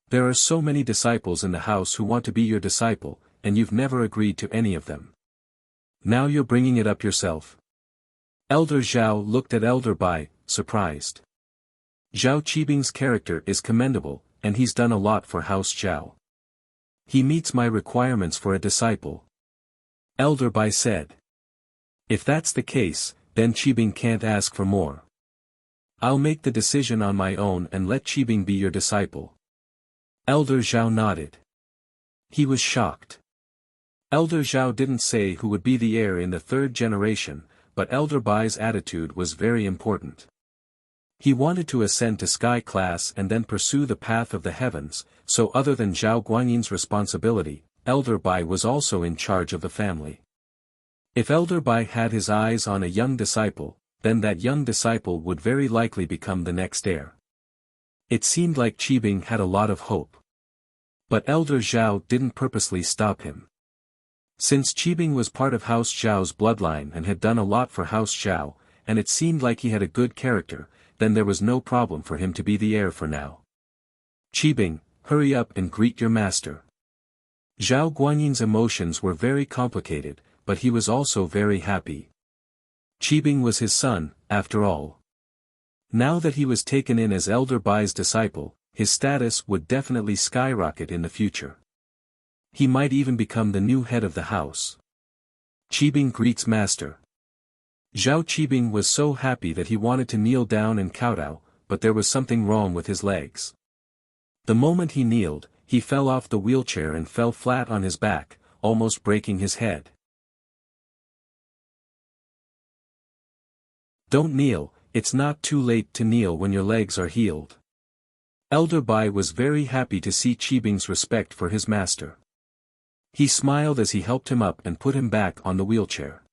There are so many disciples in the house who want to be your disciple, and you've never agreed to any of them. Now you're bringing it up yourself. Elder Zhao looked at Elder Bai, surprised. Zhao Qibing's character is commendable, and he's done a lot for House Zhao. He meets my requirements for a disciple. Elder Bai said. If that's the case, then Qibing can't ask for more. I'll make the decision on my own and let Qibing be your disciple. Elder Zhao nodded. He was shocked. Elder Zhao didn't say who would be the heir in the third generation, but Elder Bai's attitude was very important. He wanted to ascend to sky class and then pursue the path of the heavens, so other than Zhao Guanyin's responsibility, Elder Bai was also in charge of the family. If Elder Bai had his eyes on a young disciple, then that young disciple would very likely become the next heir. It seemed like Qibing had a lot of hope. But Elder Zhao didn't purposely stop him. Since Qibing was part of House Zhao's bloodline and had done a lot for House Zhao, and it seemed like he had a good character, then there was no problem for him to be the heir for now. Qibing, hurry up and greet your master. Zhao Guanyin's emotions were very complicated, but he was also very happy. Qibing was his son, after all. Now that he was taken in as Elder Bai's disciple, his status would definitely skyrocket in the future. He might even become the new head of the house. Qibing greets master. Zhao Qibing was so happy that he wanted to kneel down and kowtow, but there was something wrong with his legs. The moment he kneeled, he fell off the wheelchair and fell flat on his back, almost breaking his head. Don't kneel, it's not too late to kneel when your legs are healed. Elder Bai was very happy to see Qibing's respect for his master. He smiled as he helped him up and put him back on the wheelchair.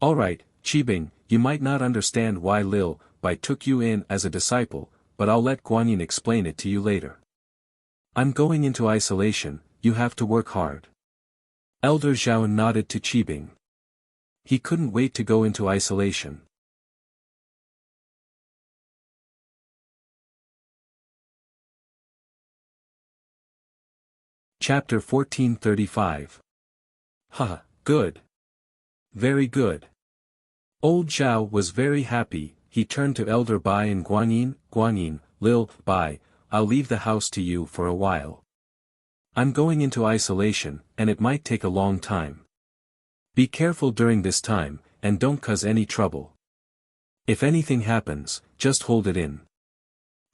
Alright, Qibing, you might not understand why Lil Bai took you in as a disciple, but I'll let Guanyin explain it to you later. I'm going into isolation, you have to work hard. Elder Zhao nodded to Qibing. He couldn't wait to go into isolation. Chapter 1435. Haha, good. Very good. Old Zhao was very happy. He turned to Elder Bai and Guanyin, Lil Bai, I'll leave the house to you for a while. I'm going into isolation, and it might take a long time. Be careful during this time, and don't cause any trouble. If anything happens, just hold it in.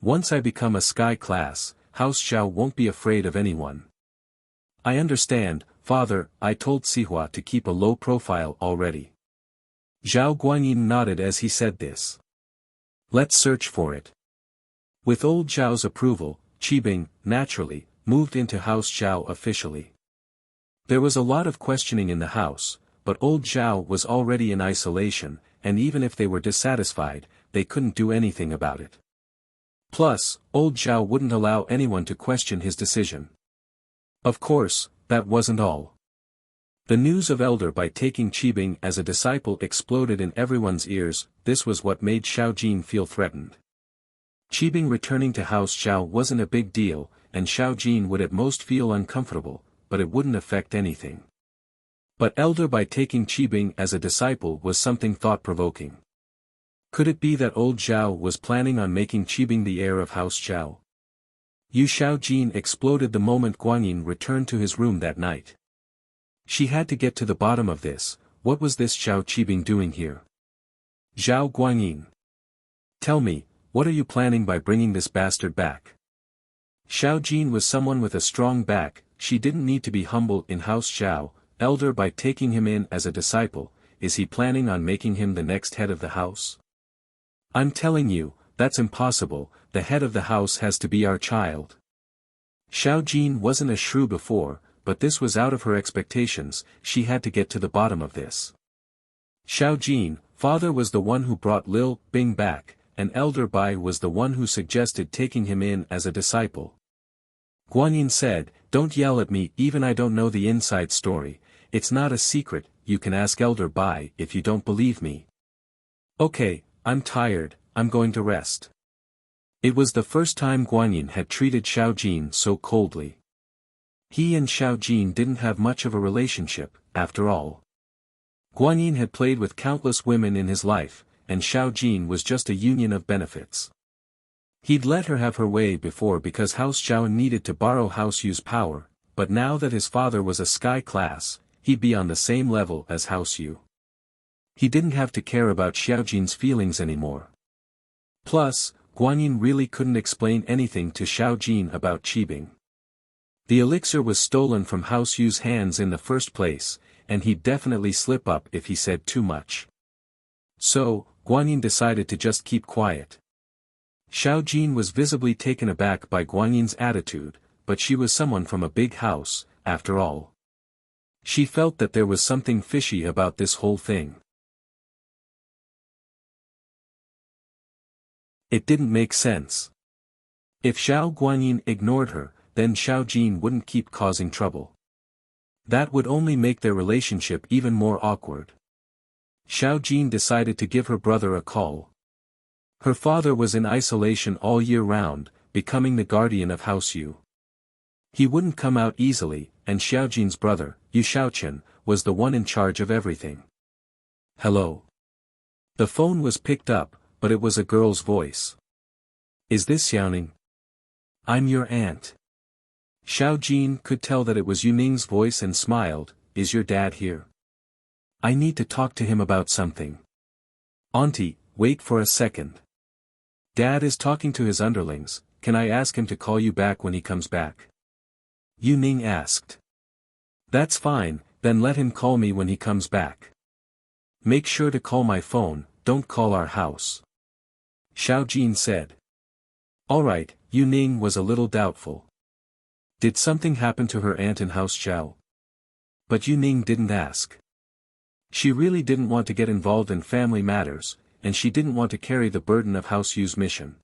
Once I become a sky class, House Zhao won't be afraid of anyone. I understand, father, I told Sihua to keep a low profile already. Zhao Guanyin nodded as he said this. Let's search for it. With old Zhao's approval, Qibing, naturally, moved into House Zhao officially. There was a lot of questioning in the house, but old Zhao was already in isolation, and even if they were dissatisfied, they couldn't do anything about it. Plus, old Zhao wouldn't allow anyone to question his decision. Of course, that wasn't all. The news of Elder Bai taking Qibing as a disciple exploded in everyone's ears. This was what made Xiao Jin feel threatened. Qibing returning to House Zhao wasn't a big deal, and Xiao Jin would at most feel uncomfortable, but it wouldn't affect anything. But Elder Bai taking Qibing as a disciple was something thought-provoking. Could it be that old Zhao was planning on making Qibing the heir of House Zhao? Xiao Jin exploded the moment Guanyin returned to his room that night. She had to get to the bottom of this. What was this Xiao Qibing doing here? Zhao Guanyin. Tell me, what are you planning by bringing this bastard back? Xiao Jin was someone with a strong back. She didn't need to be humble in House Zhao. Elder Bai taking him in as a disciple, is he planning on making him the next head of the house? I'm telling you, that's impossible. The head of the house has to be our child. Xiao Jin wasn't a shrew before, but this was out of her expectations. She had to get to the bottom of this. Xiao Jin, father was the one who brought Lil Bing back, and Elder Bai was the one who suggested taking him in as a disciple. Guanyin said, don't yell at me, even I don't know the inside story. It's not a secret, you can ask Elder Bai if you don't believe me. Okay, I'm tired, I'm going to rest. It was the first time Guanyin had treated Xiao Jin so coldly. He and Xiao Jin didn't have much of a relationship, after all. Guanyin had played with countless women in his life, and Xiao Jin was just a union of benefits. He'd let her have her way before because House Zhao needed to borrow House Yu's power, but now that his father was a sky class, he'd be on the same level as House Yu. He didn't have to care about Xiaojin's feelings anymore. Plus, Guanyin really couldn't explain anything to Xiaojin about Qibing. The elixir was stolen from House Yu's hands in the first place, and he'd definitely slip up if he said too much. So, Guanyin decided to just keep quiet. Xiaojin was visibly taken aback by Guanyin's attitude, but she was someone from a big house, after all. She felt that there was something fishy about this whole thing. It didn't make sense. If Xiao Guanyin ignored her, then Xiaojin wouldn't keep causing trouble. That would only make their relationship even more awkward. Xiaojin decided to give her brother a call. Her father was in isolation all year round, becoming the guardian of House Yu. He wouldn't come out easily, and Xiaojin's brother, Yu Xiaochen, was the one in charge of everything. Hello. The phone was picked up, but it was a girl's voice. Is this Xiaoning? I'm your aunt. Xiaojin could tell that it was Yuning's voice and smiled. Is your dad here? I need to talk to him about something. Auntie, wait for a second. Dad is talking to his underlings, can I ask him to call you back when he comes back? Yuning asked. That's fine, then let him call me when he comes back. Make sure to call my phone, don't call our house. Xiaojin said. Alright, Yuning was a little doubtful. Did something happen to her aunt in House Xiao? But Yuning didn't ask. She really didn't want to get involved in family matters, and she didn't want to carry the burden of House Yu's mission.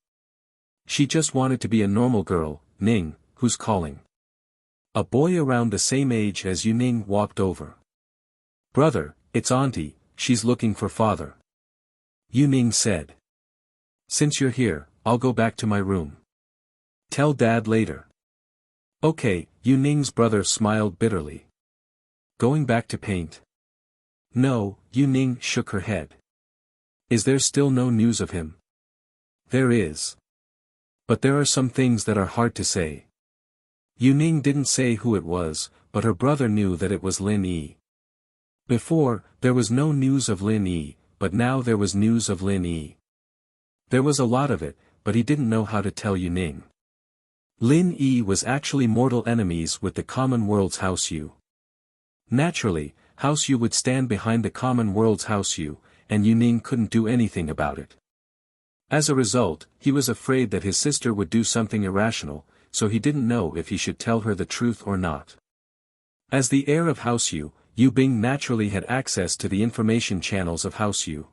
She just wanted to be a normal girl. Ning, who's calling? A boy around the same age as Yuning walked over. Brother, it's Auntie, she's looking for father. Yuning said. Since you're here, I'll go back to my room. Tell Dad later. Okay, Yuning's brother smiled bitterly. Going back to paint? No, Yuning shook her head. Is there still no news of him? There is. But there are some things that are hard to say. Yuning didn't say who it was, but her brother knew that it was Lin Yi. Before, there was no news of Lin Yi, but now there was news of Lin Yi. There was a lot of it, but he didn't know how to tell Yuning. Lin Yi was actually mortal enemies with the common world's House Yu. Naturally, House Yu would stand behind the common world's House Yu, and Yuning couldn't do anything about it. As a result, he was afraid that his sister would do something irrational, so he didn't know if he should tell her the truth or not. As the heir of House Yu, Yu Bing naturally had access to the information channels of House Yu.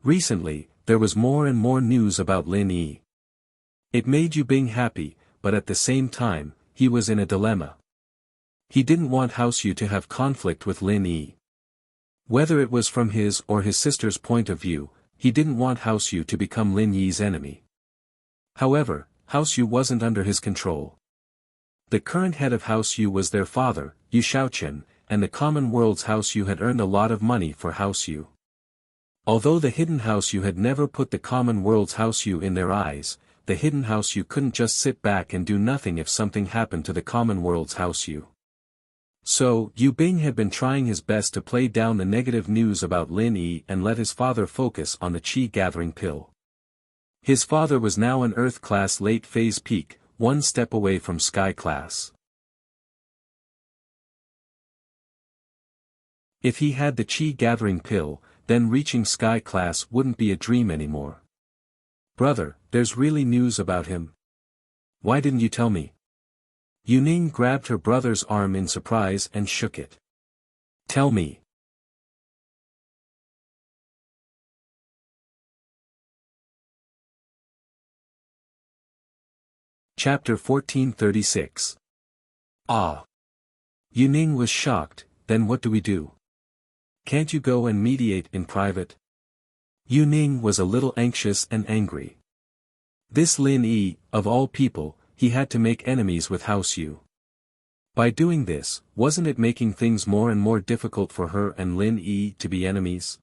Recently, there was more and more news about Lin Yi. It made Yu Bing happy, but at the same time, he was in a dilemma. He didn't want House Yu to have conflict with Lin Yi. Whether it was from his or his sister's point of view, he didn't want House Yu to become Lin Yi's enemy. However, House Yu wasn't under his control. The current head of House Yu was their father, Yu Xiaochen, and the common world's House Yu had earned a lot of money for House Yu. Although the hidden House Yu had never put the common world's House Yu in their eyes, the hidden House Yu couldn't just sit back and do nothing if something happened to the common world's House Yu. So, Yu Bing had been trying his best to play down the negative news about Lin Yi and let his father focus on the Qi-gathering pill. His father was now an Earth-class late-phase peak, one step away from Sky-class. If he had the Qi-gathering pill, then reaching Sky-class wouldn't be a dream anymore. Brother, there's really news about him. Why didn't you tell me? Yuning grabbed her brother's arm in surprise and shook it. Tell me. Chapter 1436. Ah. Yuning was shocked. Then what do we do? Can't you go and mediate in private? Yuning was a little anxious and angry. This Lin Yi, of all people, he had to make enemies with House Yu. By doing this, wasn't it making things more and more difficult for her and Lin Yi to be enemies?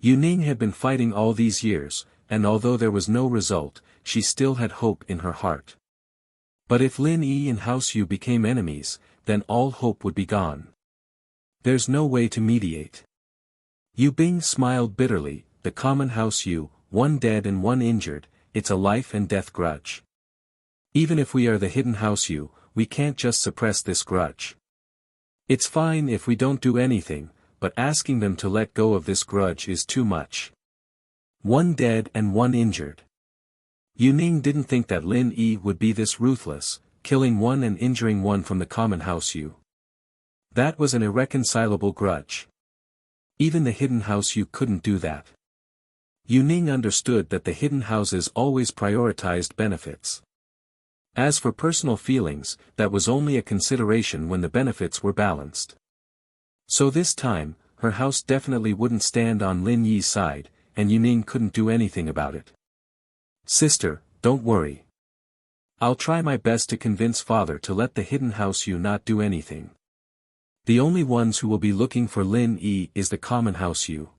Yuning had been fighting all these years, and although there was no result, she still had hope in her heart. But if Lin Yi and House Yu became enemies, then all hope would be gone. There's no way to mediate. Yu Bing smiled bitterly. The common House Yu, one dead and one injured, it's a life and death grudge. Even if we are the hidden House Yu, we can't just suppress this grudge. It's fine if we don't do anything, but asking them to let go of this grudge is too much. One dead and one injured. Yu Ning didn't think that Lin Yi would be this ruthless, killing one and injuring one from the common House Yu. That was an irreconcilable grudge. Even the hidden House Yu couldn't do that. Yu Ning understood that the hidden houses always prioritized benefits. As for personal feelings, that was only a consideration when the benefits were balanced. So this time, her house definitely wouldn't stand on Lin Yi's side, and Yu Ning couldn't do anything about it. Sister, don't worry. I'll try my best to convince father to let the hidden House Yu not do anything. The only ones who will be looking for Lin Yi is the common House Yu.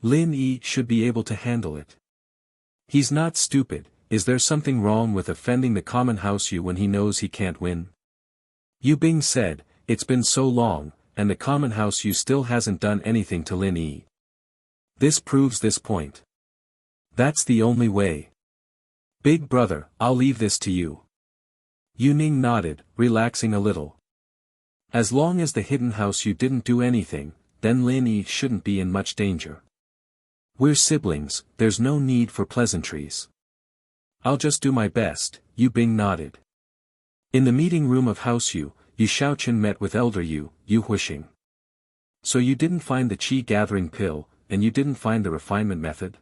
Lin Yi should be able to handle it. He's not stupid. Is there something wrong with offending the common House Yu when he knows he can't win? Yu Bing said, it's been so long, and the common House Yu still hasn't done anything to Lin Yi. This proves this point. That's the only way. Big brother, I'll leave this to you. Yu Ning nodded, relaxing a little. As long as the hidden House Yu didn't do anything, then Lin Yi shouldn't be in much danger. We're siblings, there's no need for pleasantries. I'll just do my best, Yu Bing nodded. In the meeting room of House Yu, Yu Shaoqian met with Elder Yu, Yu Huixing. So you didn't find the qi gathering pill, and you didn't find the refinement method?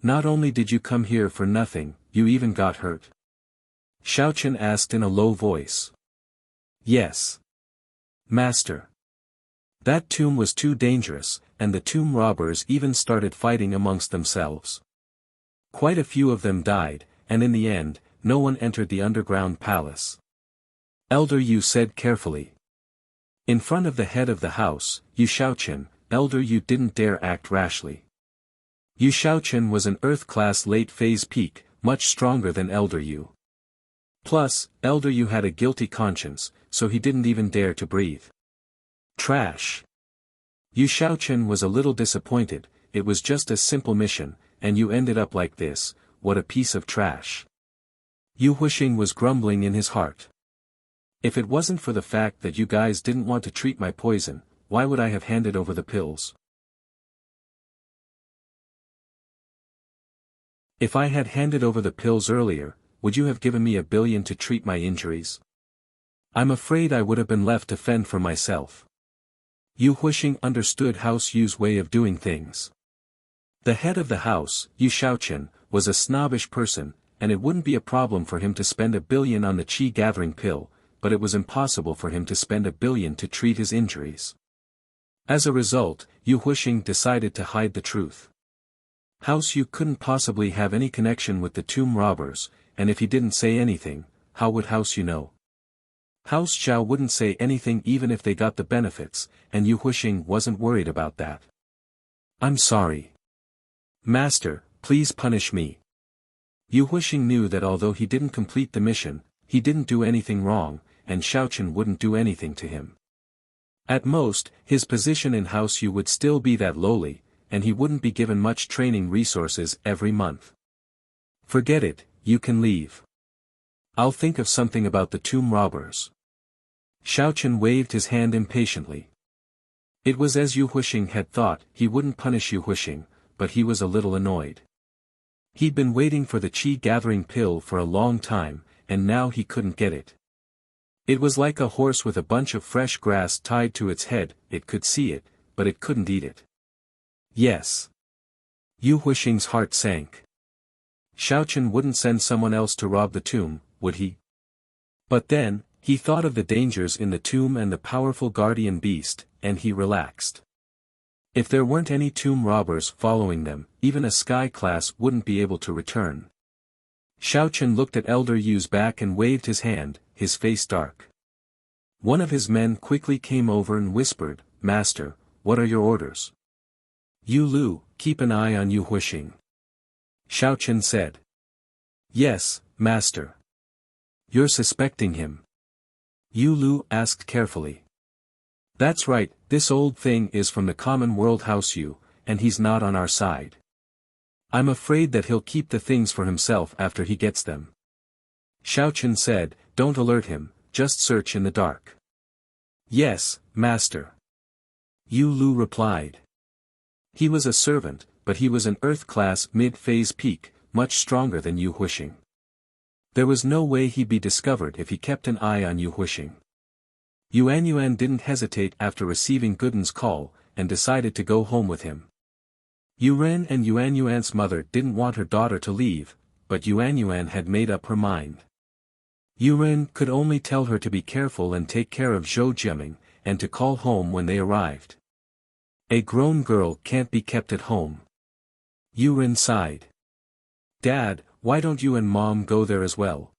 Not only did you come here for nothing, you even got hurt. Shaoqian asked in a low voice. Yes. Master. That tomb was too dangerous, and the tomb robbers even started fighting amongst themselves. Quite a few of them died, and in the end, no one entered the underground palace. Elder Yu said carefully. In front of the head of the house, Yu Shaoqian, Elder Yu didn't dare act rashly. Yu Shaoqian was an Earth-class late-phase peak, much stronger than Elder Yu. Plus, Elder Yu had a guilty conscience, so he didn't even dare to breathe. Trash. Yu Shaoqian was a little disappointed. It was just a simple mission, and you ended up like this. What a piece of trash. Yu Huixing was grumbling in his heart. If it wasn't for the fact that you guys didn't want to treat my poison, why would I have handed over the pills? If I had handed over the pills earlier, would you have given me $1 billion to treat my injuries? I'm afraid I would have been left to fend for myself. Yu Huixing understood House Yu's way of doing things. The head of the house, Yu Shaoqian, was a snobbish person, and it wouldn't be a problem for him to spend $1 billion on the qi gathering pill, but it was impossible for him to spend $1 billion to treat his injuries. As a result, Yu Huixing decided to hide the truth. House Yu couldn't possibly have any connection with the tomb robbers, and if he didn't say anything, how would House Yu know? House Zhao wouldn't say anything even if they got the benefits, and Yu Huixing wasn't worried about that. I'm sorry. Master, please punish me. Yu Huixing knew that although he didn't complete the mission, he didn't do anything wrong, and Shaoqian wouldn't do anything to him. At most, his position in House Yu would still be that lowly, and he wouldn't be given much training resources every month. Forget it, you can leave. I'll think of something about the tomb robbers. Shaoqian waved his hand impatiently. It was as Yu Huixing had thought. He wouldn't punish Yu Huixing, but he was a little annoyed. He'd been waiting for the qi gathering pill for a long time, and now he couldn't get it. It was like a horse with a bunch of fresh grass tied to its head. It could see it, but it couldn't eat it. Yes. Yu Huixing's heart sank. Shaoqian wouldn't send someone else to rob the tomb, would he? But then, he thought of the dangers in the tomb and the powerful guardian beast, and he relaxed. If there weren't any tomb robbers following them, even a sky class wouldn't be able to return. Shaoqian looked at Elder Yu's back and waved his hand, his face dark. One of his men quickly came over and whispered, Master, what are your orders? Yu Lu, keep an eye on Yu Huixing. Shaoqian said. Yes, Master. You're suspecting him? Yu Lu asked carefully. That's right, this old thing is from the common world House Yu, and he's not on our side. I'm afraid that he'll keep the things for himself after he gets them. Xiaochen said, don't alert him, just search in the dark. Yes, master. Yu Lu replied. He was a servant, but he was an Earth-class mid-phase peak, much stronger than Yu Huixing. There was no way he'd be discovered if he kept an eye on Yu Huixing. Yuan didn't hesitate after receiving Gooden's call, and decided to go home with him. Yu Ren and Yuan's mother didn't want her daughter to leave, but Yuan had made up her mind. Yu Ren could only tell her to be careful and take care of Zhou Jiaming, and to call home when they arrived. A grown girl can't be kept at home. Yu Ren sighed. Dad, why don't you and Mom go there as well?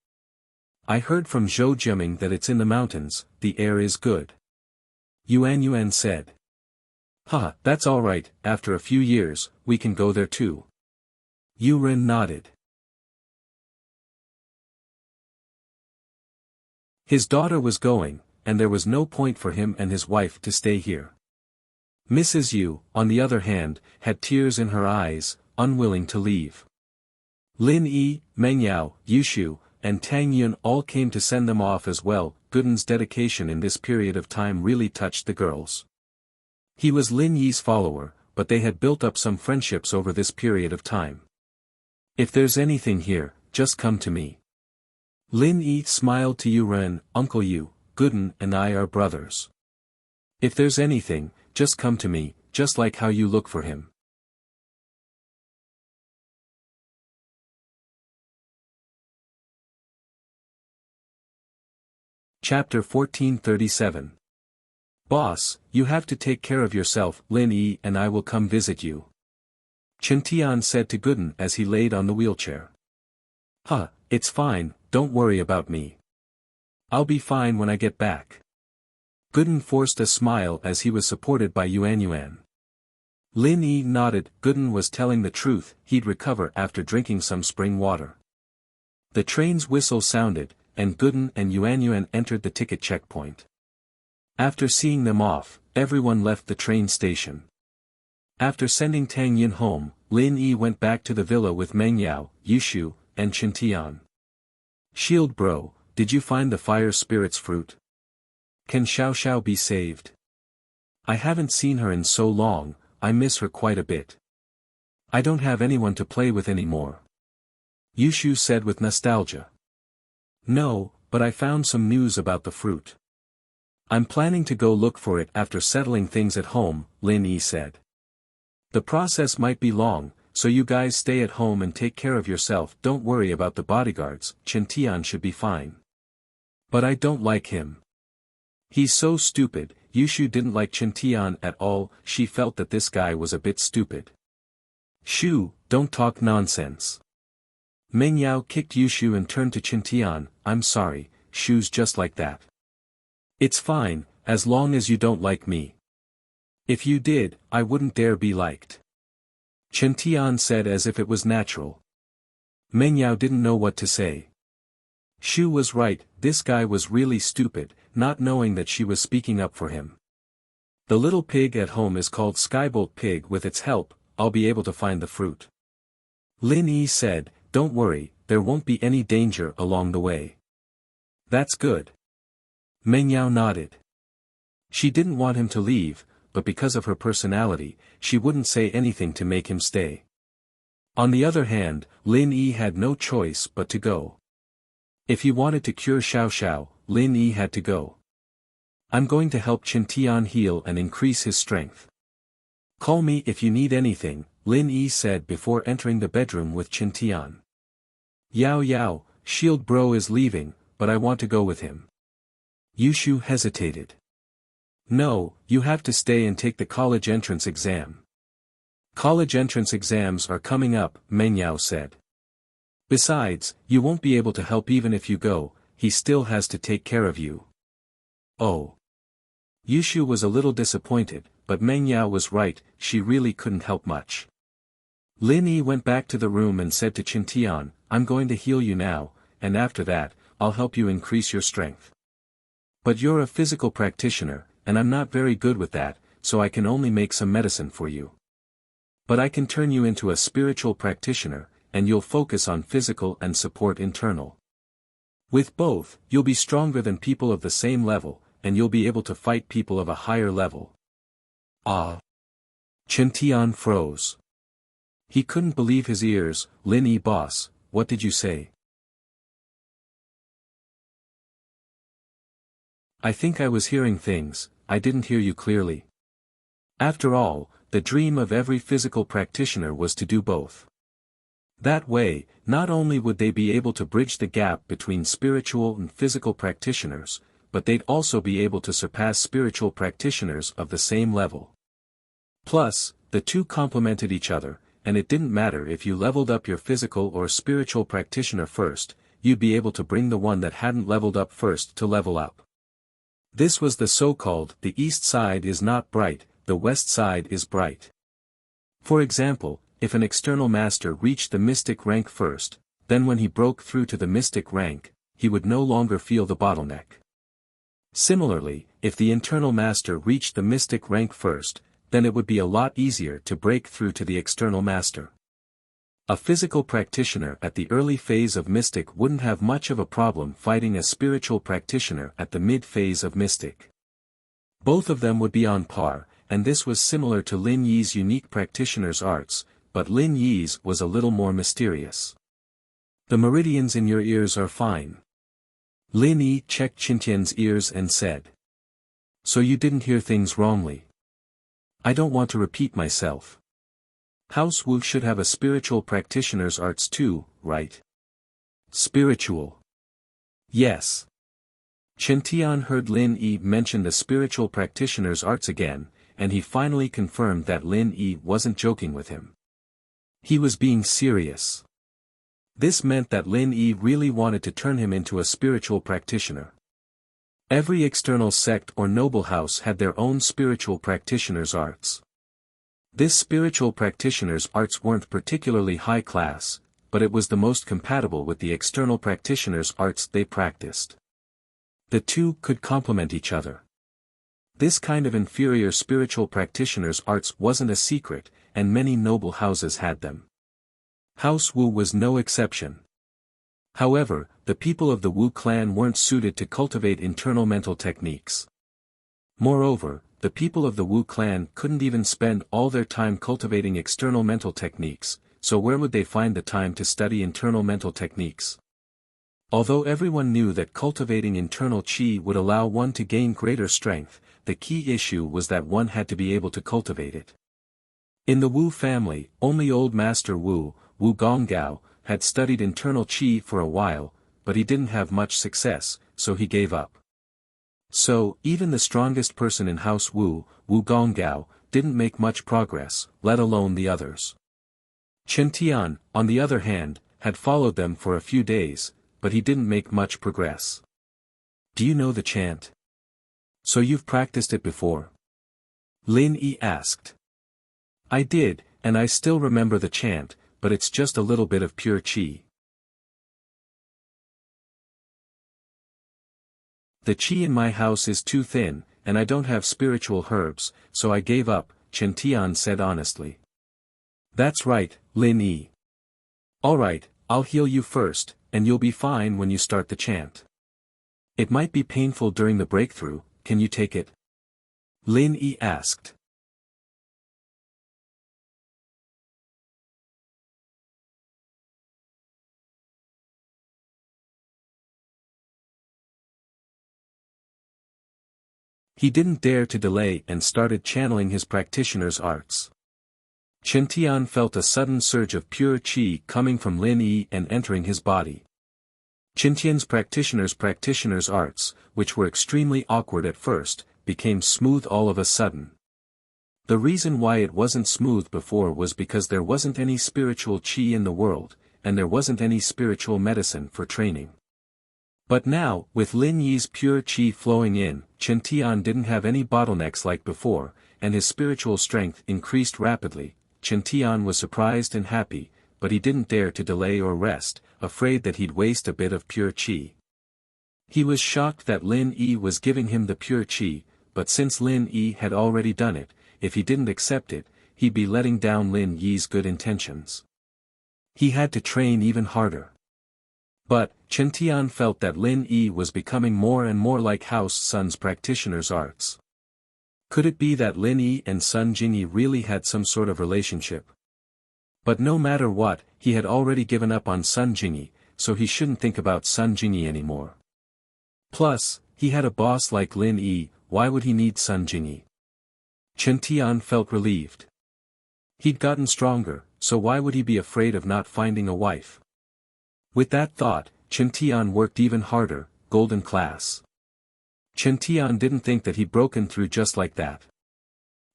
I heard from Zhou Jiaming that it's in the mountains, the air is good. Yuan said. That's alright, after a few years, we can go there too. Yu Ren nodded. His daughter was going, and there was no point for him and his wife to stay here. Mrs. Yu, on the other hand, had tears in her eyes, unwilling to leave. Lin Yi, Meng Yao, Yushu, and Tang Yun all came to send them off as well. Gooden's dedication in this period of time really touched the girls. He was Lin Yi's follower, but they had built up some friendships over this period of time. If there's anything here, just come to me. Lin Yi smiled to Yu Ren, Uncle Yu, Gooden and I are brothers. If there's anything, just come to me, just like how you look for him. Chapter 1437. Boss, you have to take care of yourself. Lin Yi and I will come visit you. Chen Tian said to Gooden as he laid on the wheelchair. It's fine, don't worry about me. I'll be fine when I get back. Gooden forced a smile as he was supported by Yuan. Lin Yi nodded. Gooden was telling the truth, he'd recover after drinking some spring water. The train's whistle sounded, and Gooden and Yuan entered the ticket checkpoint. After seeing them off, everyone left the train station. After sending Tang Yin home, Lin Yi went back to the villa with Meng Yao, Yushu, and Chen Tian. Shield bro, did you find the fire spirit's fruit? Can Xiao be saved? I haven't seen her in so long, I miss her quite a bit. I don't have anyone to play with anymore. Yushu said with nostalgia. No, but I found some news about the fruit. I'm planning to go look for it after settling things at home, Lin Yi said. The process might be long, so you guys stay at home and take care of yourself. Don't worry about the bodyguards, Chen Tian should be fine. But I don't like him. He's so stupid. Yushu didn't like Chen Tian at all, she felt that this guy was a bit stupid. Shu, don't talk nonsense. Meng Yao kicked Yushu and turned to Chen Tian. I'm sorry, Shu's just like that. It's fine, as long as you don't like me. If you did, I wouldn't dare be liked. Chen Tian said as if it was natural. Meng Yao didn't know what to say. Shu was right, this guy was really stupid, not knowing that she was speaking up for him. The little pig at home is called Skybolt Pig. With its help, I'll be able to find the fruit. Lin Yi said, don't worry, there won't be any danger along the way. That's good. Meng Yao nodded. She didn't want him to leave, but because of her personality, she wouldn't say anything to make him stay. On the other hand, Lin Yi had no choice but to go. If he wanted to cure Xiao, Lin Yi had to go. I'm going to help Chen Tian heal and increase his strength. Call me if you need anything, Lin Yi said before entering the bedroom with Chen Tian. Yao, Shield bro is leaving, but I want to go with him. Yushu hesitated. No, you have to stay and take the college entrance exam. College entrance exams are coming up, Meng Yao said. Besides, you won't be able to help even if you go, he still has to take care of you. Oh. Yushu was a little disappointed, but Meng Yao was right, she really couldn't help much. Lin Yi went back to the room and said to Chen Tian, I'm going to heal you now, and after that, I'll help you increase your strength. But you're a physical practitioner, and I'm not very good with that, so I can only make some medicine for you. But I can turn you into a spiritual practitioner, and you'll focus on physical and support internal. With both, you'll be stronger than people of the same level, and you'll be able to fight people of a higher level. Ah! Chen Tian froze. He couldn't believe his ears. Lin Yi boss, what did you say? I think I was hearing things, I didn't hear you clearly. After all, the dream of every physical practitioner was to do both. That way, not only would they be able to bridge the gap between spiritual and physical practitioners, but they'd also be able to surpass spiritual practitioners of the same level. Plus, the two complemented each other, and it didn't matter if you leveled up your physical or spiritual practitioner first, you'd be able to bring the one that hadn't leveled up first to level up. This was the so-called, the east side is not bright, the west side is bright. For example, if an external master reached the mystic rank first, then when he broke through to the mystic rank, he would no longer feel the bottleneck. Similarly, if the internal master reached the mystic rank first, then it would be a lot easier to break through to the external master. A physical practitioner at the early phase of mystic wouldn't have much of a problem fighting a spiritual practitioner at the mid-phase of mystic. Both of them would be on par, and this was similar to Lin Yi's unique practitioner's arts, but Lin Yi's was a little more mysterious. The meridians in your ears are fine. Lin Yi checked Qintian's ears and said. So you didn't hear things wrongly. I don't want to repeat myself. House Wu should have a spiritual practitioner's arts too, right? Spiritual. Yes. Chen Tian heard Lin Yi mention the spiritual practitioner's arts again, and he finally confirmed that Lin Yi wasn't joking with him. He was being serious. This meant that Lin Yi really wanted to turn him into a spiritual practitioner. Every external sect or noble house had their own spiritual practitioner's arts. This spiritual practitioner's arts weren't particularly high class, but it was the most compatible with the external practitioner's arts they practiced. The two could complement each other. This kind of inferior spiritual practitioner's arts wasn't a secret, and many noble houses had them. House Wu was no exception. However, the people of the Wu clan weren't suited to cultivate internal mental techniques. Moreover, the people of the Wu clan couldn't even spend all their time cultivating external mental techniques, so where would they find the time to study internal mental techniques? Although everyone knew that cultivating internal qi would allow one to gain greater strength, the key issue was that one had to be able to cultivate it. In the Wu family, only old Master Wu, Wu Gonggao, had studied internal qi for a while, but he didn't have much success, so he gave up. So, even the strongest person in House Wu, Wu Gonggao, didn't make much progress, let alone the others. Chen Tian, on the other hand, had followed them for a few days, but he didn't make much progress. Do you know the chant? So you've practiced it before? Lin Yi asked. I did, and I still remember the chant, but it's just a little bit of pure qi. The qi in my house is too thin, and I don't have spiritual herbs, so I gave up, Chen Tian said honestly. That's right, Lin Yi. Alright, I'll heal you first, and you'll be fine when you start the chant. It might be painful during the breakthrough, can you take it? Lin Yi asked. He didn't dare to delay and started channeling his practitioner's arts. Chen Tian felt a sudden surge of pure qi coming from Lin Yi and entering his body. Chen Tian's practitioner's arts, which were extremely awkward at first, became smooth all of a sudden. The reason why it wasn't smooth before was because there wasn't any spiritual qi in the world, and there wasn't any spiritual medicine for training. But now, with Lin Yi's pure qi flowing in, Chen Tian didn't have any bottlenecks like before, and his spiritual strength increased rapidly. Chen Tian was surprised and happy, but he didn't dare to delay or rest, afraid that he'd waste a bit of pure qi. He was shocked that Lin Yi was giving him the pure qi, but since Lin Yi had already done it, if he didn't accept it, he'd be letting down Lin Yi's good intentions. He had to train even harder. But, Chen Tian felt that Lin Yi was becoming more and more like House Sun's practitioner's arts. Could it be that Lin Yi and Sun Jingyi really had some sort of relationship? But no matter what, he had already given up on Sun Jingyi, so he shouldn't think about Sun Jingyi anymore. Plus, he had a boss like Lin Yi, why would he need Sun Jingyi? Chen Tian felt relieved. He'd gotten stronger, so why would he be afraid of not finding a wife? With that thought, Chen Tian worked even harder, golden class. Chen Tian didn't think that he'd broken through just like that.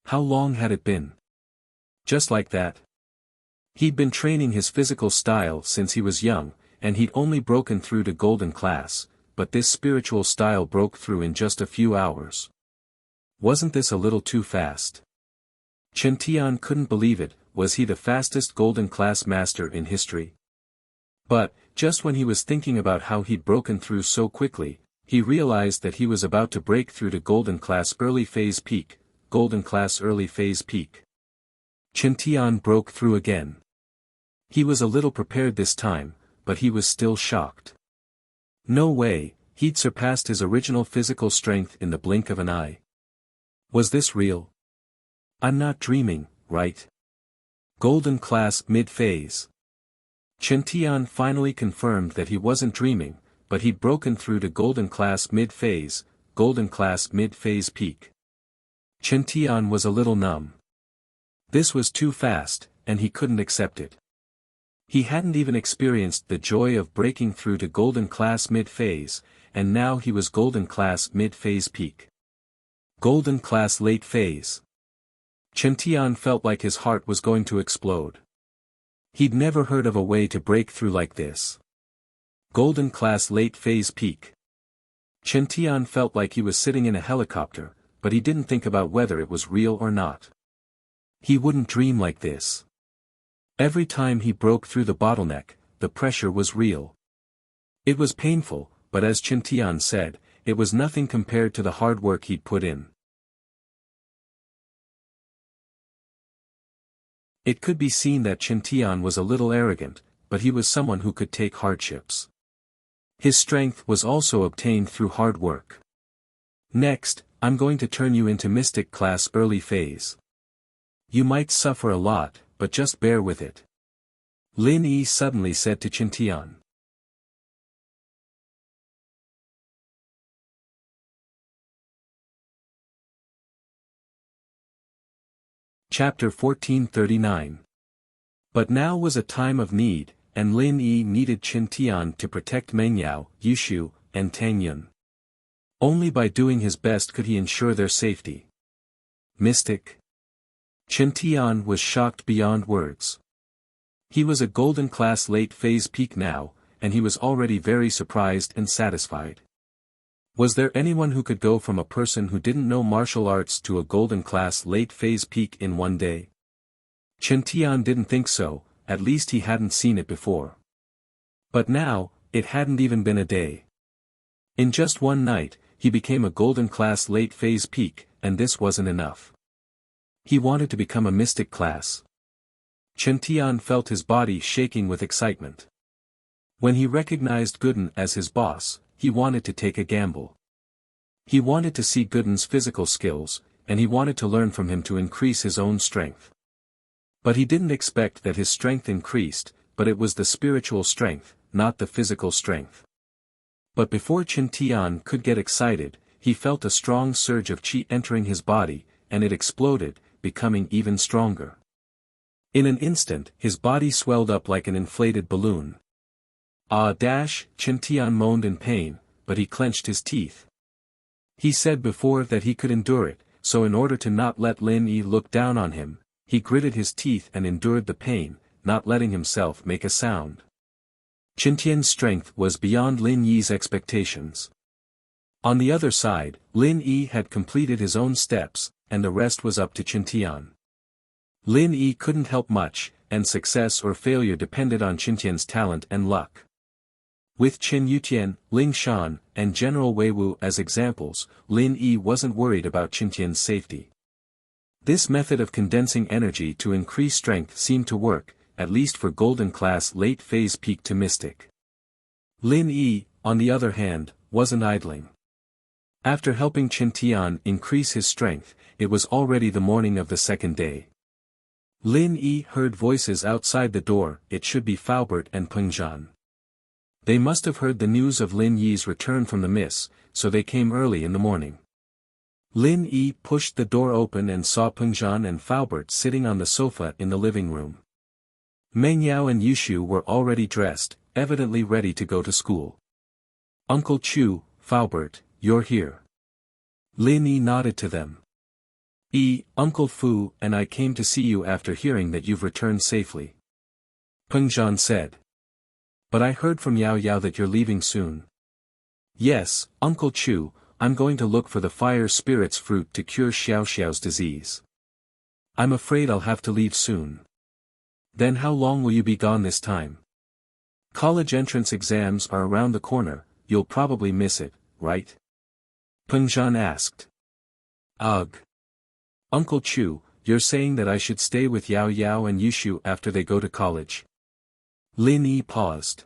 How long had it been? Just like that? He'd been training his physical style since he was young, and he'd only broken through to golden class, but this spiritual style broke through in just a few hours. Wasn't this a little too fast? Chen Tian couldn't believe it. Was he the fastest golden class master in history? But, just when he was thinking about how he'd broken through so quickly, he realized that he was about to break through to golden class early phase peak, golden class early phase peak. Chen Tian broke through again. He was a little prepared this time, but he was still shocked. No way, he'd surpassed his original physical strength in the blink of an eye. Was this real? I'm not dreaming, right? Golden class mid-phase. Chen Tian finally confirmed that he wasn't dreaming, but he'd broken through to golden class mid-phase peak. Chen Tian was a little numb. This was too fast, and he couldn't accept it. He hadn't even experienced the joy of breaking through to golden class mid-phase, and now he was golden class mid-phase peak. Golden class late phase. Chen Tian felt like his heart was going to explode. He'd never heard of a way to break through like this. Golden class late phase peak. Chen Tian felt like he was sitting in a helicopter, but he didn't think about whether it was real or not. He wouldn't dream like this. Every time he broke through the bottleneck, the pressure was real. It was painful, but as Chen Tian said, it was nothing compared to the hard work he'd put in. It could be seen that Chen Tian was a little arrogant, but he was someone who could take hardships. His strength was also obtained through hard work. Next, I'm going to turn you into mystic class early phase. You might suffer a lot, but just bear with it. Lin Yi suddenly said to Chen Tian. Chapter 1439. But now was a time of need, and Lin Yi needed Chen Tian to protect Mengyao, Yushu, and Tang Yun. Only by doing his best could he ensure their safety. Mystic. Chen Tian was shocked beyond words. He was a golden class late phase peak now, and he was already very surprised and satisfied. Was there anyone who could go from a person who didn't know martial arts to a golden class late phase peak in one day? Chen Tian didn't think so, at least he hadn't seen it before. But now, it hadn't even been a day. In just one night, he became a golden class late phase peak, and this wasn't enough. He wanted to become a mystic class. Chen Tian felt his body shaking with excitement. When he recognized Gooden as his boss, he wanted to take a gamble. He wanted to see Gooden's physical skills, and he wanted to learn from him to increase his own strength. But he didn't expect that his strength increased, but it was the spiritual strength, not the physical strength. But before Chen Tian could get excited, he felt a strong surge of qi entering his body, and it exploded, becoming even stronger. In an instant, his body swelled up like an inflated balloon. Chen Tian moaned in pain, but he clenched his teeth. He said before that he could endure it, so in order to not let Lin Yi look down on him, he gritted his teeth and endured the pain, not letting himself make a sound. Chen Tian's strength was beyond Lin Yi's expectations. On the other side, Lin Yi had completed his own steps, and the rest was up to Chen Tian. Lin Yi couldn't help much, and success or failure depended on Chen Tian's talent and luck. With Chen Yutian, Ling Shan, and General Wei Wu as examples, Lin Yi wasn't worried about Qintian's safety. This method of condensing energy to increase strength seemed to work, at least for Golden Class late phase peak to Mystic. Lin Yi, on the other hand, wasn't idling. After helping Qintian increase his strength, it was already the morning of the second day. Lin Yi heard voices outside the door. It should be Faubert and Peng Zhan. They must have heard the news of Lin Yi's return from the miss, so they came early in the morning. Lin Yi pushed the door open and saw Peng Zhan and Faubert sitting on the sofa in the living room. Meng Yao and Yushu were already dressed, evidently ready to go to school. "Uncle Chu, Faubert, you're here." Lin Yi nodded to them. "Uncle Fu and I came to see you after hearing that you've returned safely," Peng Zhan said. "But I heard from Yao Yao that you're leaving soon." "Yes, Uncle Chu, I'm going to look for the fire spirit's fruit to cure Xiao Xiao's disease. I'm afraid I'll have to leave soon." "Then how long will you be gone this time?" "College entrance exams are around the corner, you'll probably miss it, right?" Peng Zhan asked. "Ugh. Uncle Chu, you're saying that I should stay with Yao Yao and Yushu after they go to college?" Lin Yi paused.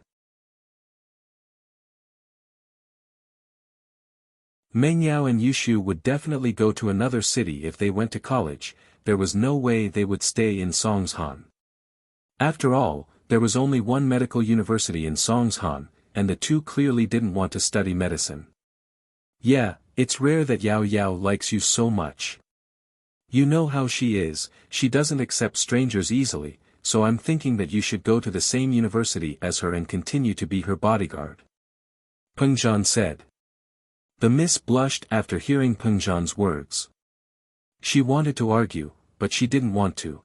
Meng Yao and Yushu would definitely go to another city if they went to college. There was no way they would stay in Songshan. After all, there was only one medical university in Songshan, and the two clearly didn't want to study medicine. "Yeah, it's rare that Yao Yao likes you so much. You know how she is, she doesn't accept strangers easily, so I'm thinking that you should go to the same university as her and continue to be her bodyguard," Peng Zhan said. The miss blushed after hearing Peng Zhan's words. She wanted to argue, but she didn't want to.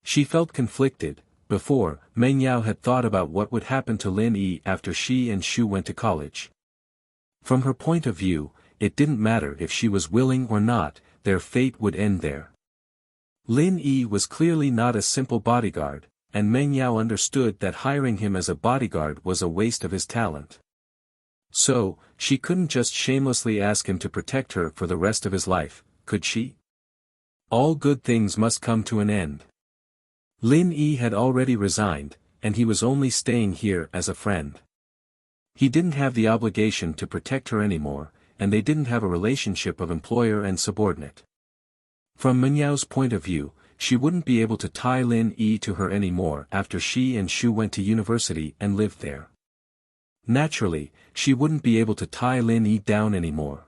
She felt conflicted. Before, Meng Yao had thought about what would happen to Lin Yi after she and Shu went to college. From her point of view, it didn't matter if she was willing or not, their fate would end there. Lin Yi was clearly not a simple bodyguard, and Meng Yao understood that hiring him as a bodyguard was a waste of his talent. So, she couldn't just shamelessly ask him to protect her for the rest of his life, could she? All good things must come to an end. Lin Yi had already resigned, and he was only staying here as a friend. He didn't have the obligation to protect her anymore, and they didn't have a relationship of employer and subordinate. From Meng Yao's point of view, she wouldn't be able to tie Lin Yi to her anymore after she and Shu went to university and lived there. Naturally, she wouldn't be able to tie Lin Yi down anymore.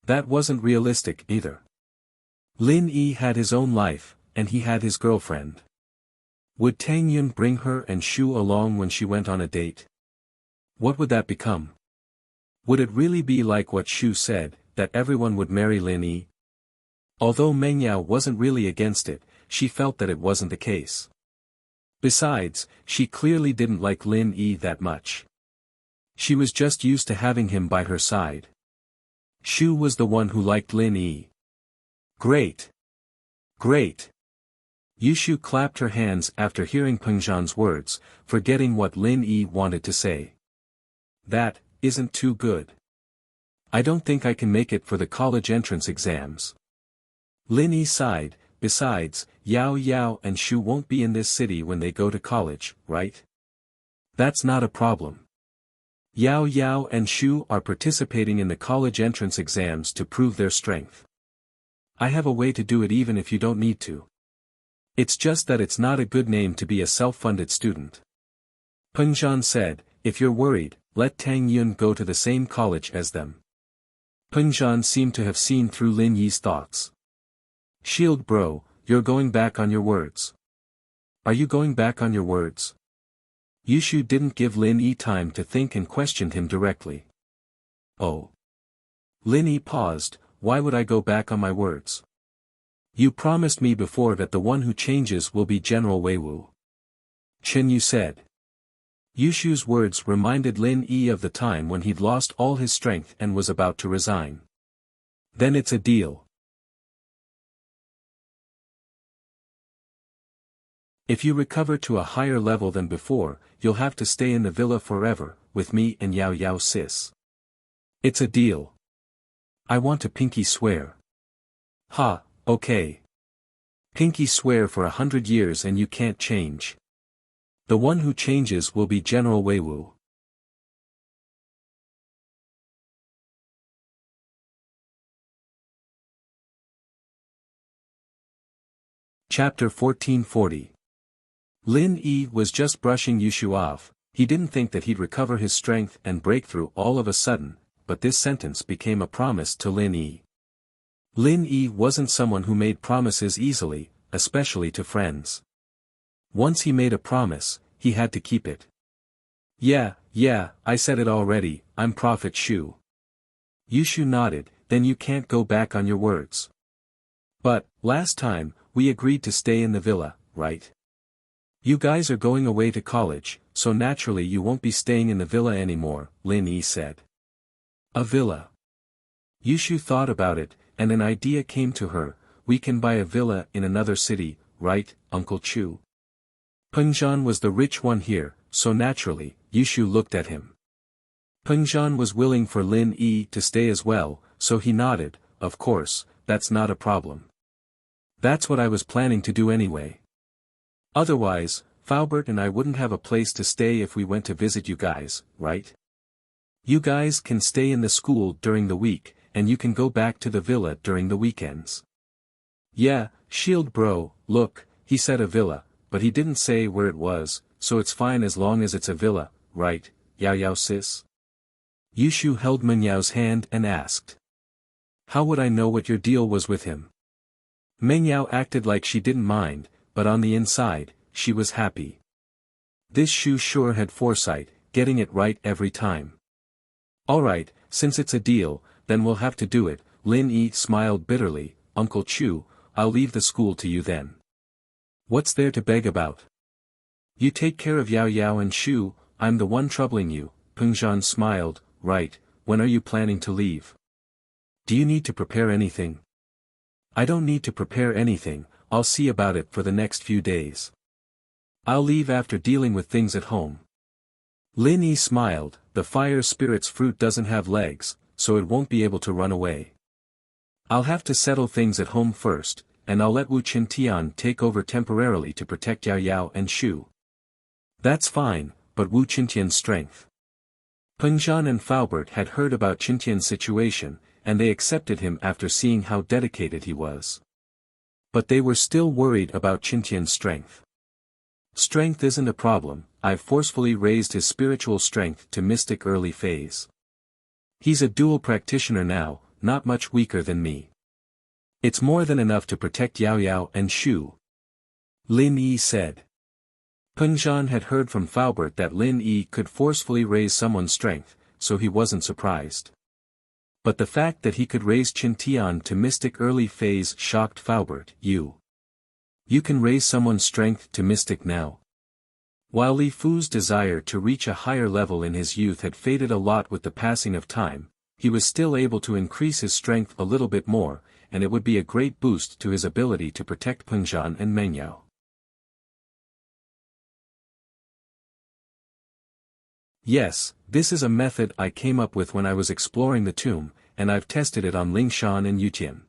That wasn't realistic either. Lin Yi had his own life, and he had his girlfriend. Would Tang Yun bring her and Shu along when she went on a date? What would that become? Would it really be like what Shu said, that everyone would marry Lin Yi? Although Meng Yao wasn't really against it, she felt that it wasn't the case. Besides, she clearly didn't like Lin Yi that much. She was just used to having him by her side. Shu was the one who liked Lin Yi. Great! Great! Yushu clapped her hands after hearing Peng Zhan's words, forgetting what Lin Yi wanted to say. That isn't too good. I don't think I can make it for the college entrance exams. Lin Yi sighed. Besides, Yao Yao and Shu won't be in this city when they go to college, right? That's not a problem. Yao Yao and Shu are participating in the college entrance exams to prove their strength. I have a way to do it even if you don't need to. It's just that it's not a good name to be a self-funded student. Peng Zhan said, if you're worried, let Tang Yun go to the same college as them. Peng Zhan seemed to have seen through Lin Yi's thoughts. Shield bro, you're going back on your words. Are you going back on your words? Yushu didn't give Lin Yi time to think and questioned him directly. Oh. Lin Yi paused. Why would I go back on my words? You promised me before that the one who changes will be General Wei Wu. Chen Yu said. Yushu's words reminded Lin Yi of the time when he'd lost all his strength and was about to resign. Then it's a deal. If you recover to a higher level than before, you'll have to stay in the villa forever, with me and Yao Yao sis. It's a deal. I want to pinky swear. Ha, okay. Pinky swear for 100 years and you can't change. The one who changes will be General Weiwu. Chapter 1440. Lin Yi was just brushing Yushu off. He didn't think that he'd recover his strength and break through all of a sudden, but this sentence became a promise to Lin Yi. Lin Yi wasn't someone who made promises easily, especially to friends. Once he made a promise, he had to keep it. Yeah, I said it already, I'm Prophet Shu. Yushu nodded, then you can't go back on your words. But, last time, we agreed to stay in the villa, right? You guys are going away to college, so naturally you won't be staying in the villa anymore, Lin Yi said. A villa. Yushu thought about it, and an idea came to her. We can buy a villa in another city, right, Uncle Chu? Pengzhan was the rich one here, so naturally, Yushu looked at him. Pengzhan was willing for Lin Yi to stay as well, so he nodded. Of course, that's not a problem. That's what I was planning to do anyway. Otherwise, Faubert and I wouldn't have a place to stay if we went to visit you guys, right? You guys can stay in the school during the week, and you can go back to the villa during the weekends. Yeah, Shield bro, look, he said a villa, but he didn't say where it was, so it's fine as long as it's a villa, right, Yao Yao sis? Yushu held Menyao's hand and asked. How would I know what your deal was with him? Mengyao acted like she didn't mind, but on the inside, she was happy. This Shu sure had foresight, getting it right every time. Alright, since it's a deal, then we'll have to do it. Lin Yi smiled bitterly. Uncle Chu, I'll leave the school to you then. What's there to beg about? You take care of Yao Yao and Shu, I'm the one troubling you. Pengzhan smiled. Right, when are you planning to leave? Do you need to prepare anything? I don't need to prepare anything, I'll see about it for the next few days. I'll leave after dealing with things at home. Lin Yi smiled. The fire spirit's fruit doesn't have legs, so it won't be able to run away. I'll have to settle things at home first, and I'll let Wu Qintian take over temporarily to protect Yao Yao and Shu. That's fine, but Wu Qintian's strength. Pengzhan and Faubert had heard about Qintian's situation, and they accepted him after seeing how dedicated he was. But they were still worried about Qintian's strength. Strength isn't a problem, I've forcefully raised his spiritual strength to mystic early phase. He's a dual practitioner now, not much weaker than me. It's more than enough to protect Yao Yao and Shu. Lin Yi said. Pengzhan had heard from Faubert that Lin Yi could forcefully raise someone's strength, so he wasn't surprised. But the fact that he could raise Qintian to mystic early phase shocked Faubert. You can raise someone's strength to mystic now. While Li Fu's desire to reach a higher level in his youth had faded a lot with the passing of time, he was still able to increase his strength a little bit more, and it would be a great boost to his ability to protect Pengzhan and Mengyao. Yes, this is a method I came up with when I was exploring the tomb, and I've tested it on Lingshan and Yutian.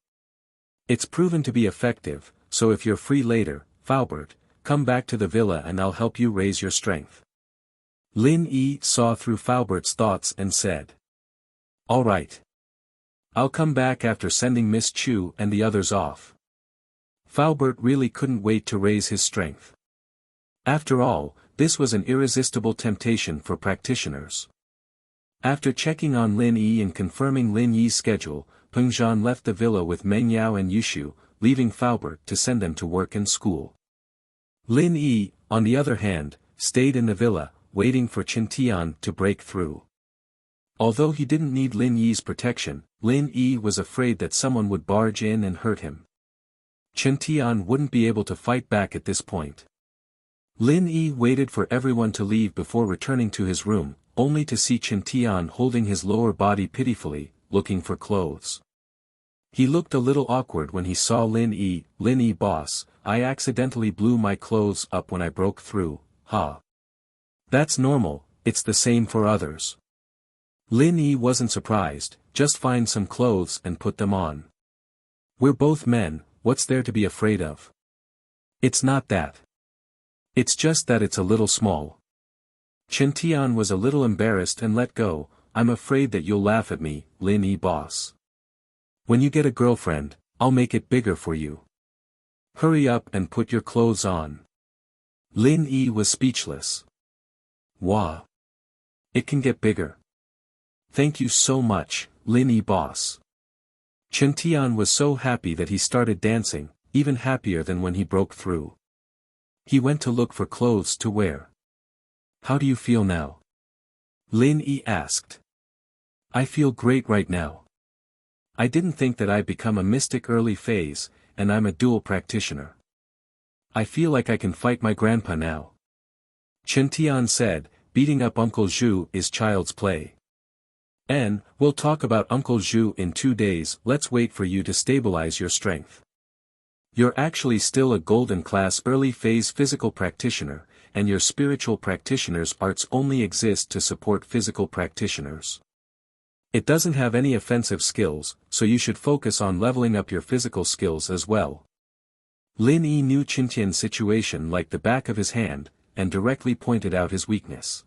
It's proven to be effective, so if you're free later, Faubert, come back to the villa and I'll help you raise your strength. Lin Yi saw through Faubert's thoughts and said. All right. I'll come back after sending Miss Chu and the others off. Faubert really couldn't wait to raise his strength. After all, this was an irresistible temptation for practitioners. After checking on Lin Yi and confirming Lin Yi's schedule, Pengzhan left the villa with Mengyao and Yushu, leaving Faubert to send them to work and school. Lin Yi, on the other hand, stayed in the villa, waiting for Qintian to break through. Although he didn't need Lin Yi's protection, Lin Yi was afraid that someone would barge in and hurt him. Qintian wouldn't be able to fight back at this point. Lin Yi waited for everyone to leave before returning to his room, only to see Qintian holding his lower body pitifully, looking for clothes. He looked a little awkward when he saw Lin Yi, boss, I accidentally blew my clothes up when I broke through, ha. That's normal, it's the same for others. Lin Yi wasn't surprised, just find some clothes and put them on. We're both men, what's there to be afraid of? It's not that. It's just that it's a little small. Chen Tian was a little embarrassed and let go, I'm afraid that you'll laugh at me, Lin Yi boss. When you get a girlfriend, I'll make it bigger for you. Hurry up and put your clothes on. Lin Yi was speechless. Wah. It can get bigger. Thank you so much, Lin Yi boss. Chen Tian was so happy that he started dancing, even happier than when he broke through. He went to look for clothes to wear. How do you feel now? Lin Yi asked. I feel great right now. I didn't think that I'd become a mystic early phase, and I'm a dual practitioner. I feel like I can fight my grandpa now. Chen Tian said, beating up Uncle Zhu is child's play. We'll talk about Uncle Zhu in 2 days, let's wait for you to stabilize your strength. You're actually still a golden class early phase physical practitioner, and your spiritual practitioner's arts only exist to support physical practitioners. It doesn't have any offensive skills, so you should focus on leveling up your physical skills as well. Lin Yi knew Chen Tian's situation like the back of his hand, and directly pointed out his weakness.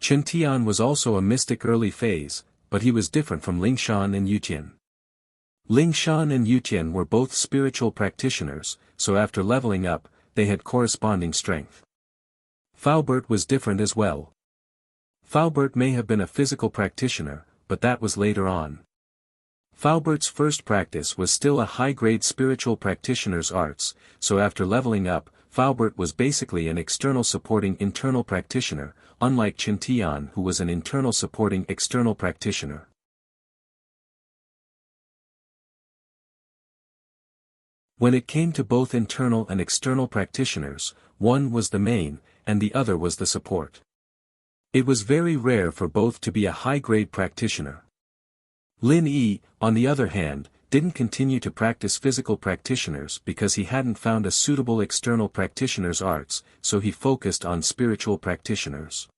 Chen Tian was also a mystic early phase, but he was different from Ling Shan and Yutian. Ling Shan and Yutian were both spiritual practitioners, so after leveling up, they had corresponding strength. Faubert was different as well. Faubert may have been a physical practitioner, but that was later on. Faubert's first practice was still a high-grade spiritual practitioner's arts, so after leveling up, Faubert was basically an external supporting internal practitioner, unlike Chen Tian who was an internal supporting external practitioner. When it came to both internal and external practitioners, one was the main, and the other was the support. It was very rare for both to be a high-grade practitioner. Lin Yi, on the other hand, didn't continue to practice physical practitioners because he hadn't found a suitable external practitioner's arts, so he focused on spiritual practitioners.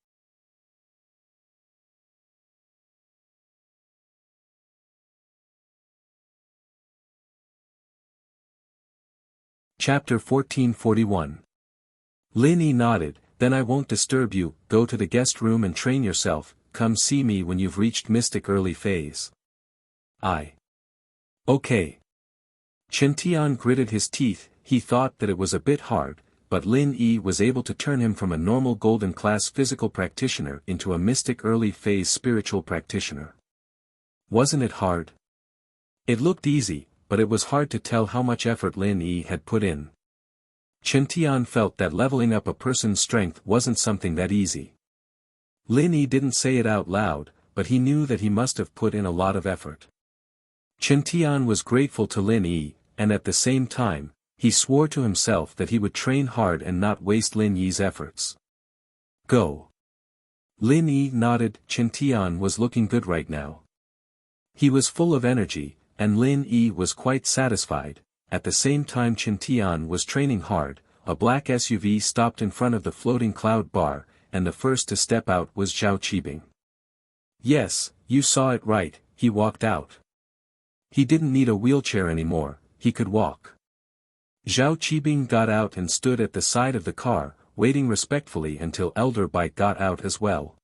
Chapter 1441. Lin Yi nodded, then I won't disturb you, go to the guest room and train yourself, come see me when you've reached mystic early phase. Okay. Chen Tian gritted his teeth, he thought that it was a bit hard, but Lin Yi was able to turn him from a normal golden class physical practitioner into a mystic early phase spiritual practitioner. Wasn't it hard? It looked easy, but it was hard to tell how much effort Lin Yi had put in. Chen Tian felt that leveling up a person's strength wasn't something that easy. Lin Yi didn't say it out loud, but he knew that he must have put in a lot of effort. Chen Tian was grateful to Lin Yi, and at the same time, he swore to himself that he would train hard and not waste Lin Yi's efforts. Go. Lin Yi nodded, Chen Tian was looking good right now. He was full of energy, and Lin Yi was quite satisfied. At the same time Chen Tian was training hard, a black SUV stopped in front of the floating cloud bar, and the first to step out was Zhao Qibing. Yes, you saw it right, he walked out. He didn't need a wheelchair anymore, he could walk. Zhao Qibing got out and stood at the side of the car, waiting respectfully until Elder Bai got out as well.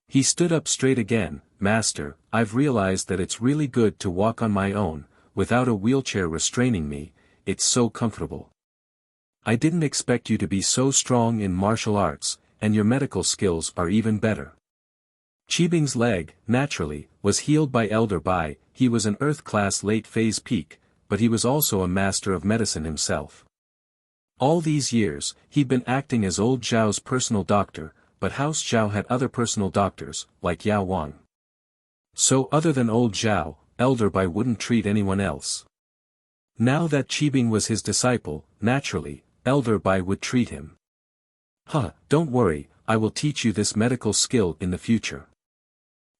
He stood up straight again, Master, I've realized that it's really good to walk on my own, without a wheelchair restraining me, it's so comfortable. I didn't expect you to be so strong in martial arts, and your medical skills are even better. Qibing's leg, naturally, was healed by Elder Bai, he was an Earth-class late-phase peak, but he was also a master of medicine himself. All these years, he'd been acting as old Zhao's personal doctor, but House Zhao had other personal doctors, like Yao Wang. So other than old Zhao, Elder Bai wouldn't treat anyone else. Now that Qibing was his disciple, naturally, Elder Bai would treat him. Don't worry, I will teach you this medical skill in the future.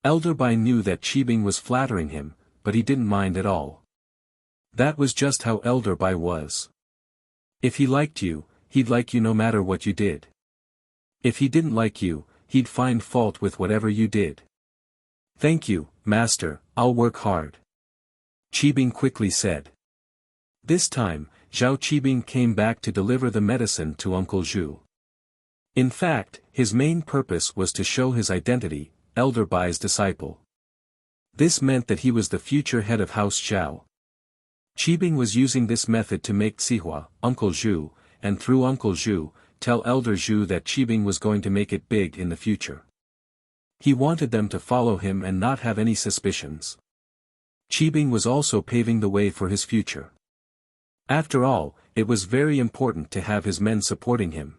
Elder Bai knew that Qibing was flattering him, but he didn't mind at all. That was just how Elder Bai was. If he liked you, he'd like you no matter what you did. If he didn't like you, he'd find fault with whatever you did. Thank you, Master, I'll work hard. Qibing quickly said. This time, Zhao Qibing came back to deliver the medicine to Uncle Zhu. In fact, his main purpose was to show his identity, Elder Bai's disciple. This meant that he was the future head of House Zhao. Qibing was using this method to make Sihua, Uncle Zhu, and through Uncle Zhu, tell Elder Zhu that Qibing was going to make it big in the future. He wanted them to follow him and not have any suspicions. Qibing was also paving the way for his future. After all, it was very important to have his men supporting him.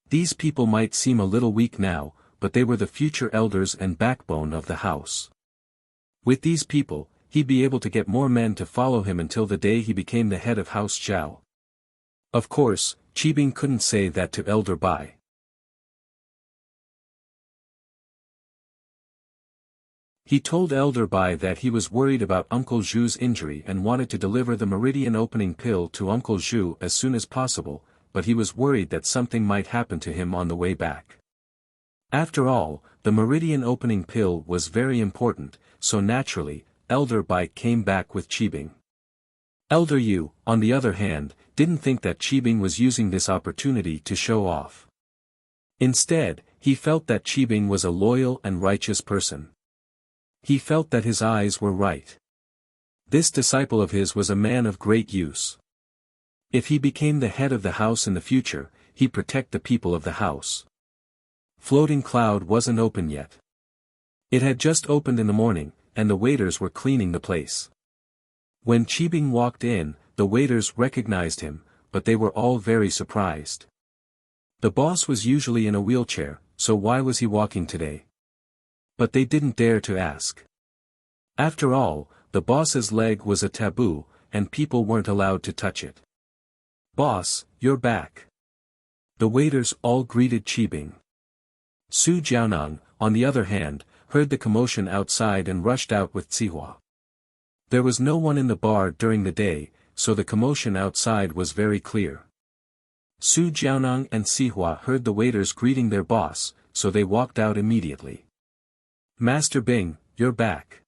These people might seem a little weak now, but they were the future elders and backbone of the house. With these people, he'd be able to get more men to follow him until the day he became the head of House Zhao. Of course, Qibing couldn't say that to Elder Bai. He told Elder Bai that he was worried about Uncle Zhu's injury and wanted to deliver the meridian opening pill to Uncle Zhu as soon as possible, but he was worried that something might happen to him on the way back. After all, the meridian opening pill was very important, so naturally, Elder Bai came back with Qibing. Elder Yu, on the other hand, didn't think that Qibing was using this opportunity to show off. Instead, he felt that Qibing was a loyal and righteous person. He felt that his eyes were right. This disciple of his was a man of great use. If he became the head of the house in the future, he'd protect the people of the house. Floating Cloud wasn't open yet. It had just opened in the morning, and the waiters were cleaning the place. When Qibing walked in, the waiters recognized him, but they were all very surprised. The boss was usually in a wheelchair, so why was he walking today? But they didn't dare to ask. After all, the boss's leg was a taboo, and people weren't allowed to touch it. Boss, you're back. The waiters all greeted Qibing. Su Jiaonang, on the other hand, heard the commotion outside and rushed out with Sihua. There was no one in the bar during the day, so the commotion outside was very clear. Su Jiaonang and Sihua heard the waiters greeting their boss, so they walked out immediately. Master Bing, you're back.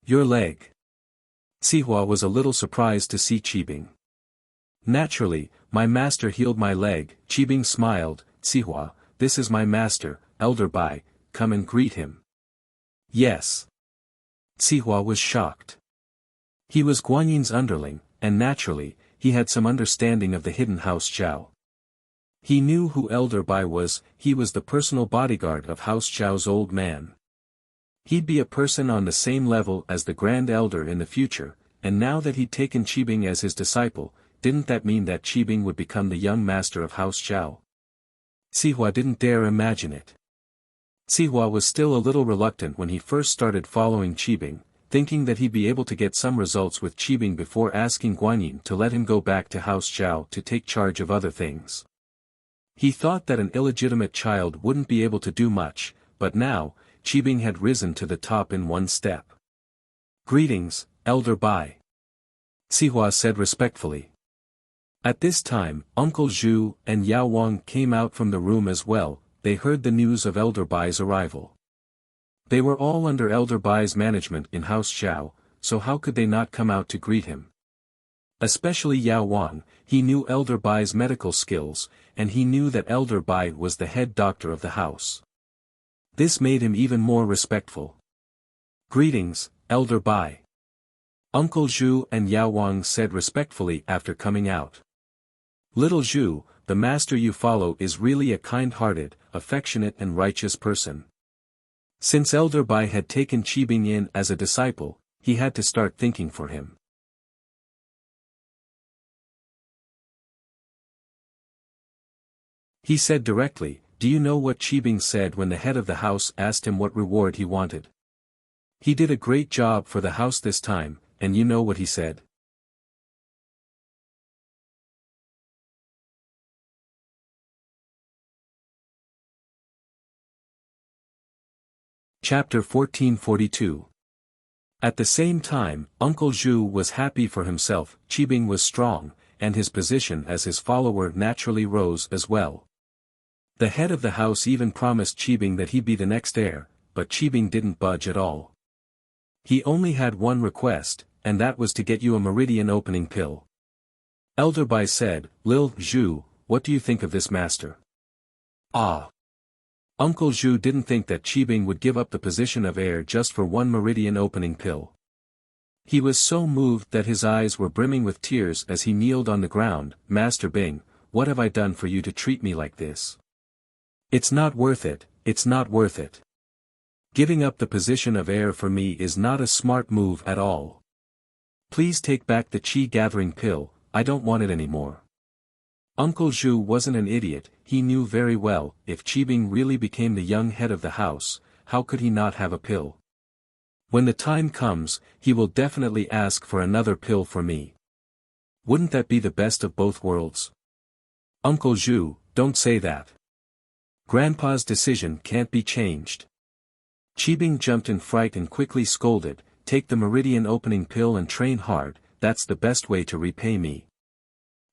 Your leg. Sihua was a little surprised to see Qibing. Naturally, my master healed my leg. Qibing smiled. Sihua, this is my master, Elder Bai, come and greet him. Yes. Sihua was shocked. He was Guanyin's underling, and naturally, he had some understanding of the hidden House Zhao. He knew who Elder Bai was. He was the personal bodyguard of House Zhao's old man. He'd be a person on the same level as the Grand Elder in the future, and now that he'd taken Qibing as his disciple, didn't that mean that Qibing would become the young master of House Zhao? Sihua didn't dare imagine it. Sihua was still a little reluctant when he first started following Qibing, thinking that he'd be able to get some results with Qibing before asking Guanyin to let him go back to House Zhao to take charge of other things. He thought that an illegitimate child wouldn't be able to do much, but now, Qibing had risen to the top in one step. Greetings, Elder Bai. Sihua said respectfully. At this time, Uncle Zhu and Yao Wang came out from the room as well. They heard the news of Elder Bai's arrival. They were all under Elder Bai's management in House Zhao, so how could they not come out to greet him? Especially Yao Wang, he knew Elder Bai's medical skills, and he knew that Elder Bai was the head doctor of the house. This made him even more respectful. Greetings, Elder Bai. Uncle Zhu and Yao Wang said respectfully after coming out. Little Zhu, the master you follow is really a kind-hearted, affectionate and righteous person. Since Elder Bai had taken Qibing in as a disciple, he had to start thinking for him. He said directly, do you know what Qibing said when the head of the house asked him what reward he wanted? He did a great job for the house this time, and you know what he said? Chapter 1442. At the same time, Uncle Zhu was happy for himself. Qibing was strong, and his position as his follower naturally rose as well. The head of the house even promised Qibing that he'd be the next heir, but Qibing didn't budge at all. He only had one request, and that was to get you a meridian opening pill. Elder Bai said, "Lil Zhu, what do you think of this, master?" Ah! Uncle Zhu didn't think that Qibing would give up the position of heir just for one meridian opening pill. He was so moved that his eyes were brimming with tears as he kneeled on the ground. "Master Bing, what have I done for you to treat me like this? It's not worth it, it's not worth it. Giving up the position of heir for me is not a smart move at all. Please take back the qi gathering pill, I don't want it anymore." Uncle Zhu wasn't an idiot. He knew very well, if Qibing really became the young head of the house, how could he not have a pill? When the time comes, he will definitely ask for another pill for me. Wouldn't that be the best of both worlds? Uncle Zhu, don't say that. Grandpa's decision can't be changed. Qibing jumped in fright and quickly scolded, "Take the meridian opening pill and train hard, that's the best way to repay me."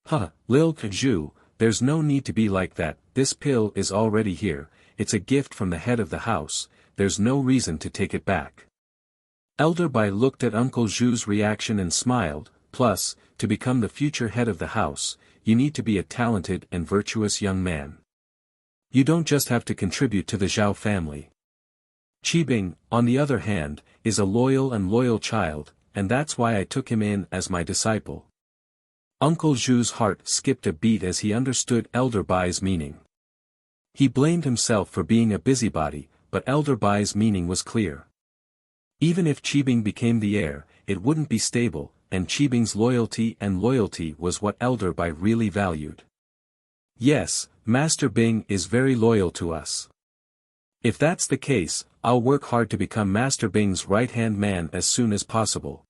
"Huh, Lil Zhu, there's no need to be like that, this pill is already here, it's a gift from the head of the house, there's no reason to take it back." Elder Bai looked at Uncle Zhu's reaction and smiled. "Plus, to become the future head of the house, you need to be a talented and virtuous young man. You don't just have to contribute to the Zhao family. Qibing, on the other hand, is a loyal child, and that's why I took him in as my disciple." Uncle Zhu's heart skipped a beat as he understood Elder Bai's meaning. He blamed himself for being a busybody, but Elder Bai's meaning was clear. Even if Qibing became the heir, it wouldn't be stable, and Qibing's loyalty was what Elder Bai really valued. "Yes, Master Bing is very loyal to us. If that's the case, I'll work hard to become Master Bing's right-hand man as soon as possible."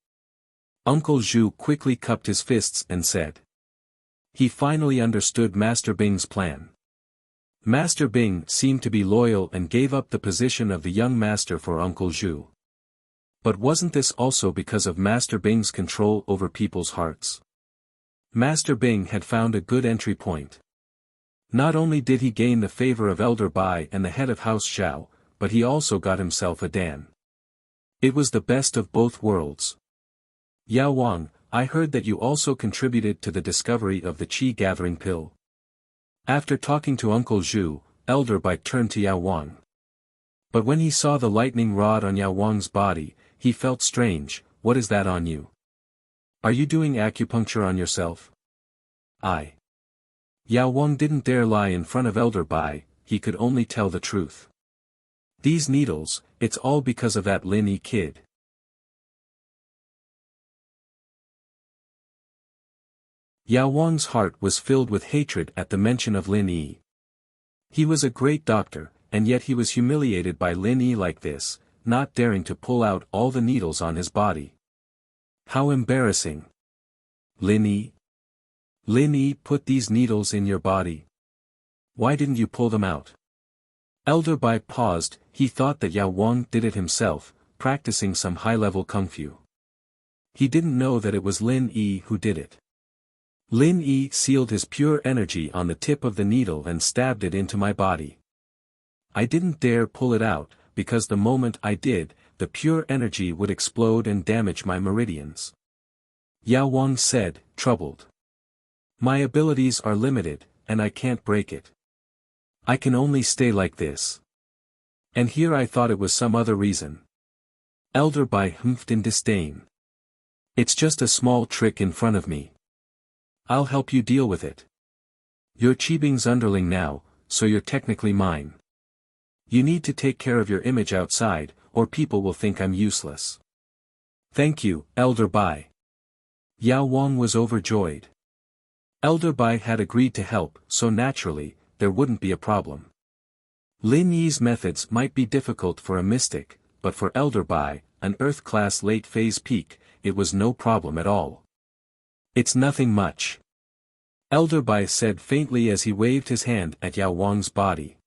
Uncle Zhu quickly cupped his fists and said. He finally understood Master Bing's plan. Master Bing seemed to be loyal and gave up the position of the young master for Uncle Zhu. But wasn't this also because of Master Bing's control over people's hearts? Master Bing had found a good entry point. Not only did he gain the favor of Elder Bai and the head of House Zhao, but he also got himself a Dan. It was the best of both worlds. "Yao Wang, I heard that you also contributed to the discovery of the qi gathering pill." After talking to Uncle Zhu, Elder Bai turned to Yao Wang. But when he saw the lightning rod on Yao Wang's body, he felt strange. "What is that on you? Are you doing acupuncture on yourself?" Yao Wang didn't dare lie in front of Elder Bai, he could only tell the truth. "These needles, it's all because of that Lin Yi kid." Yao Wang's heart was filled with hatred at the mention of Lin Yi. He was a great doctor, and yet he was humiliated by Lin Yi like this, not daring to pull out all the needles on his body. How embarrassing. "Lin Yi? Lin Yi put these needles in your body? Why didn't you pull them out?" Elder Bai paused. He thought that Yao Wang did it himself, practicing some high-level kung fu. He didn't know that it was Lin Yi who did it. "Lin Yi sealed his pure energy on the tip of the needle and stabbed it into my body. I didn't dare pull it out, because the moment I did, the pure energy would explode and damage my meridians." Yao Wang said, troubled. "My abilities are limited, and I can't break it. I can only stay like this. And here I thought it was some other reason." Elder Bai humphed in disdain. "It's just a small trick in front of me. I'll help you deal with it. You're Qibing's underling now, so you're technically mine. You need to take care of your image outside, or people will think I'm useless." "Thank you, Elder Bai." Yao Wang was overjoyed. Elder Bai had agreed to help, so naturally, there wouldn't be a problem. Lin Yi's methods might be difficult for a mystic, but for Elder Bai, an Earth-class late-phase peak, it was no problem at all. "It's nothing much," Elder Bai said faintly as he waved his hand at Yao Wang's body.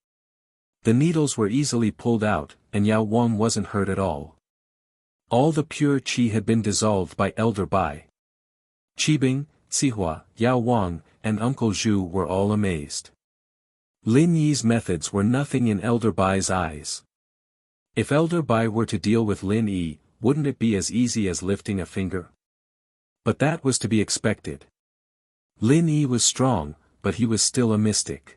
The needles were easily pulled out, and Yao Wang wasn't hurt at all. All the pure qi had been dissolved by Elder Bai. Qibing, Sihua, Yao Wang, and Uncle Zhu were all amazed. Lin Yi's methods were nothing in Elder Bai's eyes. If Elder Bai were to deal with Lin Yi, wouldn't it be as easy as lifting a finger? But that was to be expected. Lin Yi was strong, but he was still a mystic.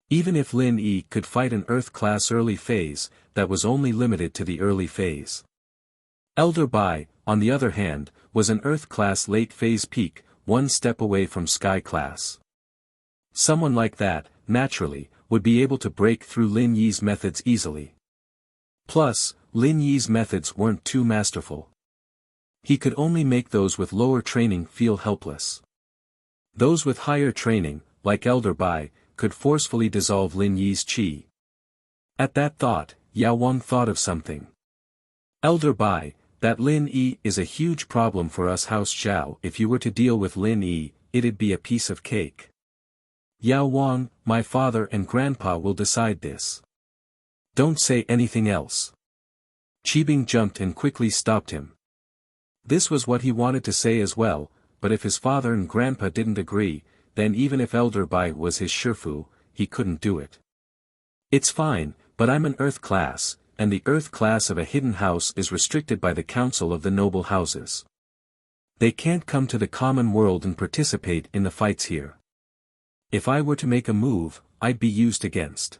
Even if Lin Yi could fight an Earth-class early phase, that was only limited to the early phase. Elder Bai, on the other hand, was an Earth-class late phase peak, one step away from Sky class. Someone like that, naturally, would be able to break through Lin Yi's methods easily. Plus, Lin Yi's methods weren't too masterful. He could only make those with lower training feel helpless. Those with higher training, like Elder Bai, could forcefully dissolve Lin Yi's qi. At that thought, Yao Wang thought of something. Elder Bai, that Lin Yi is a huge problem for us House Zhao. If you were to deal with Lin Yi, it'd be a piece of cake. Yao Wang, my father and grandpa will decide this. Don't say anything else. Qibing jumped and quickly stopped him. This was what he wanted to say as well, but if his father and grandpa didn't agree, then even if Elder Bai was his shifu, he couldn't do it. It's fine, but I'm an Earth class, and the Earth class of a hidden house is restricted by the Council of the Noble Houses. They can't come to the common world and participate in the fights here. If I were to make a move, I'd be used against.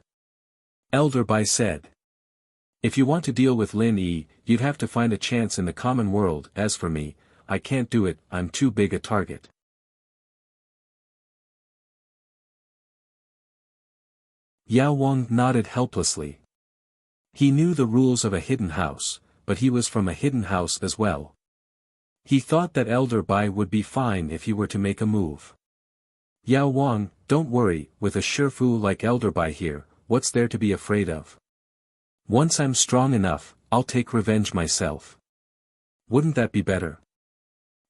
Elder Bai said. If you want to deal with Lin Yi, you'd have to find a chance in the common world. As for me, I can't do it, I'm too big a target. Yao Wang nodded helplessly. He knew the rules of a hidden house, but he was from a hidden house as well. He thought that Elder Bai would be fine if he were to make a move. Yao Wang, don't worry, with a shifu like Elder Bai here, what's there to be afraid of? Once I'm strong enough, I'll take revenge myself. Wouldn't that be better?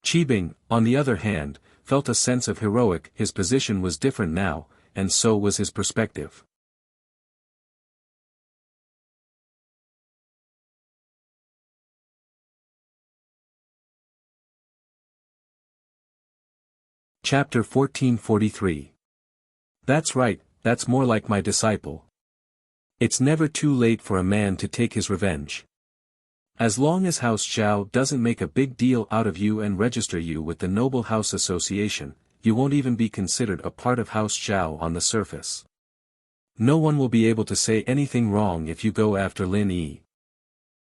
Qibing, on the other hand, felt a sense of heroic. His position was different now, and so was his perspective. Chapter 1443. That's right, that's more like my disciple. It's never too late for a man to take his revenge. As long as House Zhao doesn't make a big deal out of you and register you with the Noble House Association, you won't even be considered a part of House Zhao on the surface. No one will be able to say anything wrong if you go after Lin Yi.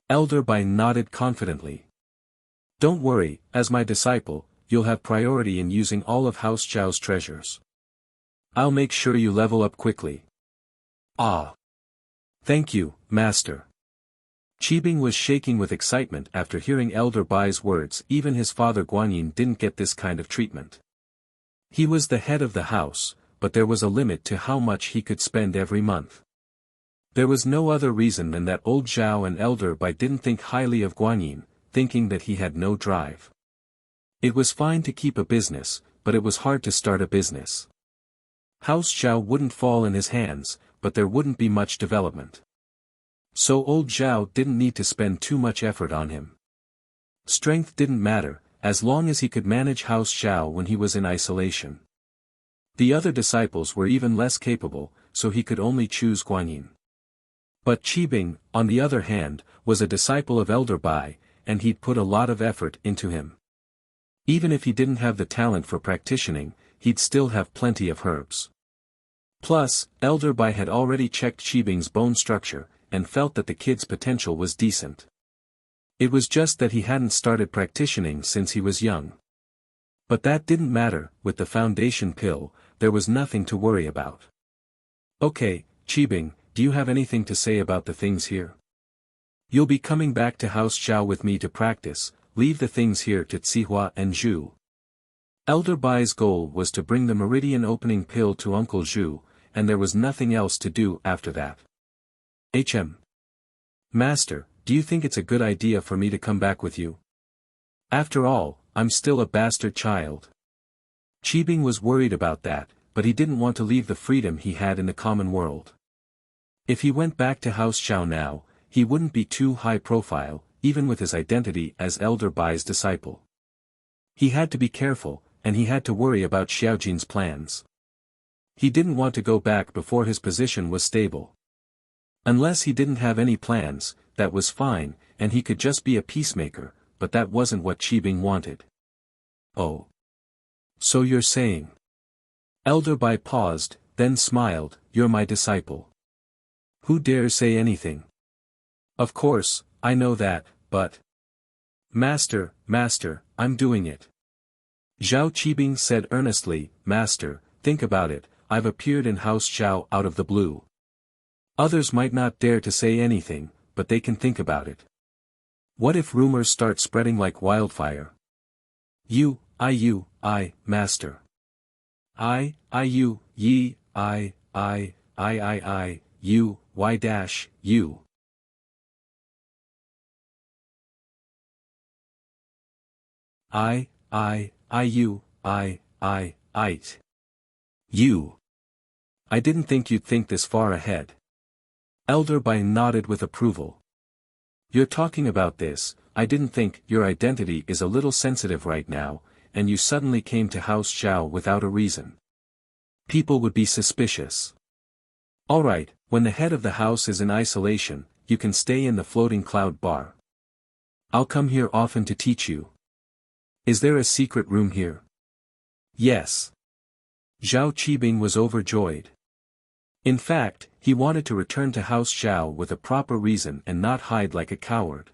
Elder Bai nodded confidently. Don't worry, as my disciple, you'll have priority in using all of House Zhao's treasures. I'll make sure you level up quickly. Ah! Thank you, Master. Qibing was shaking with excitement after hearing Elder Bai's words. Even his father Guanyin didn't get this kind of treatment. He was the head of the house, but there was a limit to how much he could spend every month. There was no other reason than that old Zhao and Elder Bai didn't think highly of Guanyin, thinking that he had no drive. It was fine to keep a business, but it was hard to start a business. House Zhao wouldn't fall in his hands, but there wouldn't be much development. So old Zhao didn't need to spend too much effort on him. Strength didn't matter, as long as he could manage House Zhao when he was in isolation. The other disciples were even less capable, so he could only choose Guanyin. But Qibing, on the other hand, was a disciple of Elder Bai, and he'd put a lot of effort into him. Even if he didn't have the talent for practicing, he'd still have plenty of herbs. Plus, Elder Bai had already checked Qibing's bone structure, and felt that the kid's potential was decent. It was just that he hadn't started practicing since he was young. But that didn't matter. With the foundation pill, there was nothing to worry about. Okay, Qibing, do you have anything to say about the things here? You'll be coming back to House Zhao with me to practice. Leave the things here to Sihua and Zhu. Elder Bai's goal was to bring the meridian opening pill to Uncle Zhu, and there was nothing else to do after that. Master, do you think it's a good idea for me to come back with you? After all, I'm still a bastard child. Qibing was worried about that, but he didn't want to leave the freedom he had in the common world. If he went back to House Zhao now, he wouldn't be too high profile, even with his identity as Elder Bai's disciple. He had to be careful, and he had to worry about Xiaojin's plans. He didn't want to go back before his position was stable. Unless he didn't have any plans, that was fine, and he could just be a peacemaker, but that wasn't what Qibing wanted. Oh. So you're saying? Elder Bai paused, then smiled, "You're my disciple. Who dares say anything?" "Of course, I know that, but—" Master, I'm doing it." Zhao Qibing said earnestly, "Master, think about it, I've appeared in House Xiao out of the blue. Others might not dare to say anything, but they can think about it. What if rumors start spreading like wildfire? Master. You. You. I didn't think you'd think this far ahead." Elder Bai nodded with approval. "You're talking about this, I didn't think your identity is a little sensitive right now, and you suddenly came to House Xiao without a reason. People would be suspicious. Alright, when the head of the house is in isolation, you can stay in the floating cloud bar. I'll come here often to teach you. Is there a secret room here?" "Yes." Zhao Qibing was overjoyed. In fact, he wanted to return to House Xiao with a proper reason and not hide like a coward.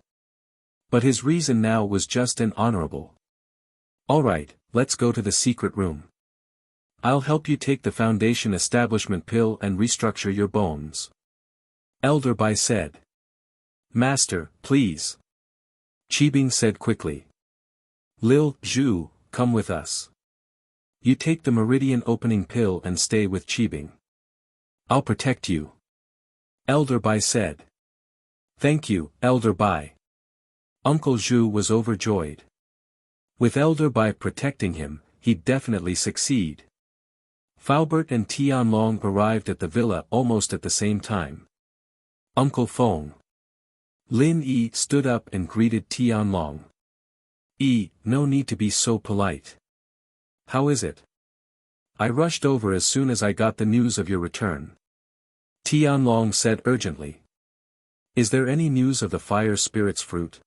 But his reason now was just and honorable. "Alright, let's go to the secret room. I'll help you take the foundation establishment pill and restructure your bones." Elder Bai said. "Master, please." Qibing said quickly. "Lil Zhu, come with us. You take the meridian opening pill and stay with Qibing. I'll protect you." Elder Bai said. "Thank you, Elder Bai." Uncle Zhu was overjoyed. With Elder Bai protecting him, he'd definitely succeed. Faubert and Tianlong arrived at the villa almost at the same time. "Uncle Feng." Lin Yi stood up and greeted Tianlong. No need to be so polite. How is it?" "I rushed over as soon as I got the news of your return." Tianlong said urgently. "Is there any news of the fire spirit's fruit?"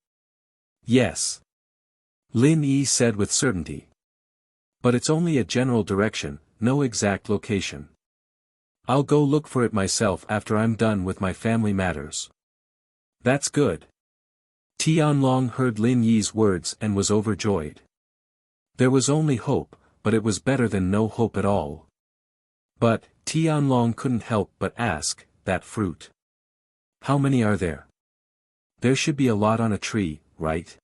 "Yes." Lin Yi said with certainty. "But it's only a general direction, no exact location. I'll go look for it myself after I'm done with my family matters." "That's good." Tianlong heard Lin Yi's words and was overjoyed. There was only hope, but it was better than no hope at all. But, Tianlong couldn't help but ask, "That fruit? How many are there? There should be a lot on a tree, right?"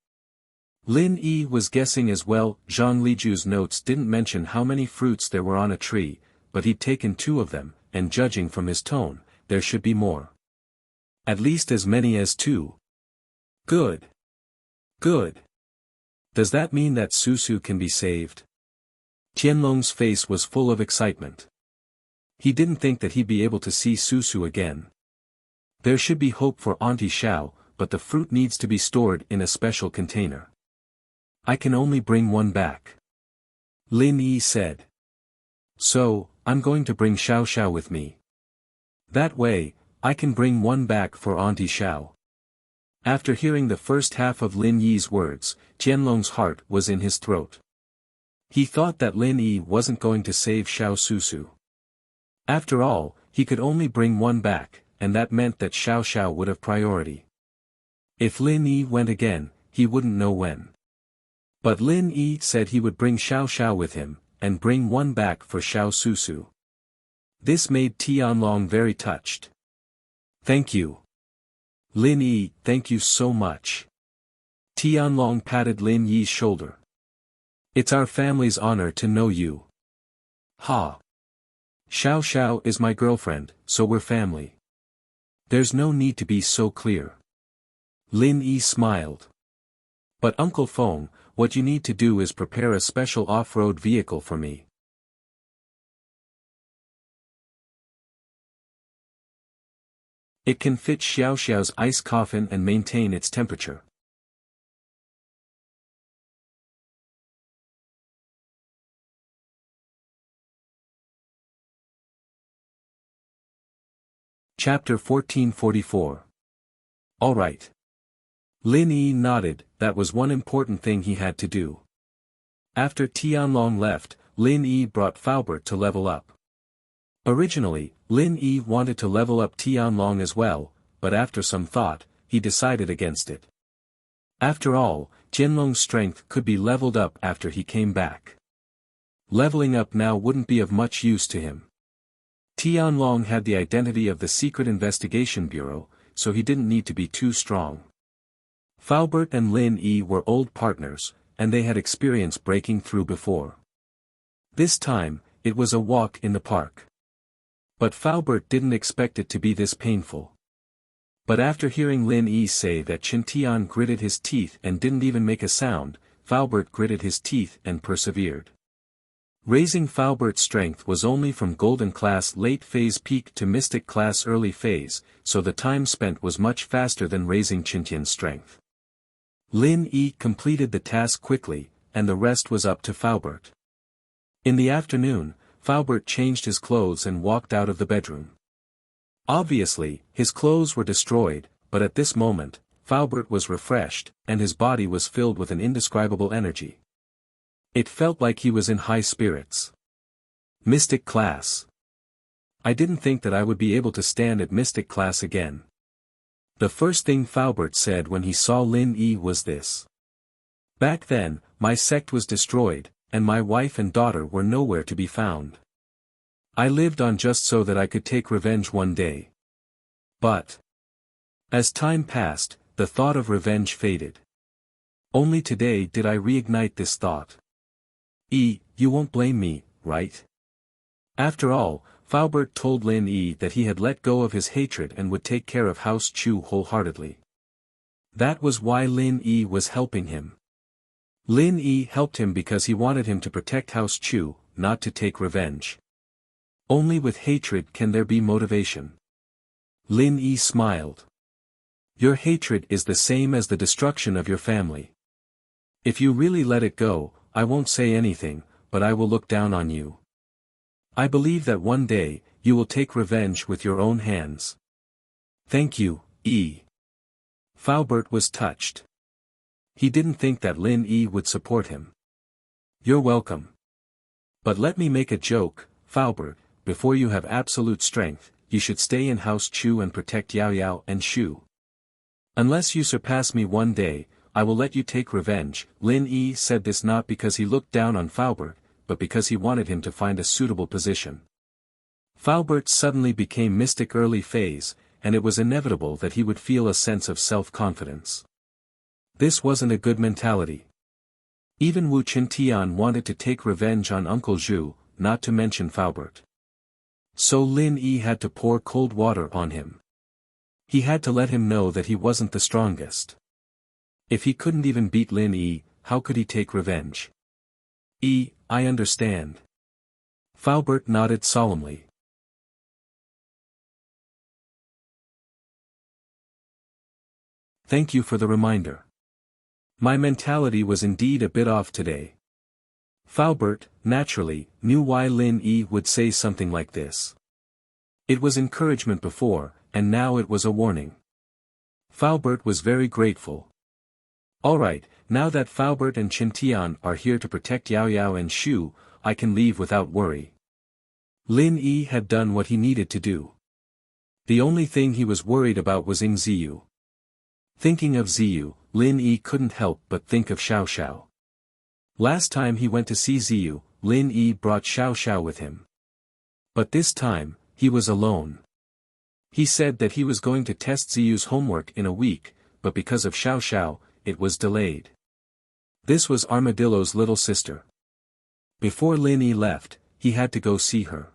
Lin Yi was guessing as well. Zhang Liju's notes didn't mention how many fruits there were on a tree, but he'd taken 2 of them, and judging from his tone, there should be more. At least as many as 2. Good. Good. Does that mean that Susu can be saved? Tianlong's face was full of excitement. He didn't think that he'd be able to see Susu again. There should be hope for Auntie Xiao, but the fruit needs to be stored in a special container. "I can only bring 1 back." Lin Yi said. "So, I'm going to bring Xiao Xiao with me. That way, I can bring 1 back for Auntie Xiao." After hearing the first half of Lin Yi's words, Tianlong's heart was in his throat. He thought that Lin Yi wasn't going to save Xiao Susu. After all, he could only bring 1 back, and that meant that Xiao Xiao would have priority. If Lin Yi went again, he wouldn't know when. But Lin Yi said he would bring Xiao Xiao with him, and bring 1 back for Xiao Susu. This made Tianlong very touched. "Thank you. Lin Yi, thank you so much." Tianlong patted Lin Yi's shoulder. "It's our family's honor to know you." "Ha. Xiao Xiao is my girlfriend, so we're family. There's no need to be so clear." Lin Yi smiled. "But Uncle Feng, what you need to do is prepare a special off-road vehicle for me. It can fit Xiao Xiao's ice coffin and maintain its temperature. Chapter 1444. All right. Lin Yi nodded. That was one important thing he had to do. After Tianlong left, Lin Yi brought Faubert to level up. Originally, Lin Yi wanted to level up Tianlong as well, but after some thought, he decided against it. After all, Jianlong's strength could be leveled up after he came back. Leveling up now wouldn't be of much use to him. Tianlong had the identity of the Secret Investigation Bureau, so he didn't need to be too strong. Faubert and Lin Yi were old partners, and they had experience breaking through before. This time, it was a walk in the park. But Faubert didn't expect it to be this painful. But after hearing Lin Yi say that Qintian gritted his teeth and didn't even make a sound, Faubert gritted his teeth and persevered. Raising Faubert's strength was only from Golden Class late phase peak to Mystic Class early phase, so the time spent was much faster than raising Qintian's strength. Lin Yi completed the task quickly, and the rest was up to Faubert. In the afternoon, Faubert changed his clothes and walked out of the bedroom. Obviously, his clothes were destroyed, but at this moment, Faubert was refreshed, and his body was filled with an indescribable energy. It felt like he was in high spirits. Mystic Class. I didn't think that I would be able to stand at Mystic Class again. The first thing Faubert said when he saw Lin Yi was this. Back then, my sect was destroyed, and my wife and daughter were nowhere to be found. I lived on just so that I could take revenge one day. But as time passed, the thought of revenge faded. Only today did I reignite this thought. You won't blame me, right? After all, Faubert told Lin Yi that he had let go of his hatred and would take care of House Chu wholeheartedly. That was why Lin Yi was helping him. Lin Yi helped him because he wanted him to protect House Chu, not to take revenge. Only with hatred can there be motivation. Lin Yi smiled. Your hatred is the same as the destruction of your family. If you really let it go, I won't say anything, but I will look down on you. I believe that one day, you will take revenge with your own hands. Thank you, Yi. Faubert was touched. He didn't think that Lin Yi would support him. You're welcome. But let me make a joke, Faubert, before you have absolute strength, you should stay in House Chu and protect Yao Yao and Shu. Unless you surpass me one day, I will let you take revenge. Lin Yi said this not because he looked down on Faubert, but because he wanted him to find a suitable position. Faubert suddenly became Mystic early phase, and it was inevitable that he would feel a sense of self-confidence. This wasn't a good mentality. Even Wu Qintian wanted to take revenge on Uncle Zhu, not to mention Faubert. So Lin Yi had to pour cold water on him. He had to let him know that he wasn't the strongest. If he couldn't even beat Lin Yi, how could he take revenge? I understand. Faubert nodded solemnly. Thank you for the reminder. My mentality was indeed a bit off today. Faubert, naturally, knew why Lin Yi would say something like this. It was encouragement before, and now it was a warning. Faubert was very grateful. Alright, now that Faubert and Qintian are here to protect Yao Yao and Shu, I can leave without worry. Lin Yi had done what he needed to do. The only thing he was worried about was Ying Ziyu. Thinking of Ziyu, Lin Yi couldn't help but think of Xiao Xiao. Last time he went to see Ziyu, Lin Yi brought Xiao Xiao with him. But this time, he was alone. He said that he was going to test Ziyu's homework in a week, but because of Xiao Xiao, it was delayed. This was Armadillo's little sister. Before Lin Yi left, he had to go see her.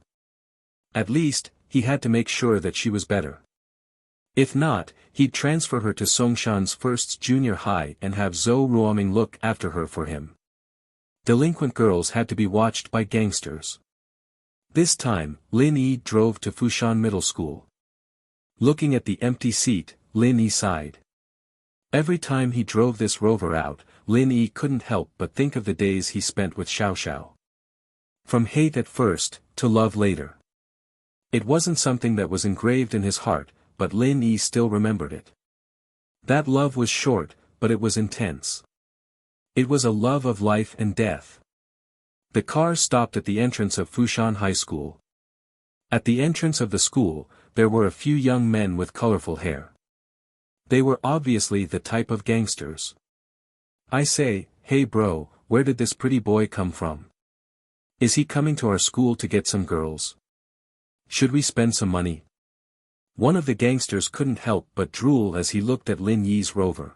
At least, he had to make sure that she was better. If not, he'd transfer her to Songshan's first junior high and have Zhou Ruoming look after her for him. Delinquent girls had to be watched by gangsters. This time, Lin Yi drove to Fushan Middle School. Looking at the empty seat, Lin Yi sighed. Every time he drove this rover out, Lin Yi couldn't help but think of the days he spent with Xiao Xiao. From hate at first, to love later. It wasn't something that was engraved in his heart, but Lin Yi still remembered it. That love was short, but it was intense. It was a love of life and death. The car stopped at the entrance of Fushan High School. At the entrance of the school, there were a few young men with colorful hair. They were obviously the type of gangsters. I say, hey bro, where did this pretty boy come from? Is he coming to our school to get some girls? Should we spend some money? One of the gangsters couldn't help but drool as he looked at Lin Yi's rover.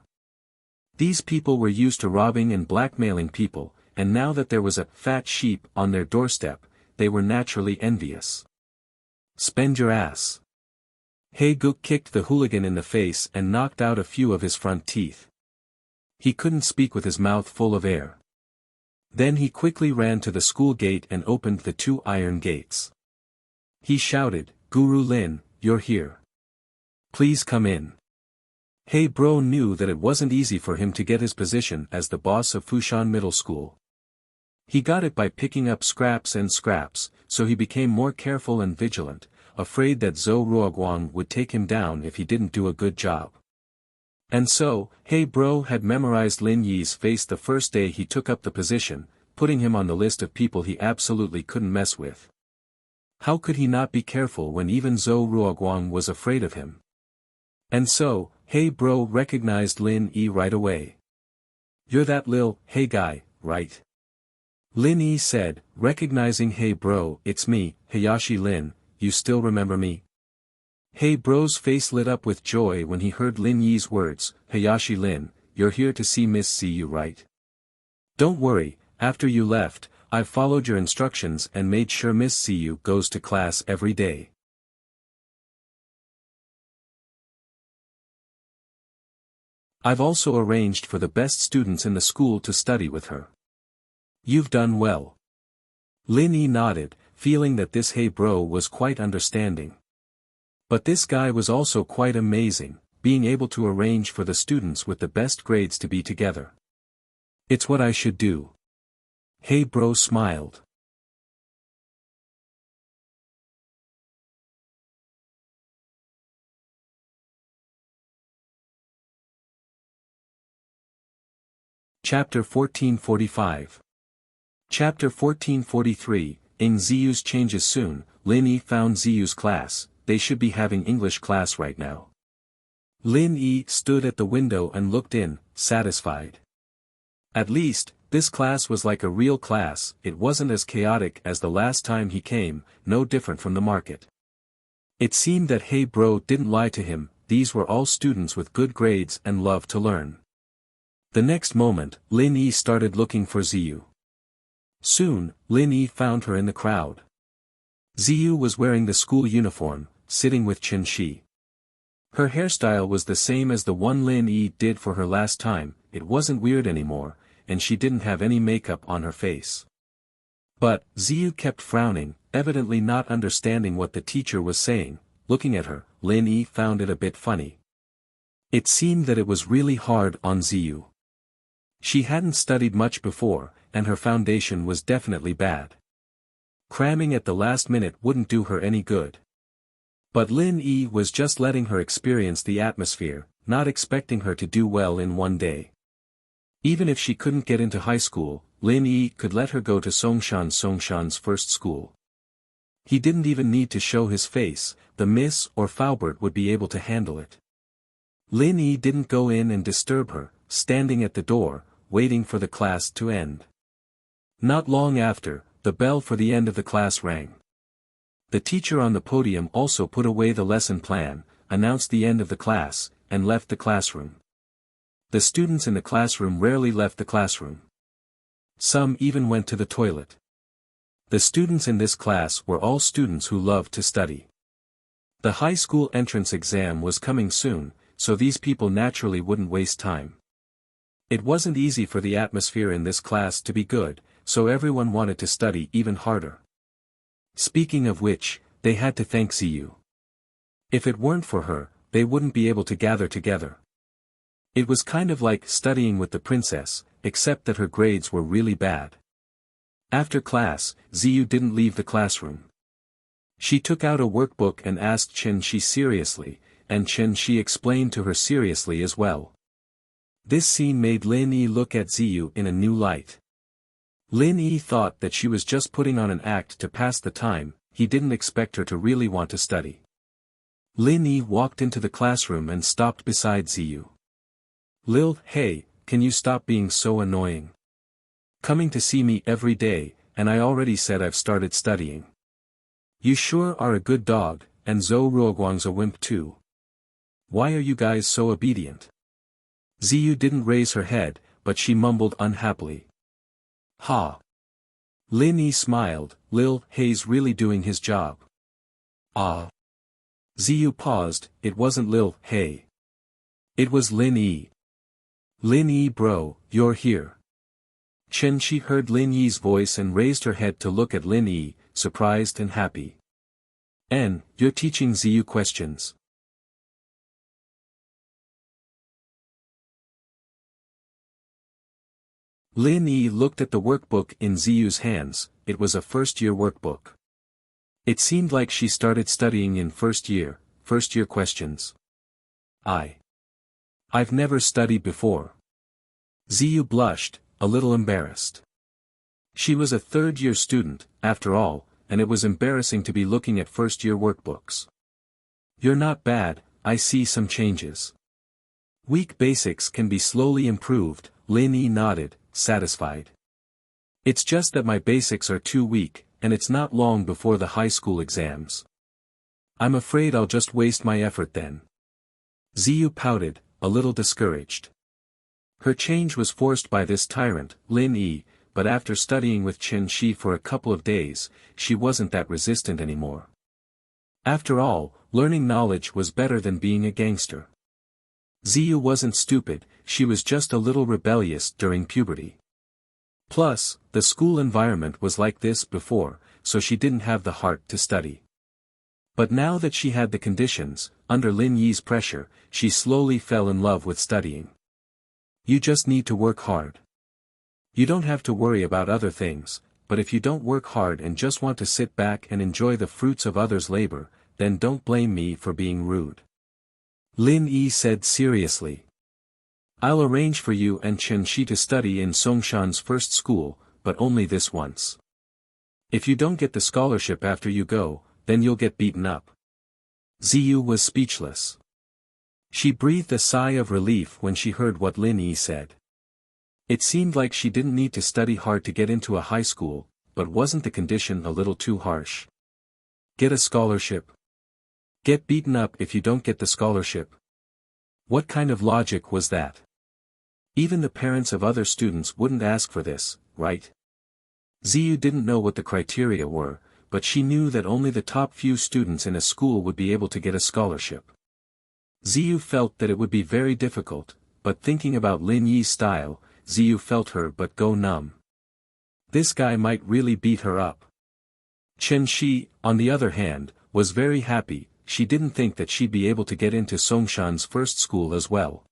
These people were used to robbing and blackmailing people, and now that there was a fat sheep on their doorstep, they were naturally envious. Spend your ass. Hey Gook kicked the hooligan in the face and knocked out a few of his front teeth. He couldn't speak with his mouth full of air. Then he quickly ran to the school gate and opened the 2 iron gates. He shouted, Guru Lin, you're here. Please come in. Hey bro knew that it wasn't easy for him to get his position as the boss of Fushan Middle School. He got it by picking up scraps, so he became more careful and vigilant, afraid that Zhou Ruoguang would take him down if he didn't do a good job. And so, Hey Bro had memorized Lin Yi's face the first day he took up the position, putting him on the list of people he absolutely couldn't mess with. How could he not be careful when even Zhou Ruoguang was afraid of him? And so, Hey Bro recognized Lin Yi right away. You're that lil, hey guy, right? Lin Yi said, recognizing Hey Bro, it's me, Hayashi Lin, you still remember me? Hey Bro's face lit up with joy when he heard Lin Yi's words, Hayashi Lin, you're here to see Miss Ziyu right? Don't worry, after you left, I've followed your instructions and made sure Miss Ziyu goes to class every day. I've also arranged for the best students in the school to study with her. You've done well. Lin Yi nodded, feeling that this Hey Bro was quite understanding. But this guy was also quite amazing, being able to arrange for the students with the best grades to be together. It's what I should do. Hey Bro smiled. Chapter 1445. Chapter 1443, in Ziyu's changes soon. Lin Yi found Ziyu's class, they should be having English class right now. Lin Yi stood at the window and looked in, satisfied. At least, this class was like a real class, it wasn't as chaotic as the last time he came, no different from the market. It seemed that Hey Bro didn't lie to him, these were all students with good grades and love to learn. The next moment, Lin Yi started looking for Ziyu. Soon, Lin Yi found her in the crowd. Ziyu was wearing the school uniform, sitting with Qin Shi. Her hairstyle was the same as the one Lin Yi did for her last time, it wasn't weird anymore, and she didn't have any makeup on her face. But, Ziyu kept frowning, evidently not understanding what the teacher was saying. Looking at her, Lin Yi found it a bit funny. It seemed that it was really hard on Ziyu. She hadn't studied much before, and her foundation was definitely bad. Cramming at the last minute wouldn't do her any good. But Lin Yi was just letting her experience the atmosphere, not expecting her to do well in one day. Even if she couldn't get into high school, Lin Yi could let her go to Songshan's first school. He didn't even need to show his face, the Miss or Faubert would be able to handle it. Lin Yi didn't go in and disturb her, standing at the door, waiting for the class to end. Not long after, the bell for the end of the class rang. The teacher on the podium also put away the lesson plan, announced the end of the class, and left the classroom. The students in the classroom rarely left the classroom. Some even went to the toilet. The students in this class were all students who loved to study. The high school entrance exam was coming soon, so these people naturally wouldn't waste time. It wasn't easy for the atmosphere in this class to be good, so everyone wanted to study even harder. Speaking of which, they had to thank Ziyu. If it weren't for her, they wouldn't be able to gather together. It was kind of like studying with the princess, except that her grades were really bad. After class, Ziyu didn't leave the classroom. She took out a workbook and asked Chen Shi seriously, and Chen Shi explained to her seriously as well. This scene made Lin Yi look at Ziyu in a new light. Lin Yi thought that she was just putting on an act to pass the time, he didn't expect her to really want to study. Lin Yi walked into the classroom and stopped beside Ziyu. Lil, hey, can you stop being so annoying? Coming to see me every day, and I already said I've started studying. You sure are a good dog, and Zhou Ruoguang's a wimp too. Why are you guys so obedient? Ziyu didn't raise her head, but she mumbled unhappily. Ha! Lin Yi smiled, Lil Hei's really doing his job. Ah! Ziyu paused, it wasn't Lil Hei. It was Lin Yi. Lin Yi bro, you're here. Chen Shi heard Lin Yi's voice and raised her head to look at Lin Yi, surprised and happy. You're teaching Ziyu questions. Lin Yi looked at the workbook in Ziyu's hands, it was a first-year workbook. It seemed like she started studying in first-year questions. I've never studied before. Ziyu blushed, a little embarrassed. She was a third-year student, after all, and it was embarrassing to be looking at first-year workbooks. You're not bad, I see some changes. Weak basics can be slowly improved, Lin Yi nodded, satisfied. It's just that my basics are too weak, and it's not long before the high school exams. I'm afraid I'll just waste my effort then. Ziyu pouted, a little discouraged. Her change was forced by this tyrant, Lin Yi, but after studying with Chen Shi for a couple of days, she wasn't that resistant anymore. After all, learning knowledge was better than being a gangster. Ziyu wasn't stupid, she was just a little rebellious during puberty. Plus, the school environment was like this before, so she didn't have the heart to study. But now that she had the conditions, under Lin Yi's pressure, she slowly fell in love with studying. You just need to work hard. You don't have to worry about other things, but if you don't work hard and just want to sit back and enjoy the fruits of others' labor, then don't blame me for being rude. Lin Yi said seriously. I'll arrange for you and Chen Shi to study in Songshan's first school, but only this once. If you don't get the scholarship after you go, then you'll get beaten up. Ziyu was speechless. She breathed a sigh of relief when she heard what Lin Yi said. It seemed like she didn't need to study hard to get into a high school, but wasn't the condition a little too harsh? Get a scholarship. Get beaten up if you don't get the scholarship. What kind of logic was that? Even the parents of other students wouldn't ask for this, right? Ziyu didn't know what the criteria were, but she knew that only the top few students in a school would be able to get a scholarship. Ziyu felt that it would be very difficult, but thinking about Lin Yi's style, Ziyu felt her but go numb. This guy might really beat her up. Chen Shi, on the other hand, was very happy, she didn't think that she'd be able to get into Songshan's first school as well.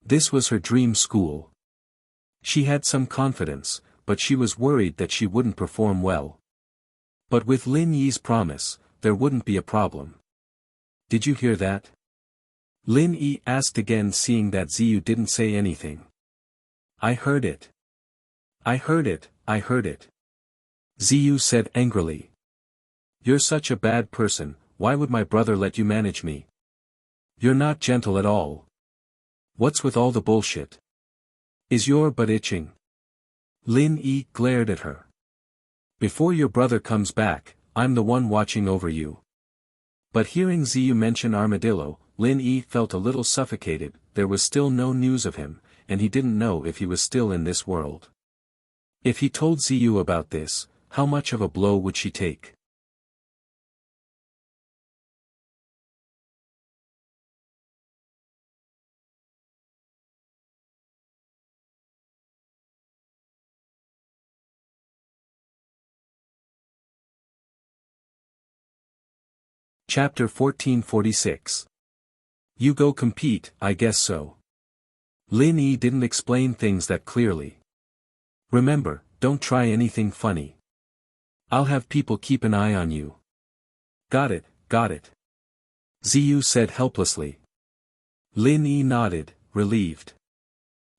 This was her dream school. She had some confidence, but she was worried that she wouldn't perform well. But with Lin Yi's promise, there wouldn't be a problem. Did you hear that? Lin Yi asked again, seeing that Ziyu didn't say anything. I heard it. I heard it, I heard it. Ziyu said angrily. You're such a bad person, why would my brother let you manage me? You're not gentle at all. What's with all the bullshit? Is your butt itching? Lin Yi glared at her. Before your brother comes back, I'm the one watching over you. But hearing Ziyu mention armadillo, Lin Yi felt a little suffocated, there was still no news of him, and he didn't know if he was still in this world. If he told Ziyu about this, how much of a blow would she take? Chapter 1446. You go compete, I guess so. Lin Yi didn't explain things that clearly. Remember, don't try anything funny. I'll have people keep an eye on you. Got it, got it. Ziyu said helplessly. Lin Yi nodded, relieved.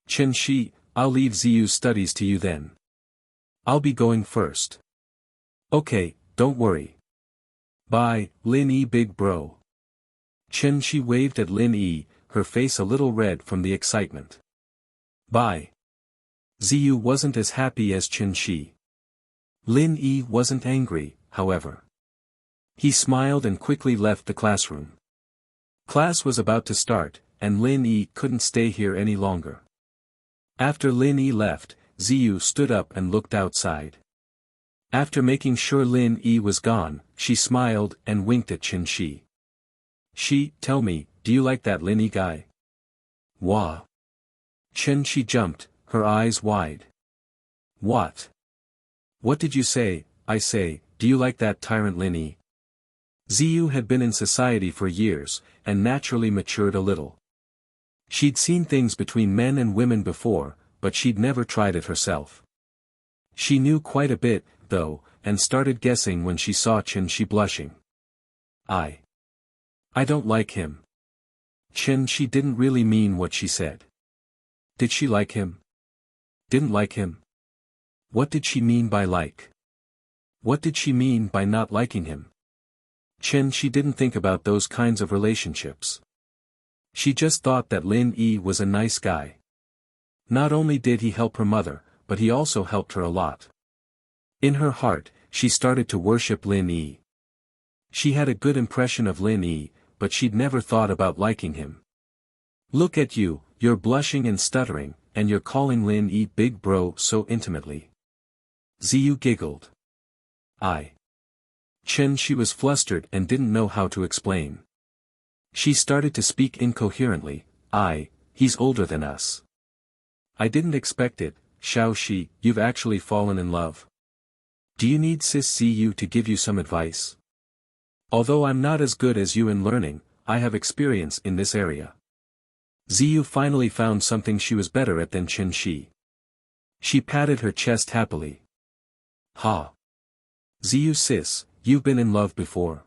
Chen Shi, I'll leave Ziyu's studies to you then. I'll be going first. Okay, don't worry. Bye, Lin Yi big bro. Chen Shi waved at Lin Yi, her face a little red from the excitement. Bye. Ziyu wasn't as happy as Chen Shi. Lin Yi wasn't angry, however. He smiled and quickly left the classroom. Class was about to start, and Lin Yi couldn't stay here any longer. After Lin Yi left, Ziyu stood up and looked outside. After making sure Lin Yi was gone, she smiled and winked at Chen Shi. Tell me, do you like that Lin Yi guy? Wah. Chen Shi jumped, her eyes wide. What? What did you say? I say, do you like that tyrant Lin Yi? Ziyu had been in society for years, and naturally matured a little. She'd seen things between men and women before, but she'd never tried it herself. She knew quite a bit, though, and started guessing when she saw Chen Shi blushing. I don't like him. Chen Shi didn't really mean what she said. Did she like him? Didn't like him? What did she mean by like? What did she mean by not liking him? Chen Shi didn't think about those kinds of relationships. She just thought that Lin Yi was a nice guy. Not only did he help her mother, but he also helped her a lot. In her heart, she started to worship Lin Yi. She had a good impression of Lin Yi, but she'd never thought about liking him. Look at you, you're blushing and stuttering, and you're calling Lin Yi big bro so intimately. Ziyu giggled. Chen Shi was flustered and didn't know how to explain. She started to speak incoherently. He's older than us. I didn't expect it, Xiao Shi, you've actually fallen in love. Do you need Sis Ziyu to give you some advice? Although I'm not as good as you in learning, I have experience in this area. Ziyu finally found something she was better at than Chen Shi. She patted her chest happily. Ha! Ziyu sis, you've been in love before.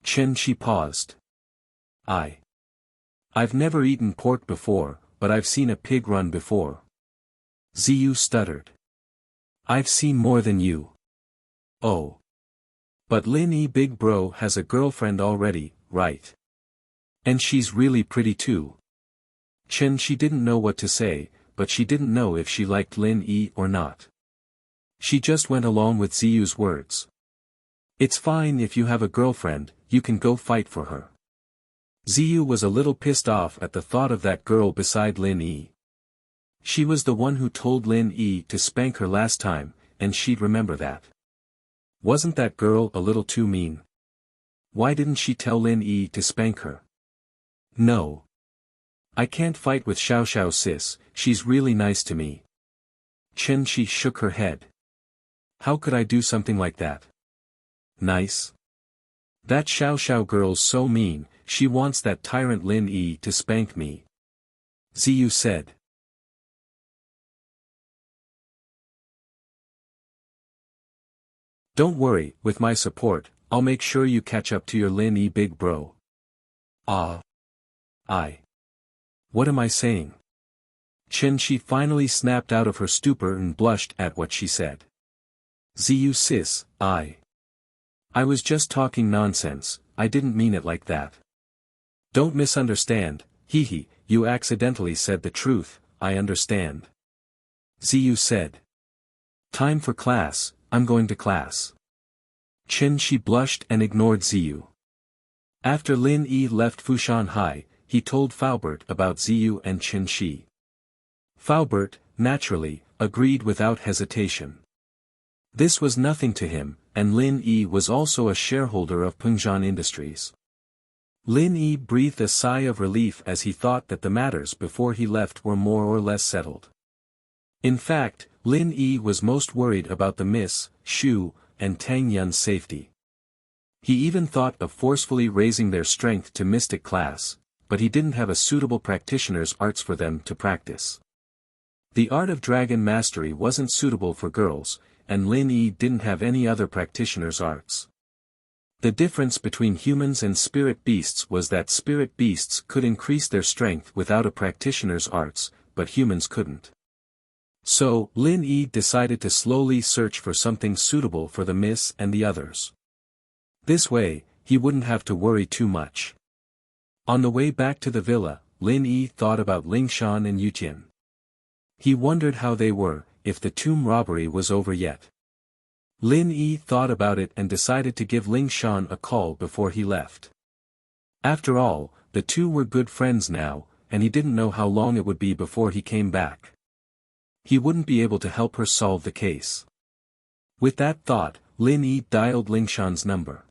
Chen Shi paused. I've never eaten pork before, but I've seen a pig run before. Ziyu stuttered. I've seen more than you. Oh. But Lin Yi big bro has a girlfriend already, right? And she's really pretty too. Chen Shi didn't know what to say, but she didn't know if she liked Lin Yi or not. She just went along with Ziyu's words. It's fine if you have a girlfriend, you can go fight for her. Ziyu was a little pissed off at the thought of that girl beside Lin Yi. She was the one who told Lin Yi to spank her last time, and she'd remember that. Wasn't that girl a little too mean? Why didn't she tell Lin Yi to spank her? No. I can't fight with Xiao Xiao sis, she's really nice to me. Chen Shi shook her head. How could I do something like that? Nice? That Xiao Xiao girl's so mean, she wants that tyrant Lin Yi to spank me. Ziyu said. Don't worry, with my support, I'll make sure you catch up to your Lin Yi big bro. What am I saying? Chen Shi finally snapped out of her stupor and blushed at what she said. Ziyu sis, I was just talking nonsense, I didn't mean it like that. Don't misunderstand, hee, you accidentally said the truth, I understand. Ziyu said. Time for class, I'm going to class. Chen Shi blushed and ignored Ziyu. After Lin Yi left Fushan High, he told Faubert about Ziyu and Chen Shi. Faubert, naturally, agreed without hesitation. This was nothing to him, and Lin Yi was also a shareholder of Pengzhan Industries. Lin Yi breathed a sigh of relief as he thought that the matters before he left were more or less settled. In fact, Lin Yi was most worried about the Miss, Shu, and Tang Yun's safety. He even thought of forcefully raising their strength to mystic class, but he didn't have a suitable practitioner's arts for them to practice. The art of dragon mastery wasn't suitable for girls, and Lin Yi didn't have any other practitioner's arts. The difference between humans and spirit beasts was that spirit beasts could increase their strength without a practitioner's arts, but humans couldn't. So, Lin Yi decided to slowly search for something suitable for the miss and the others. This way, he wouldn't have to worry too much. On the way back to the villa, Lin Yi thought about Lingshan and Yutian. He wondered how they were, if the tomb robbery was over yet. Lin Yi thought about it and decided to give Lingshan a call before he left. After all, the two were good friends now, and he didn't know how long it would be before he came back. He wouldn't be able to help her solve the case. With that thought, Lin Yi dialed Lingshan's number.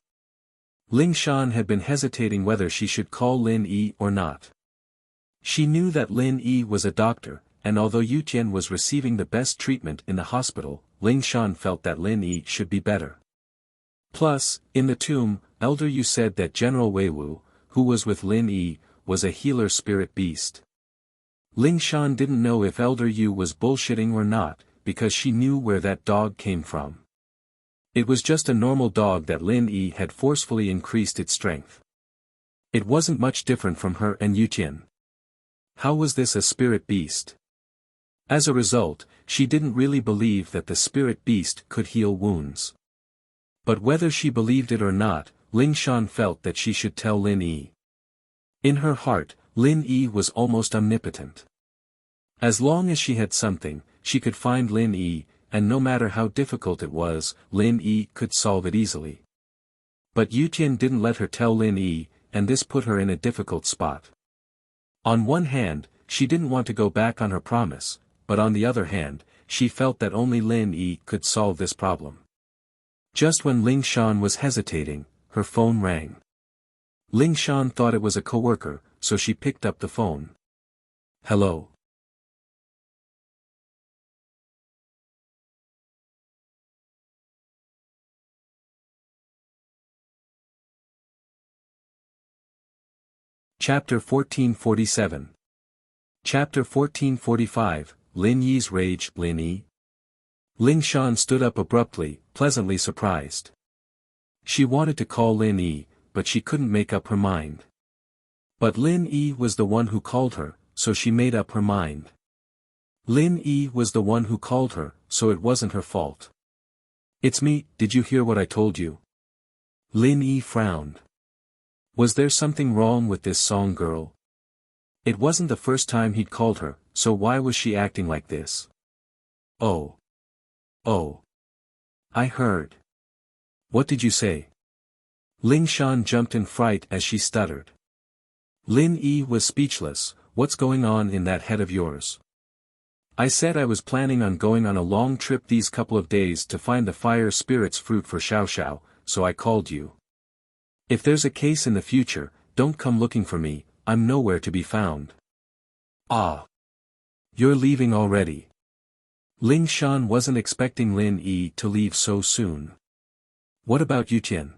Lingshan had been hesitating whether she should call Lin Yi or not. She knew that Lin Yi was a doctor, and although Yutian was receiving the best treatment in the hospital, Lingshan felt that Lin Yi should be better. Plus, in the tomb, Elder Yu said that General Weiwu, who was with Lin Yi, was a healer spirit beast. Lingshan didn't know if Elder Yu was bullshitting or not, because she knew where that dog came from. It was just a normal dog that Lin Yi had forcefully increased its strength. It wasn't much different from her and Yutian. How was this a spirit beast? As a result, she didn't really believe that the spirit beast could heal wounds. But whether she believed it or not, Lingshan felt that she should tell Lin Yi. In her heart, Lin Yi was almost omnipotent. As long as she had something, she could find Lin Yi, and no matter how difficult it was, Lin Yi could solve it easily. But Yutian didn't let her tell Lin Yi, and this put her in a difficult spot. On one hand, she didn't want to go back on her promise, but on the other hand, she felt that only Lin Yi could solve this problem. Just when Lingshan was hesitating, her phone rang. Lingshan thought it was a coworker, so she picked up the phone. Hello. Chapter 1447. Chapter 1445, Lin Yi's Rage. Lin Yi? Lingshan stood up abruptly, pleasantly surprised. She wanted to call Lin Yi, but she couldn't make up her mind. But Lin Yi was the one who called her, so she made up her mind. Lin Yi was the one who called her, so it wasn't her fault. It's me, did you hear what I told you? Lin Yi frowned. Was there something wrong with this song girl? It wasn't the first time he'd called her, so why was she acting like this? Oh. Oh. I heard. What did you say? Lingshan jumped in fright as she stuttered. Lin Yi was speechless. What's going on in that head of yours? I said I was planning on going on a long trip these couple of days to find the fire spirit's fruit for Xiao Xiao, so I called you. If there's a case in the future, don't come looking for me, I'm nowhere to be found. Ah. You're leaving already. Lingshan wasn't expecting Lin Yi to leave so soon. What about Yutian?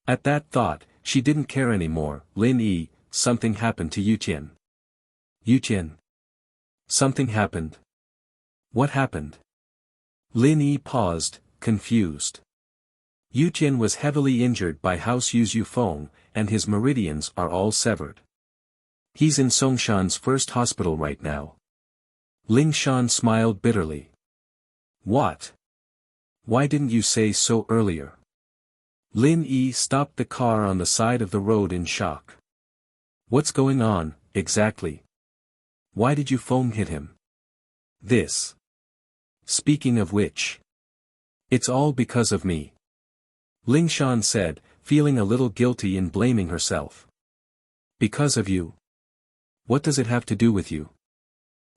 At that thought, she didn't care anymore. Lin Yi, something happened to Yutian. Yutian. Something happened. What happened? Lin Yi paused, confused. Yutian was heavily injured by House Yu's Yufeng, and his meridians are all severed. He's in Songshan's first hospital right now. Lingshan smiled bitterly. What? Why didn't you say so earlier? Lin Yi stopped the car on the side of the road in shock. What's going on, exactly? Why did Yufeng hit him? This. Speaking of which. It's all because of me. Lingshan said, feeling a little guilty in blaming herself. Because of you? What does it have to do with you?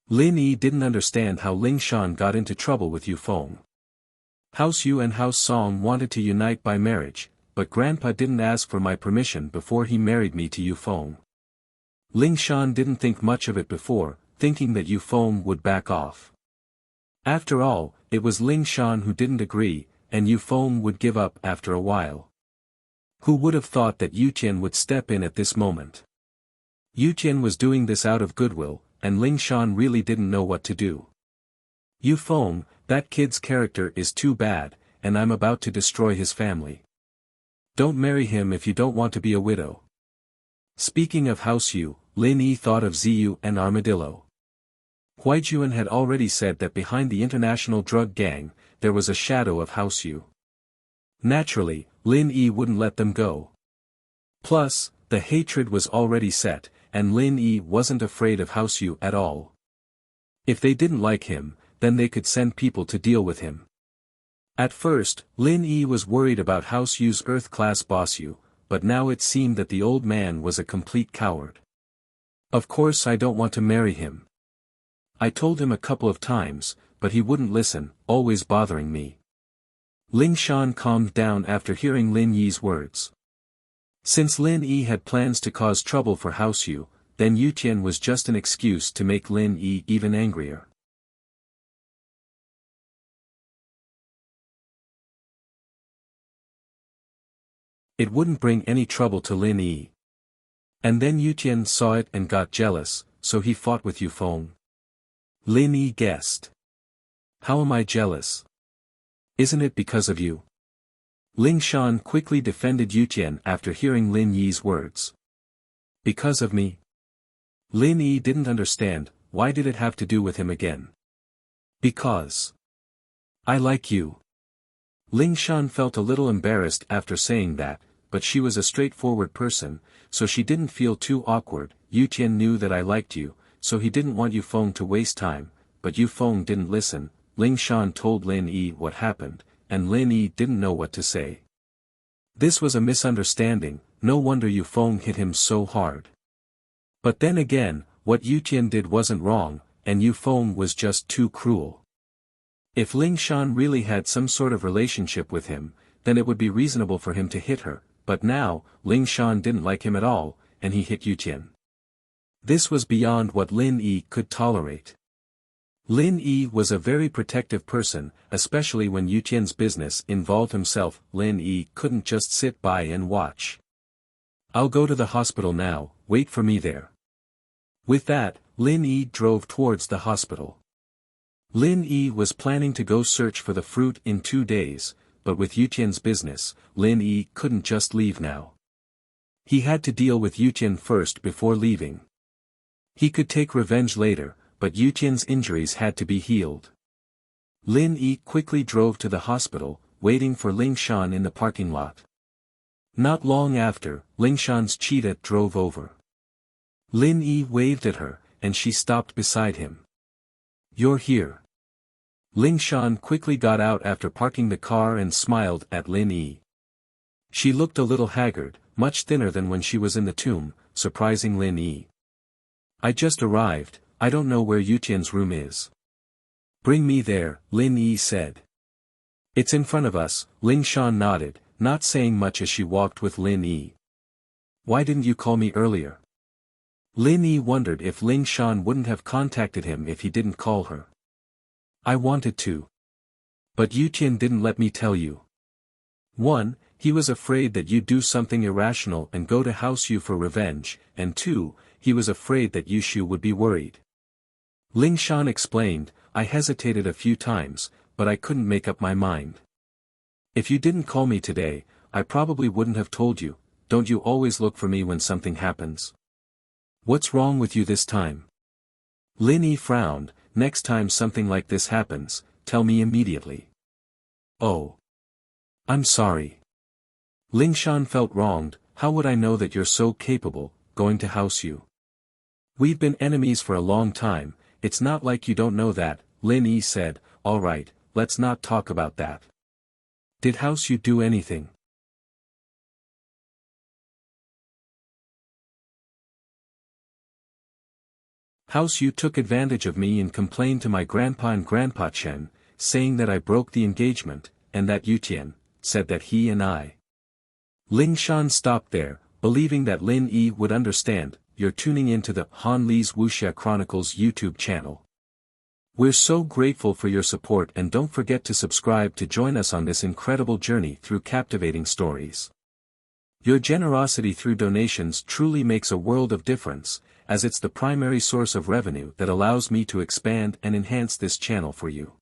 Lin Yi didn't understand how Lingshan got into trouble with Yufeng. House Yu and House Song wanted to unite by marriage, but Grandpa didn't ask for my permission before he married me to Yufeng. Lingshan didn't think much of it before, thinking that Yufeng would back off. After all, it was Lingshan who didn't agree, and Yufeng would give up after a while. Who would have thought that Yutian would step in at this moment? Yutian was doing this out of goodwill, and Lingshan really didn't know what to do. Yufeng, that kid's character is too bad, and I'm about to destroy his family. Don't marry him if you don't want to be a widow. Speaking of House Yu, Lin Yi thought of Ziyu and Armadillo. Huaijuan had already said that behind the international drug gang, there was a shadow of House Yu. Naturally, Lin Yi wouldn't let them go. Plus, the hatred was already set, and Lin Yi wasn't afraid of House Yu at all. If they didn't like him, then they could send people to deal with him. At first, Lin Yi was worried about House Yu's Earth-class boss Yu, but now it seemed that the old man was a complete coward. Of course I don't want to marry him. I told him a couple of times, but he wouldn't listen, always bothering me. Ling Shan calmed down after hearing Lin Yi's words. Since Lin Yi had plans to cause trouble for House Yu, then Yu Tian was just an excuse to make Lin Yi even angrier. It wouldn't bring any trouble to Lin Yi. And then Yu Tian saw it and got jealous, so he fought with Yu Feng. Lin Yi guessed. How am I jealous? Isn't it because of you? Ling Shan quickly defended Yu Tian after hearing Lin Yi's words. Because of me? Lin Yi didn't understand, why did it have to do with him again? Because I like you. Ling Shan felt a little embarrassed after saying that, but she was a straightforward person, so she didn't feel too awkward. Yu Tian knew that I liked you, so he didn't want Yu Feng to waste time, but Yu Feng didn't listen. Ling Shan told Lin Yi what happened, and Lin Yi didn't know what to say. This was a misunderstanding, no wonder Yu Feng hit him so hard. But then again, what Yu Tian did wasn't wrong, and Yu Feng was just too cruel. If Ling Shan really had some sort of relationship with him, then it would be reasonable for him to hit her, but now, Ling Shan didn't like him at all, and he hit Yu Tian. This was beyond what Lin Yi could tolerate. Lin Yi was a very protective person, especially when Yu Tian's business involved himself. Lin Yi couldn't just sit by and watch. I'll go to the hospital now, wait for me there. With that, Lin Yi drove towards the hospital. Lin Yi was planning to go search for the fruit in 2 days, but with Yu Tian's business, Lin Yi couldn't just leave now. He had to deal with Yu Tian first before leaving. He could take revenge later, but Yu Tian's injuries had to be healed. Lin Yi quickly drove to the hospital, waiting for Ling Shan in the parking lot. Not long after, Ling Shan's cheetah drove over. Lin Yi waved at her, and she stopped beside him. You're here. Ling Shan quickly got out after parking the car and smiled at Lin Yi. She looked a little haggard, much thinner than when she was in the tomb, surprising Lin Yi. I just arrived, I don't know where Yu Tian's room is. Bring me there, Lin Yi said. It's in front of us, Ling Shan nodded, not saying much as she walked with Lin Yi. Why didn't you call me earlier? Lin Yi wondered if Ling Shan wouldn't have contacted him if he didn't call her. I wanted to. But Yu Tian didn't let me tell you. 1. He was afraid that you'd do something irrational and go to House Yu for revenge, and 2. He was afraid that Yushu would be worried. Ling Shan explained, I hesitated a few times, but I couldn't make up my mind. If you didn't call me today, I probably wouldn't have told you. Don't you always look for me when something happens? What's wrong with you this time? Lin Yi frowned, next time something like this happens, tell me immediately. Oh. I'm sorry. Ling Shan felt wronged, how would I know that you're so capable, going to House Yu? We've been enemies for a long time, it's not like you don't know that, Lin Yi said, alright, let's not talk about that. Did House Yu do anything? House Yu took advantage of me and complained to my grandpa and grandpa Chen, saying that I broke the engagement, and that Yu Tian said that he and I. Ling Shan stopped there, believing that Lin Yi would understand. You're tuning into the Han Li's Wuxia Chronicles YouTube channel. We're so grateful for your support, and don't forget to subscribe to join us on this incredible journey through captivating stories. Your generosity through donations truly makes a world of difference, as it's the primary source of revenue that allows me to expand and enhance this channel for you.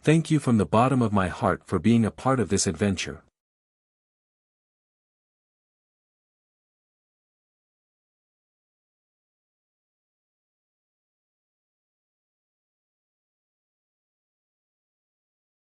Thank you from the bottom of my heart for being a part of this adventure.